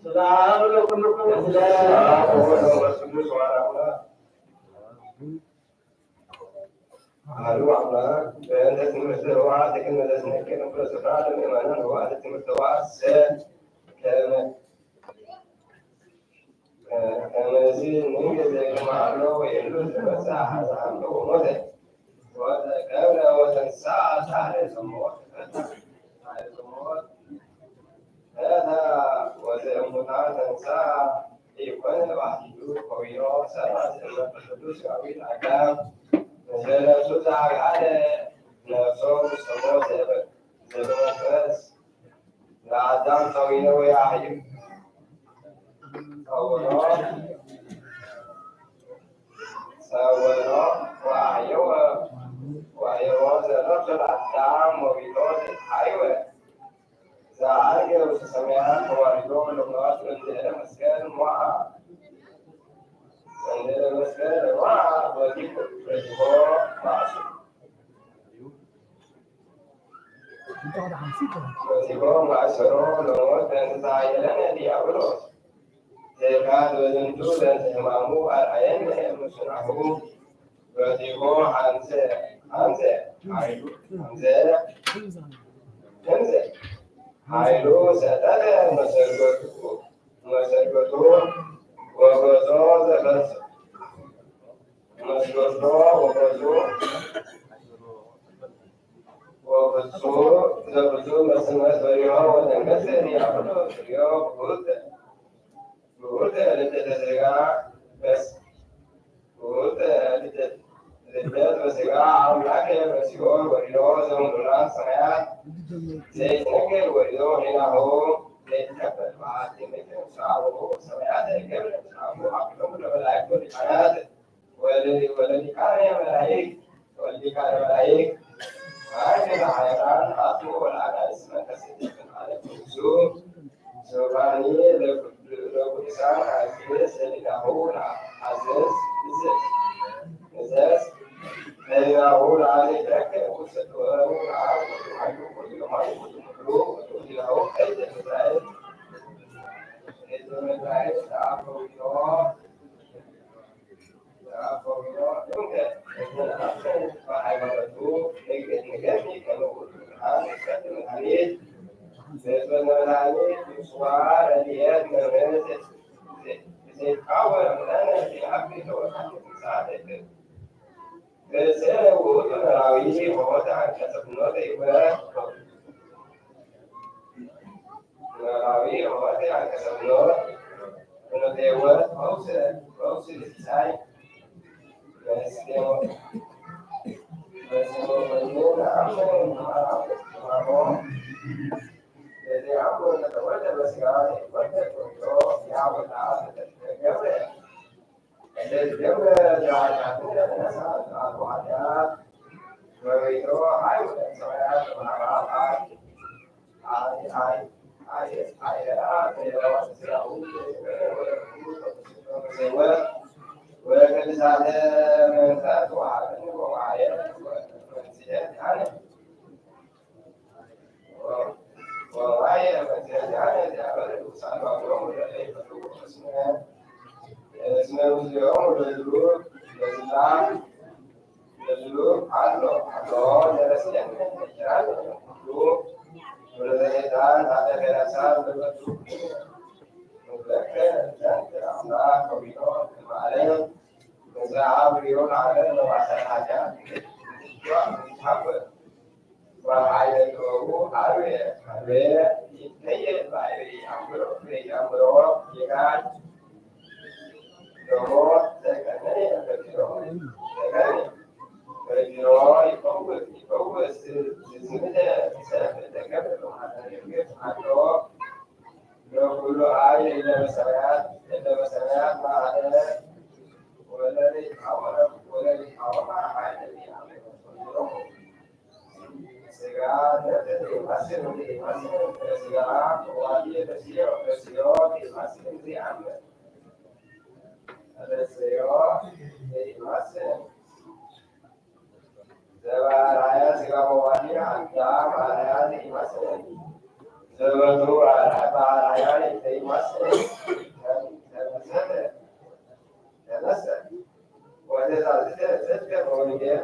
ሰላም ለኩልክም አሐዱ አምላክ በእንተ ትምህርተ ህወሓት የክህነተ ስንክር በስፍራ ለምእመናን ህወሓት ትምህርተ ህወሓት ከመዚ ንግድ ማዕሎ የሉ ተመሳ ሐሳብ ወሞተ ወተቀብረ ወተንሥአ ሣልሰ ሞት ወዘእሙታን ተንሥአ ኢኮነ ባሕቲቱ ኮይኖ ሰብአ ዘእምነትነ ቅዱስ ዳዊት አዳም ዘለብሱ ዘአግዓደ ነፍሶ ውስተ ሞት ዘበመንፈስ ለአዳም ሰዊነ ወያሕዩ ሰውሮ ወአሕየዎ ዘነፍሱ ለአዳም ወቢሎ ዘሐይወ ዘዐርገ ውስተ ሰማያት ተዋሪዶ ለኩነታት በእንድዕለ መስቀል ሞዐ ወሲቦ ማእሰሮ ለሞት በእንተ ተኃየለነ ዲያብሎስ ዘካት በዝንቱ በእንተ ሕማሙ አርአየነ ምስናሁ ወሲቦ ሐንዘ ኃይሉ ሰጠነ መሰርገቱ ወገዞ ዘበጽሕ መስገዶ ወገጹ ዘብዙ መስመት በሪሆ ወተንገሰ ዲያብሎስ ሪዮ ብሁተ ልደተ ሥጋ ልደት በሥጋ አምላከ በሲኦል ወሪዶ ዘእምዑላን ሰማያት ዘይትነገር ወሪዶ ሄናሆ ዘይትከፈል በአሐቲ ምድር ምስአብሁ ሰማያት ገብረ ምስአብሁ አክሎሙ ለመላእክት ወሊቃናት ወለሊቃነ መላእክት አርገ ኃያላን አጡ ወለአጋዕዝት መንፈስ ዓለም ብዙ ሶባኒ ለቅዱሳን አግዕዝት ህሊናሁ እዘዝ ህሊናሁ ለአዜብረከ ውስተ ጥበቡ ለአብ ወወልድ ወመንፈስ ቅዱስ ህሊናሁ ቀይደ መዝራዕት ተአፈዊኖ በሃይማኖቱ ንገኒ ከመ ውእቱ ብርሃን ይቀድም መድኃኒት ዘእንበለ መድኃኒት ምስዋዕ ረድኤት መንፈስ ዘይትቃወም ለነ ዚአብይ ተወልደ ትንሣኤ ገጸ ውእቱ ኖላዊ ሆተ አንቀጸ ፍኖተ ሕይወት ኖላዊ ሆተ አንቀጸ ፍኖተ ሕይወት ፈውስ ሲሳይ ወቅድሳተ መንፈስ ወሀበነ ወማየ ወንጽሔት አነ ወማየ ወንጽሔት አነ ዚአበለ ሳልዋሎሙ ለለይፈቱ እስመ ውእቶሙ ለዝሉም አሎ ለረስየነ ይራል ሁሉ ወለዘይታን ታደገረሳ ለበቱ ወለከ ዘንተ አምላክ ወቢሎ ማለት መጽሐፍ ሊሆን አለ ለማሰናጃ ይታበ በኃይለቶሙ አርዌ ይለየ ባሕሪ አምሮ የጋድ ደሞ ተቀነኔ በቢሮ ይፈውስ ዝምተ ሰፍ ተገብረ አሎ ለኩሉ ኃይል እለ በሰማያት ማዕደ ወለሊቃወመ ኃይለ ሥጋ ይማስን ሥጋ ዋዲ ለሲኦል ይማስን ዚአምር ለሲኦል ይማስን ዘበአርአያ ሥጋ ወዋዲ አዳም አርአያ ይማስን ዘበቱ ባህራያ ይመስል ተነሰ ወደ ዛዝተ በወንጌል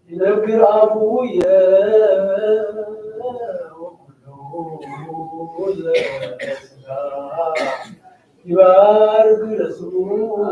ينكر أبويا وكل يبارك رسول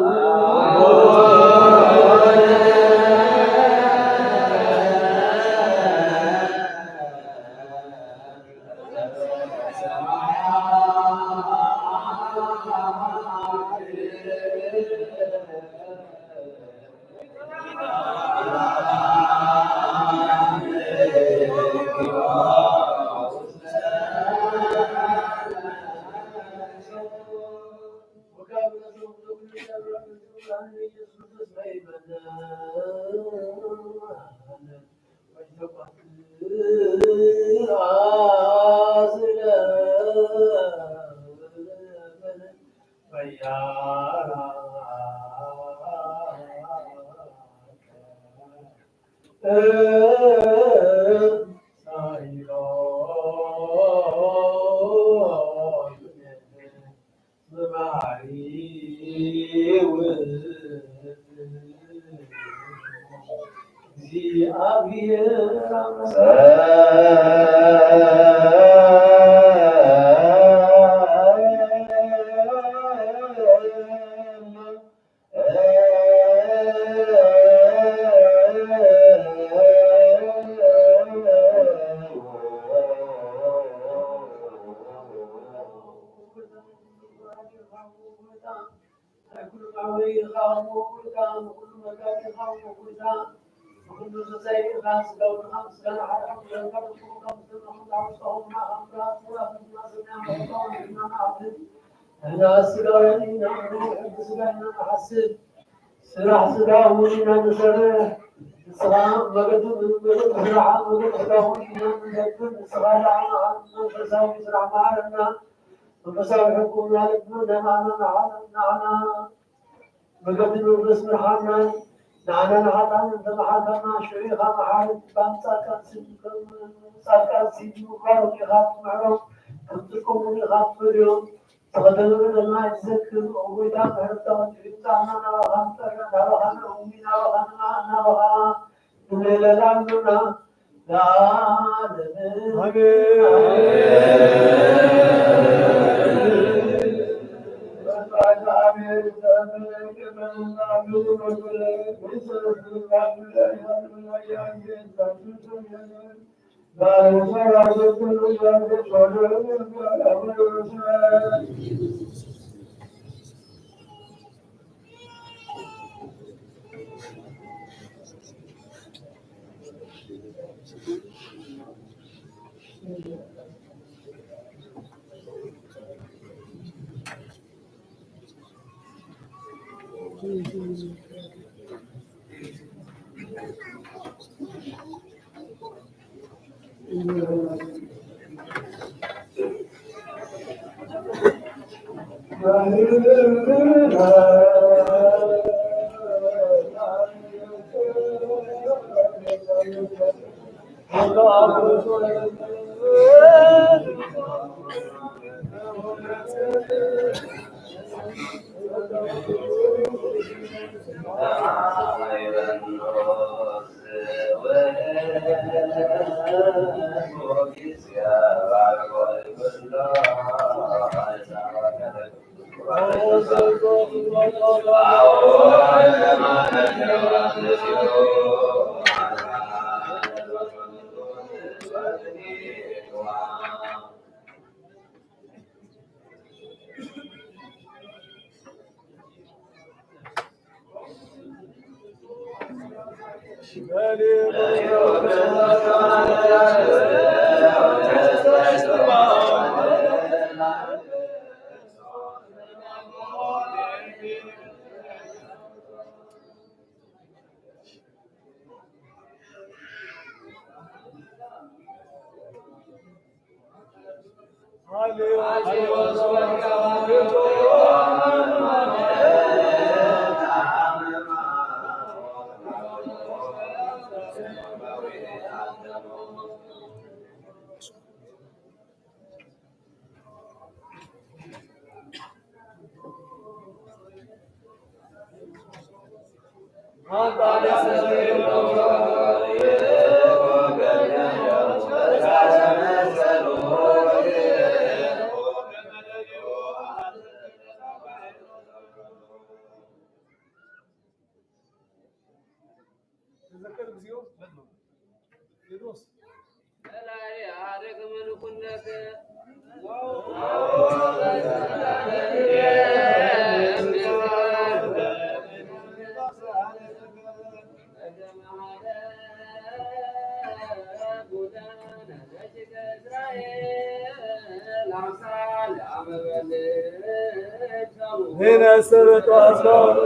هنا سبت أصحاب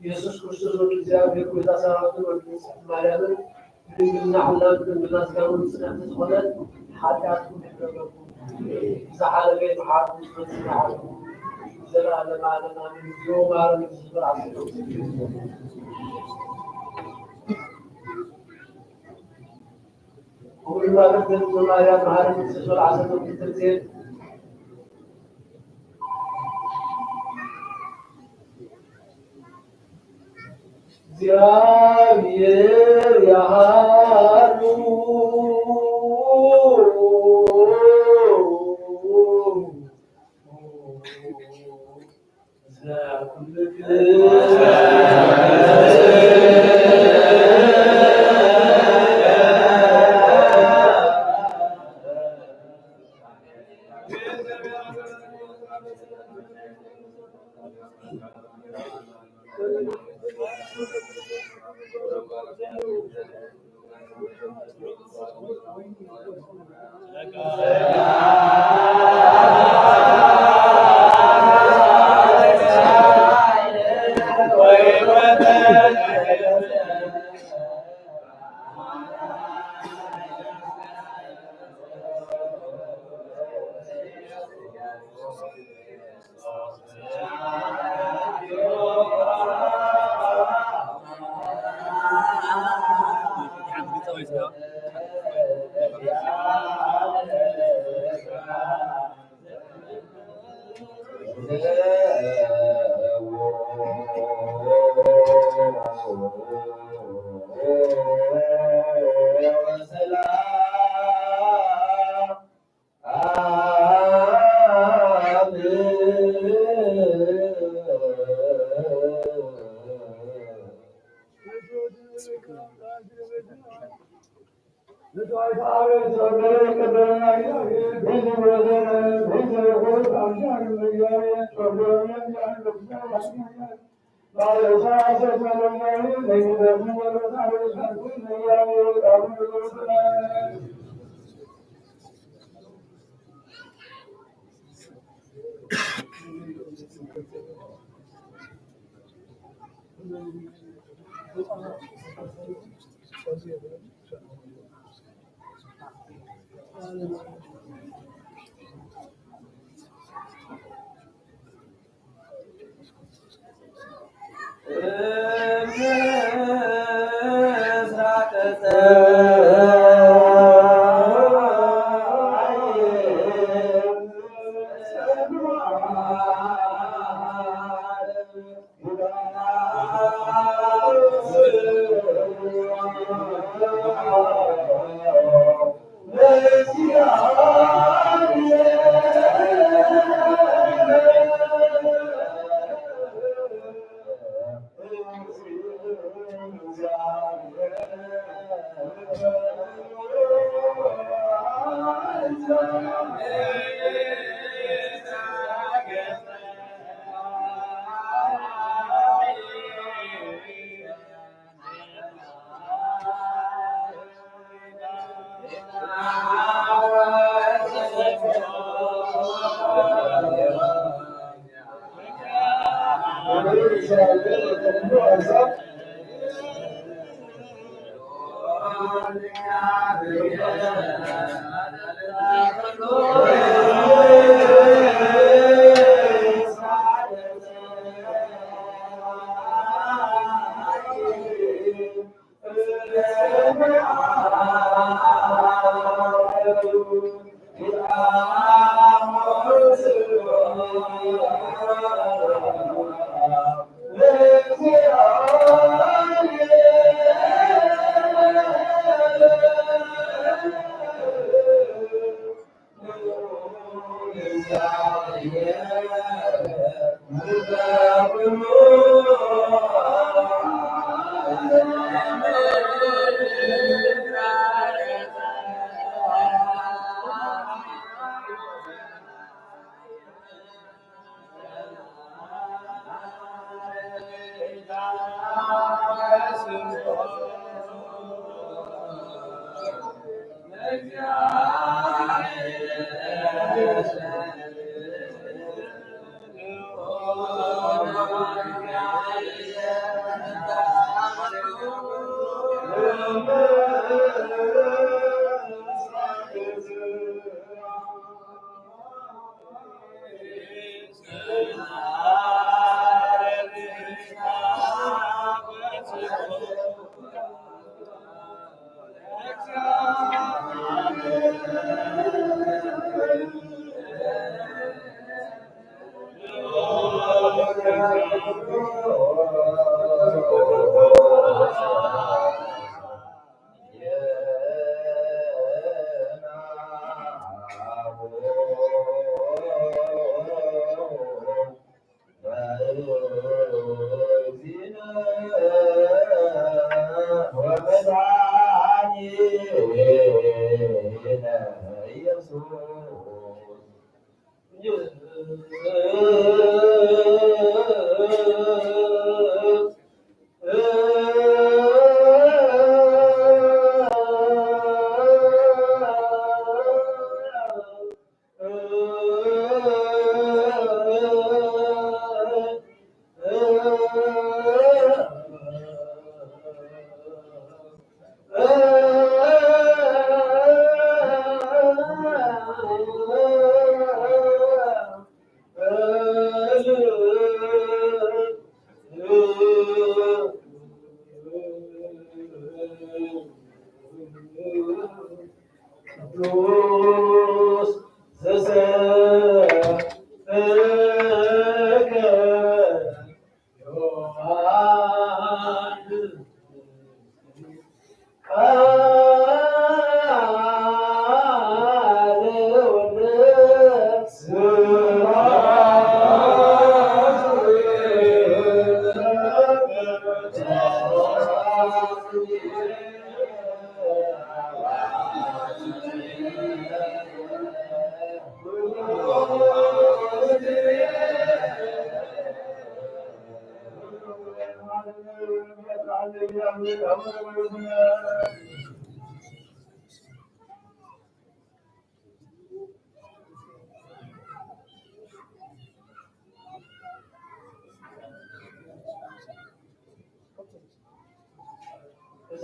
ኢየሱስ ክርስቶስ ወደ እግዚአብሔር ቤተ ሰራዊት ወደ ማርያምን ድንግልና ሁላን ድንግልና ስጋውን ጽናት ሆነ ኃጢአት ሁሉ زعل بين حاكم زعل زعل معنا من يوم عرب الزراعة وكل ما بدل ما يا معارف الزراعة في التنزيل زيار يا هارون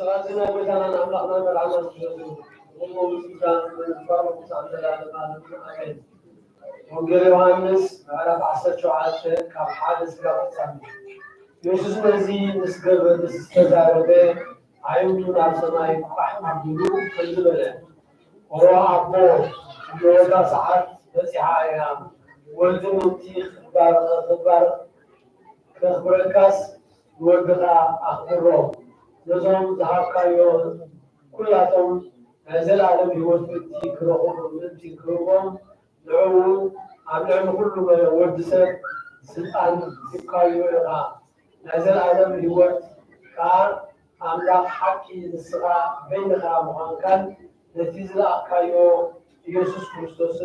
سلامتنا بيتنا نملأنا بالعمل والموسيقى من الفرق وسعدنا لعالم العالمين وقال يوحنس على بعثة شعاع كم حادث قبل سنة يوسف نزيد نسقب نستزاربه عيوننا على سماي رحمة بلوك فنزله هو عبور يودا ساعات بسيحة أيام ولدمتي خبركاس ودغا أخبره نظام ذهب كايو كلاتهم هذا العالم يوجد تيكروهم من تيكروهم دعوه عم كل ما ودسه سلطان كايو يقع هذا العالم يوجد كان أملاك حكي الصغا بينها مهانكان نتيجة كايو يسوع كريستوس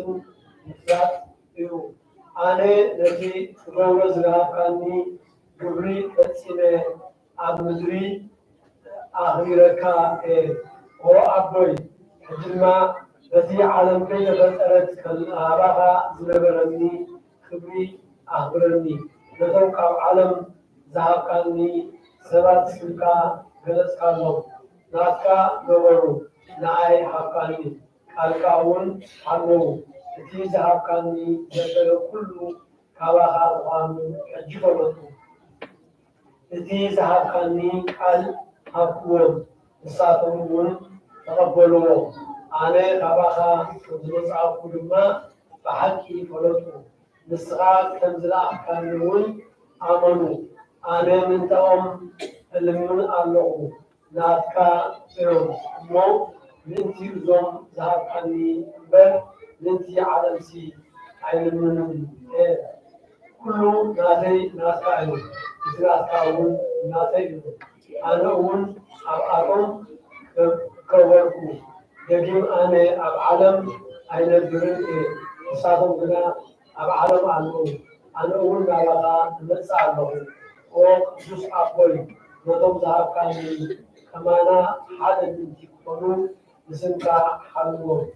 نفرات يو أنا نتي روز ذهب كاني قبري تسمى أبمدري أخيرك هو أبوي حجما الذي عالم كي بسألت كالآراء زلبرني خبري أخبرني نتوقع عالم ذهب كاني سبات سلكا غلس كانوا ناتكا نورو ناي حقاني كالكاون حنو الذي ذهب كاني جبل كله كواها وان أجفلته الذي ذهب كاني قال أقول الساتون تقبلوا أنا كباخا كنت أقول ما بحكي فلتو نسخة تنزل كانون آمنوا أنا من توم المن الله ناتكا يوم مو لنتي زوم ذهب كاني بل لنتي عالمسي عين من كله ناتكا يوم ناتكاون ناتكا أنا أقول أبعادهم كوركو يجب أنا أبعادهم أين البرد صادم كنا أبعادهم أنا أقول نلاقى نسأله أو جزء أقول نضم ذهب كاني كمانا حدا من تكونوا نسمع حلوه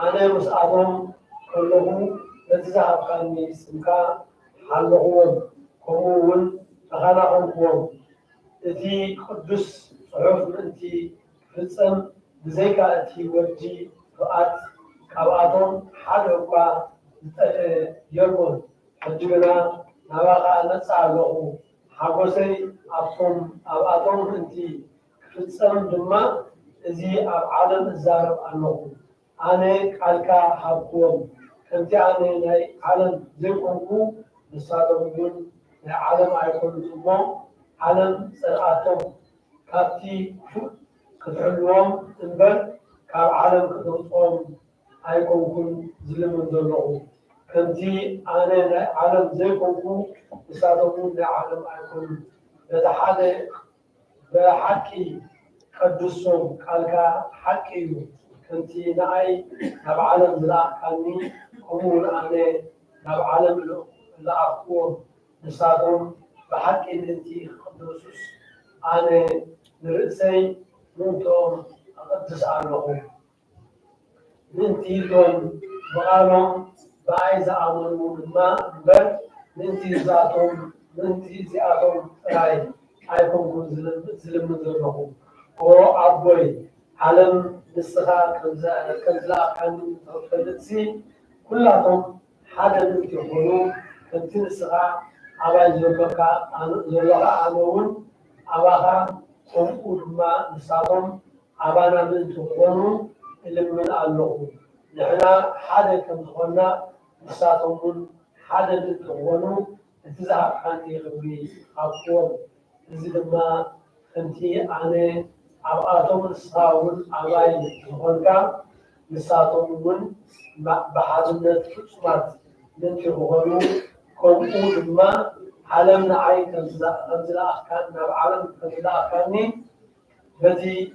أنا مسألهم كلهم نتذهب كاني سمع حلوهم كمون تغنى كمون التي قدس صحف أنتي فلسم بزيك أنتي وجي رأت كواتهم حلوكا يرمون حجنا نواقع نسعى له حقوسي أبطم أنتي فلسم دما زي عالم الزارب عنه أنا كالكا حقوم أنتي أنا عالم زيكمكو نصادمون عالم أيكون زمو عالم سرعتهم كاتي كتحلوهم انبر كاب عالم كتوصهم أيكم كن ظلم ذلهم كنتي أنا عالم زيكمكو يساعدون لعالم أيكم نتحدى بحكي قدسهم كالكا حكيو كنتي نعي كاب عالم لا كاني أمور أنا كاب عالم لا أقوم يساعدون بحكي أنتي قدوسوس أنا نرسي ننتم أقدس عنهم ننتي لهم بقالهم بعيز أمرهم ما بل ننتي ذاتهم ننتي ذاتهم راي أيكم كن زلم ذرهم هو أبوي علم نسخة كنزلا كان تفلتسي كلهم حدا ننتي يقولوا كنتي نسخة أبا زوجك زوجها أنون أباها أمورما نساتهم أبانا من تقولوا اللي من الله نحنا حدا كم تقولنا نساتهم حدا من تقولوا تزعل عندي غبي أقول إذا ما أنتي أنا أبغاهم نساون أباي تقولك نساتهم من بحاجة تسمع من تقولوا كم ما علمنا عين كنزلا أخكان عالم كنزلا أخكاني بدي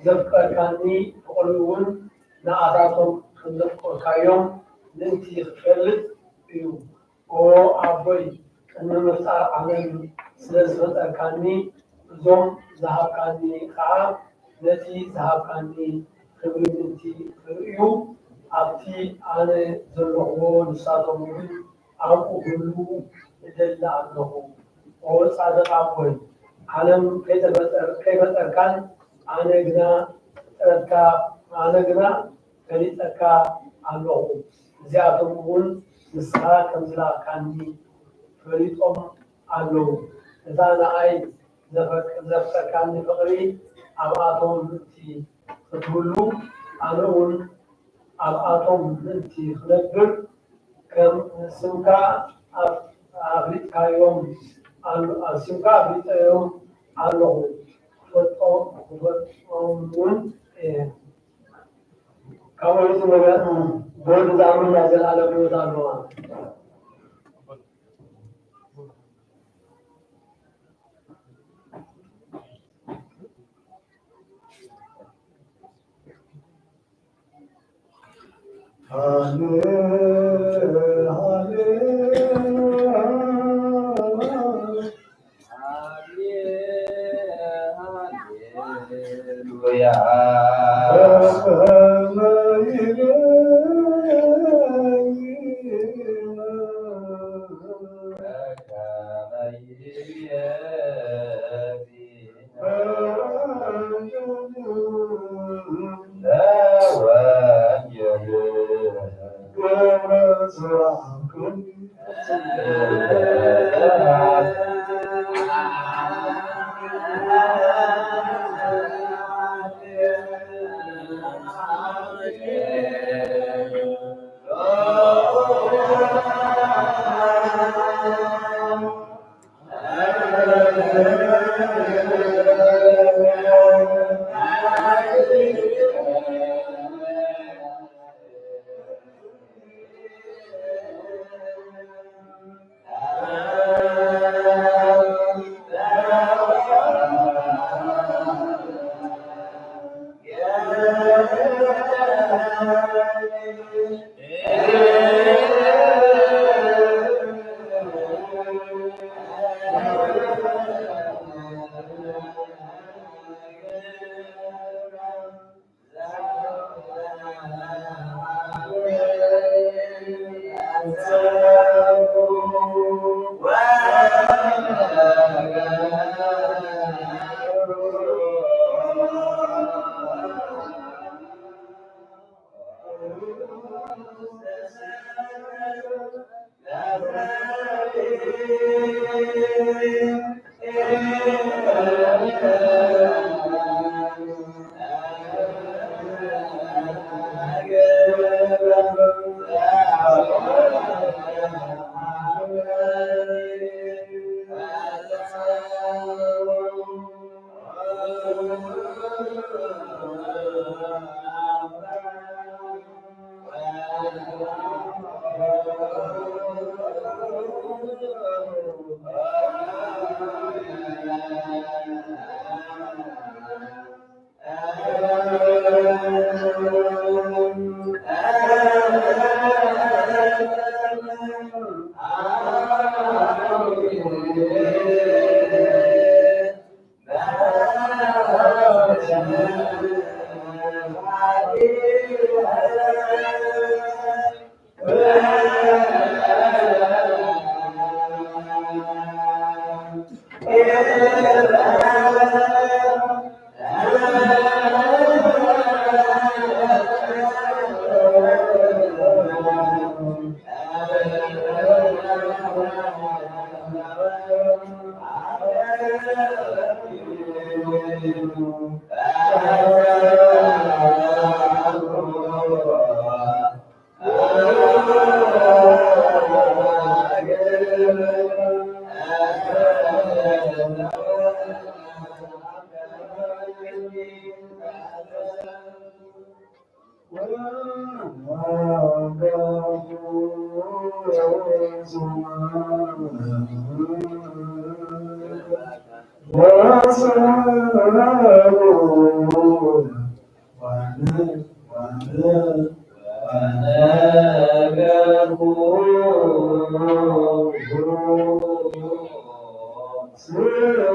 ذكر كاني قلوون نعاتهم خندق كيوم ننتي خلت يوم أو أبوي أنا مفتاح عالم سلسلة كاني እዞም ዝሃብካኒ ከዓ ነቲ ዝሃብካኒ ክብሪ ምንቲ ክርእዩ ኣብቲ ኣነ ዘለኽዎ ንሳቶም እውን ኣብኡ ህሉ እደሊ ኣለኹ። ኦ ጻድቕ ኣቦይ ዓለም ከይፈጠርካን ኣነ ግና ፈሊጠካ ኣለኹ። እዚኣቶም እውን ንስኻ ከም ዝላክካኒ ፈሊጦም ኣለዉ። እዛ ንኣይ ዘፍቀርካኒ ፍቕሪ ኣብኣቶም ምእንቲ ክትህሉ ኣነ እውን ኣብኣቶም ምእንቲ ክነብር ከም ስምካ ኣፍሊጥዮም ኣለኹ። ክፈልጦም እውን ካብኡ ነገር በወዲ ዝኣምንና ዘለዓለም ሕይወት ኣለዋ።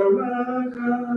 Sumaka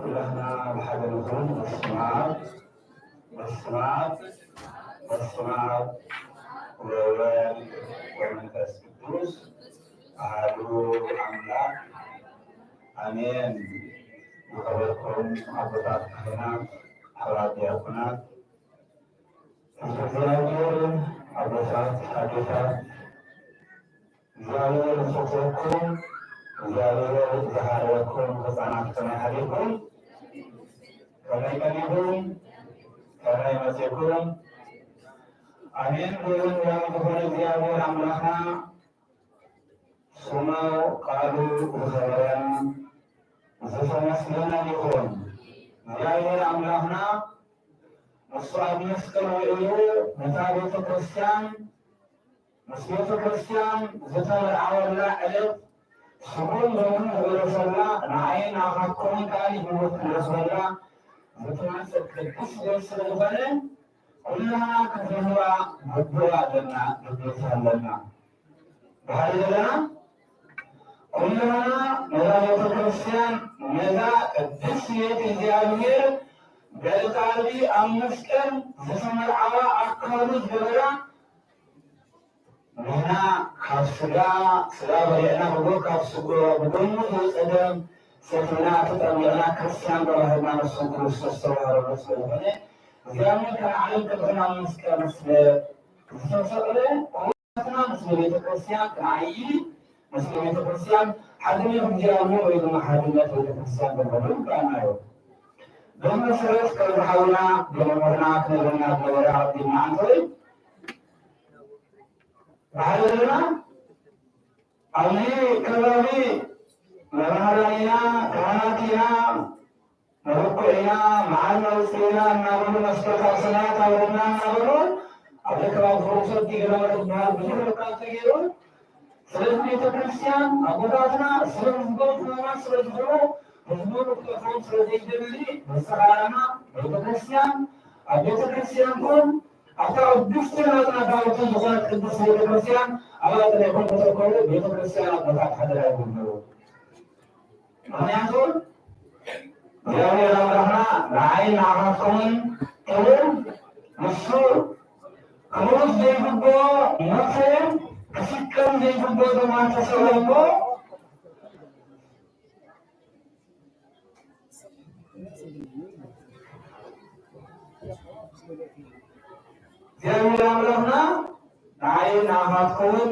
كلنا بحاجة نقول والصناعة والأولاد والمنتس الدروس أهلو أملاك أمين وقبلكم أبطال كهنات حرات يأكونات الزيادين أبطال حديثات زيادين صوتكم زيادين زهاركم فصنعت كمحلكم كميكانيكم كميمسكم أمين بلون يوم زيادين أملاكنا سمو قالوا بخيرا زفنسلنا لكم زيادين أملاكنا مصاب مسكن وإلو متابعة كريستيان مسيرة كريستيان زتر عورنا ألف سكون لهم ورسولنا نعين أخاكم كالي بوت رسولنا زتر كدس ورسولنا كلها كثيرا بدوا لنا بدوا بهذا لنا كلها متابعة كريستيان ماذا كدس يتزاوير بالتالي أمسكن زسمر عوا أكبر جبرا هنا خاصة سلا بريئنا بقول خاصة بدون مجلس سفينة تتعملنا كريستيان برهما رسول كريستوس صلى الله عليه وسلم زيامي كان عليك بنا أمسكن مثل زسمر ومثلا مثل بيت كريستيان كعيي مثل بيت كريستيان حدني بجامو ويدنا حدني بيت كريستيان بالبدون كان أيوه በመሰረት ከዝሓውና ብመምህርና ክነግረና ዝነበረ ዓብዲ መዓንቶይ ባሕልና ኣብዚ ከባቢ መምህራን ኢና ካህናት ኢና መበኩዕ ኢና መዓል መውፅኢና እናበሉ መስከርታት ሰናያት ኣብረና እናበሉ ኣብ ከባቢ ፍሩሰት ገዳማት ዝበሃል ብዙሕ ርካብ ተገይሩ ስለዚ ቤተክርስትያን ኣቦታትና ስለዝገቡና ስለዝኾኑ ህዝቡን ክእፎም ስለዘይደሊ መሰኻረና ቤተክርስትያን ኣብ ቤተክርስትያን ኮን ኣብታ ቅድስቲ ናፅናታዊት ዝኾነት ቅድስቲ ቤተክርስትያን ኣባላት ናይ ኮን ተተከሉ ቤተክርስትያን ኣቦታት ሓደራ ይግበሩ ምክንያቱ እግዚአብሔር አምላክና ንዓይን ንዓኻትኩምን ክብር ንሱ ክብሩስ ዘይግብኦ መፍትሒ ክስከም ዘይግብኦ ድማ ተሰብሞ እግዚአብሔር አምላክና ንዓይን ንዓኻትኩምን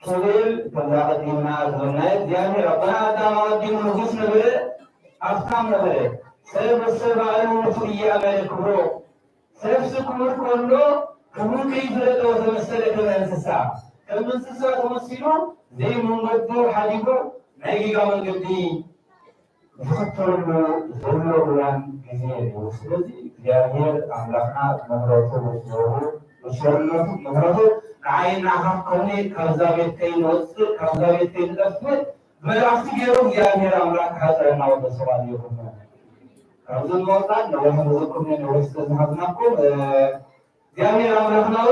ክብል ተዛቀዲምና ዝብልናይ እግዚአብሔር ኣቦና ኣዳም ኣቀዲሙ ንጉስ ነበረ أفهم نبره سيف السبعين وفرية أمال كبرو سيف سكبر كله كبرو كيف لدو تمثل كما انسسا كما انسسا تمثلون زي منقدو حديقو نايقي قامن قدي يخطر له ظلو بلان كثير وسلسي እግዚአብሔር አምላክና መምረቱ ወስኖሩ ወስኖሩ መምረቱ አይን አሁን ከሆነ ከዛ ቤት ከይወጽ ከዛ ቤት ከይጠፍት መላእክት ገሩ እግዚአብሔር አምላክ ሀጠና ወደ ሰዋል ይሁን አሁን ወጣን ነው ወህዝኩም ነው ወስተዝሐናኩ እግዚአብሔር አምላክ ነው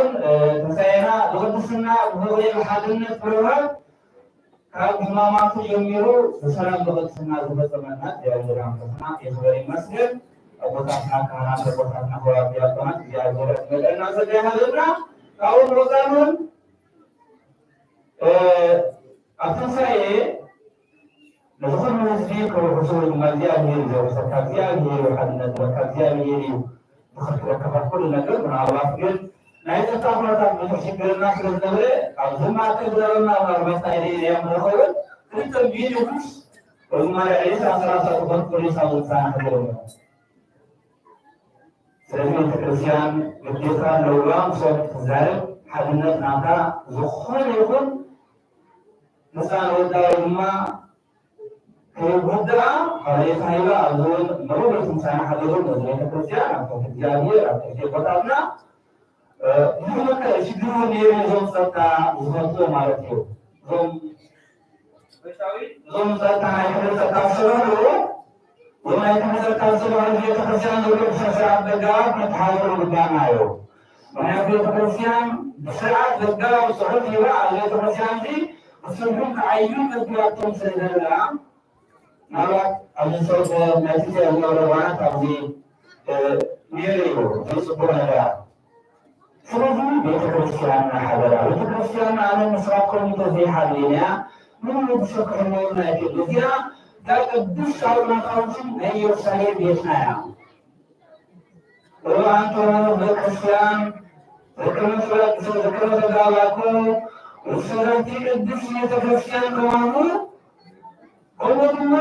ተሳይና ለቅድስና ወደ ሐድነት ፕሮግራም ከግማማቱ ጀምሮ በሰላም ለቅድስና ተፈጸመና እግዚአብሔር አምላክና የዘሪ መስገድ አቦታትና ካህናት አቦታትና ሆራብ ያጣናት እግዚአብሔር መለና ዘጋሃልና አሁን ወጣኑን አፍሳዬ ለሁሉ ህዝብ ከወሰኑ እግዚአብሔር ዘወሰካ እግዚአብሔር ሐድነት ከእግዚአብሔር ተከፈለ ሁሉ ነገር ምናልባት ግን ናይተ ታፍራታ በተሽግርና ስለነበረ አብዝማ ተብለና ማርበታ ያምረው እንት ቪዲዮስ ወማራ ኢሳ ሰራታ ተቆጥሮ ሳውታን ሄዶ ስለዚህ ቤተክርስቲያን ግዴታ ለውራም ሰው ዛሬ ሐድነት ናታ ዝሆን ይሁን ነፃን ወዳውማ ከወዳ አለታ ይላ አዞን በሩበት እንሳና ሐደሩን ቤተክርስቲያን አጥቶ እግዚአብሔር አጥቶ ቆጣና ይሁንከ ሽግሩን የዞን ጸጣ ዝወጡ ማለት ነው ዞን ጸጣ አይተሰጣ ስለሆነ ወላይ ተመሰጣ ስለሆነ ቤተክርስቲያን ለቤተክርስቲያን አደጋው ተታወሩ ጋናዮ ማለት ቤተክርስቲያን በስርዓት ዘጋው ጽሑፍ ይባ ቤተክርስቲያን ዲ እሱም ከአይዩን ተጥያቸው ስለደላ ማለት አብሰው በመትያ ያወራና ታዚ ኒሬዮ ተጽፎ ነገር ስለዚህ ቤተክርስቲያን ሐደራ ቤተክርስቲያን አነ መስራት ኮሚቴ ዘሃሊያ ምን ተሰከረና ይከዲያ ቅዱስ አውራታችን ኢየሩሳሌም ቤትናያ ወአንተ በክርስቲያን በክርስቲያን ዘከረጋላኮ ወሰረቲ ቅዱስ ቤተክርስቲያን ከሆኑ ወንድማ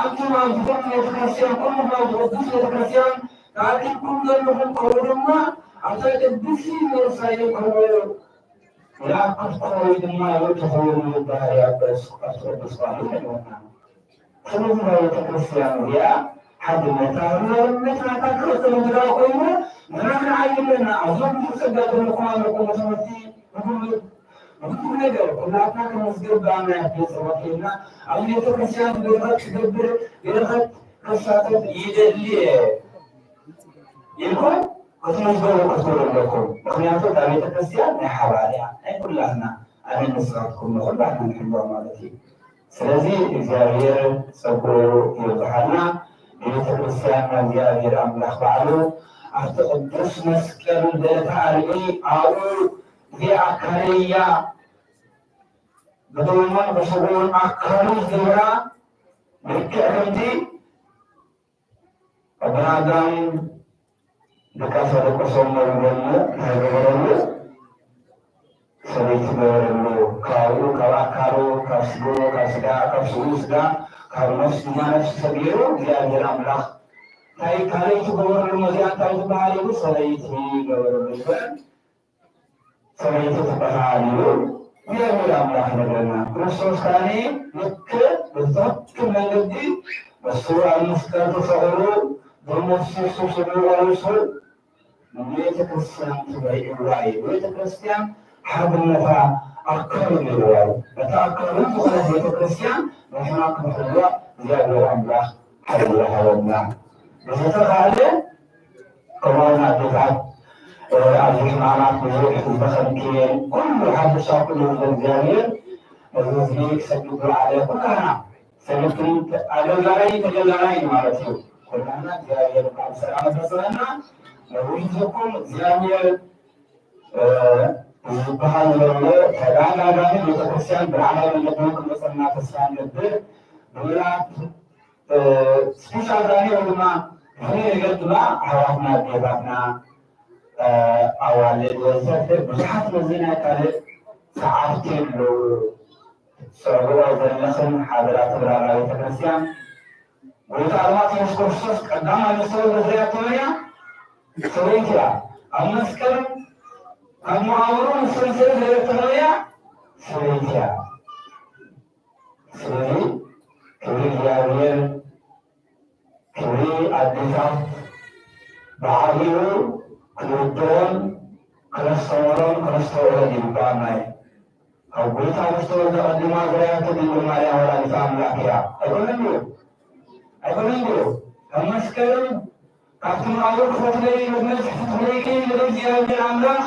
አንተ ማለት ቤተክርስቲያን ከሆኑ ቅዱስ ቤተክርስቲያን ታሪክ ሁሉም ከሆኑማ አንተ ቅዱስ ኢየሩሳሌም ከሆኑ ያ ክርስቶስ ድማ ወተሆኑ ባህሪያበስ ክርስቶስ ማለት ነው ስለዚህ ቤተክርስቲያን ያ ሐድነታ ወለምታ ክርስቶስ ነው ቆይሞ ምናምን አይለና አሁን ተሰጋቱ ለቆማን ቆመሰመቲ ሁሉ ነገር ሁላታ ከመስገባና ያፈሰዋልና አሁን ቤተክርስቲያን በረከት ትገብር በረከት ከሳተት ይደልየ ይልኩን ከተመዝገቡ ከተወለደኩ ምክንያቱም ቤተክርስቲያን የሐዋርያ አይኩላና አሁን መስራትኩም ሁላና ነው ማለት ነው ስለዚህ እግዚአብሔር ጸጉሩ ይባህና ቤተክርስቲያን እግዚአብሔር አምላክ ባሉ አስተቅዱስ መስቀል ለታሪክ አው ዚአካሪያ በደማን በሰጎን አካሉ ዝምራ ለከንዲ አብራዳም ለካሰለ ቆሶም ነው ነው ሰቤት ነው ካው ካራካሮ ካስጎ ካስጋ ካሱስጋ ካርኖስ ማነስ ሰቢሮ እግዚአብሔር አምላክ ካለይቱ ገበሬ መዚያ ታይቱ ባህሪው ሰለይቲ ገበሬ ሰለይቲ ተባሃሉ የወላ አምላክ ነገርና ክርስቶስ ካኔ ልክ በዛች መንገድ በሱራ መስቀል ተሰቅሎ በሞስሱ ስለወረሱ ቤተ ክርስቲያን ትበይዋይ ቤተ ክርስቲያን ሀብነታ አከሩ ይላል በታከሩ ቤተ ክርስቲያን ወህና ከፈለዋ እግዚአብሔር አምላክ ሀብለሃውና በተተካለ ከዋና ደፋት አብይ ማማት ብዙ በሰንኪን ሁሉ ሀብሳ ሁሉ እግዚአብሔር እዚህ ሰግዱ አለ ኩላና ሰግዱ አገላላይ ተገላላይ ማለት ነው ኩላና እግዚአብሔር ቃል ሰላም ተሰና ለሁሉም እግዚአብሔር ባህል ነው ተዳጋጋሚ ቤተክርስቲያን ብርሃናዊ ለሆነ ክርስትና ተስፋን ነበር ብላት ስፔሻሊ ወንማ እኔ ገድማ አዋና ዲባና አዋለ ወሰተ ብዙሃት መዚና ካለ ሰዓትን ነው ሰው ዘለሰን ሐضرات ብራራ ቤተክርስቲያን ወታልማት ክርስቶስ ቀዳማ ለሰው ለዚያቶያ ሰውያ አመስከረም አማውሩ ሰንሰል ለተኖያ ሰውያ ሰውያ ከእግዚአብሔር ክብሪ አዲሳት ባህሪው ክልዶን ክርስቶሮን ክርስቶሮን ይባማይ አውታ ክርስቶስ ተቀድማ ዘያተ ድንግልማርያ ወላዲተ አምላክያ አይቆንጆ ከመስከረም ካትማውር ፈትለይ ለመስ ፈትለይ ለእግዚአብሔር አምላክ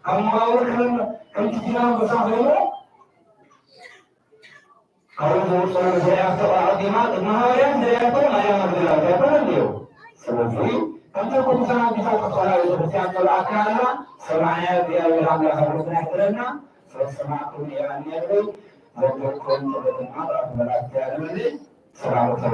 አማውር ከምትጅናው በሳፈሩ አሁን ወርሶ ዘያተ አዲማ ማርያም ዘያተ ማርያም አድርጋታ አይቆንጆ ስለዚህ አንተ ኮምሳና ቢታው ከተዋላ ቤተክርስቲያን ተላካና ሰማያ እግዚአብሔር አምላክ አብሮታልና ስለሰማቱን ያንያለው ወደኮን ተበደና አባላት ያለለ ሰላም ተሮ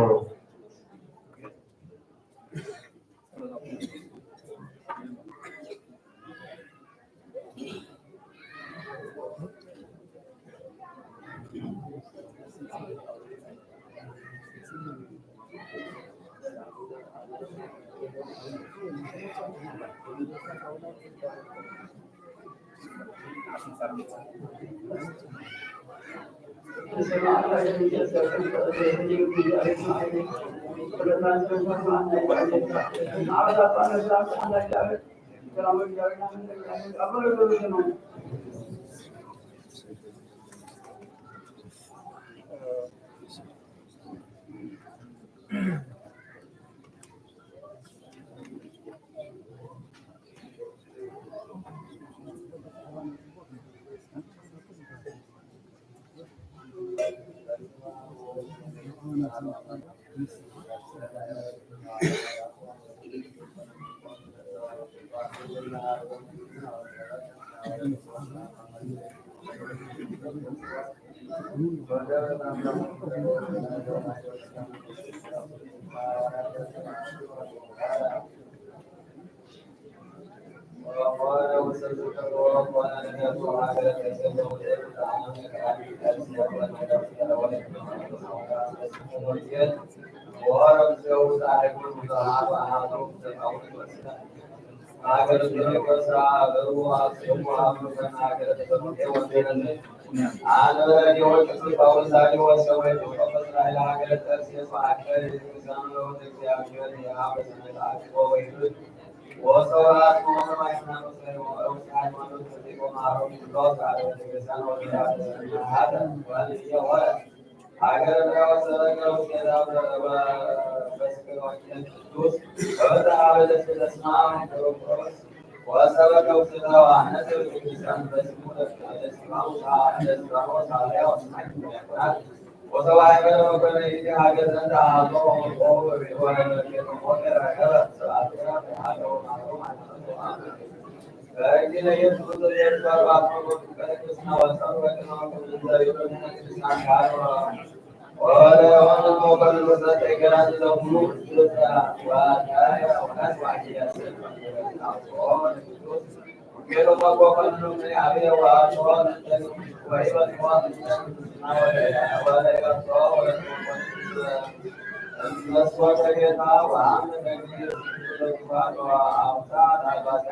መስዋዕተ ጌታ ወአመ ተግቢር ለኩፋት ወአውሳት አባጋ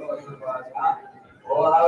ወአባጋ ወአውሳት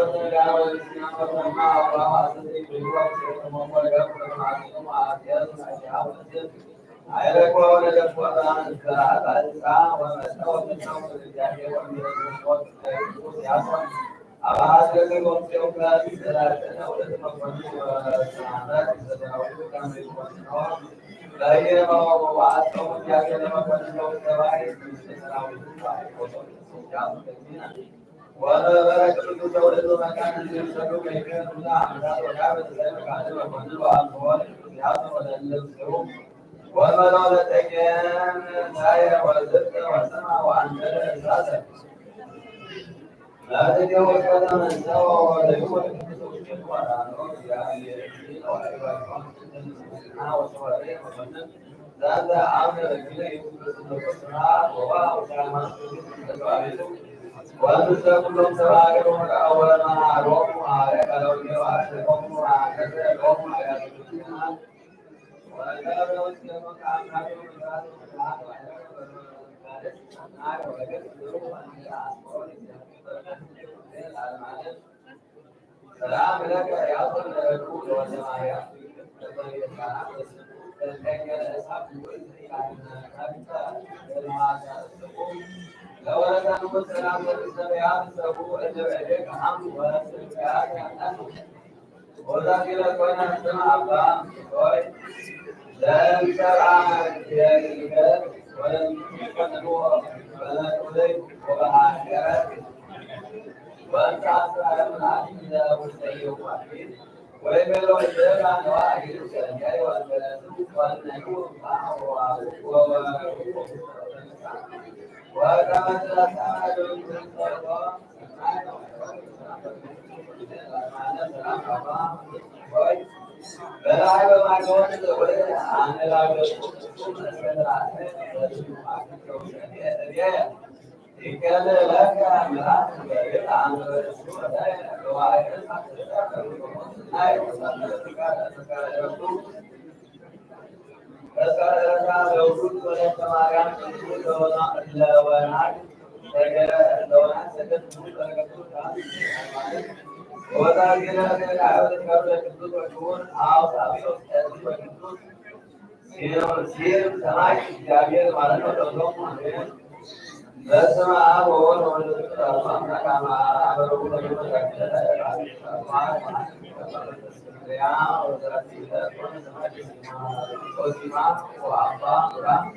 ወአውሳት ወአውሳት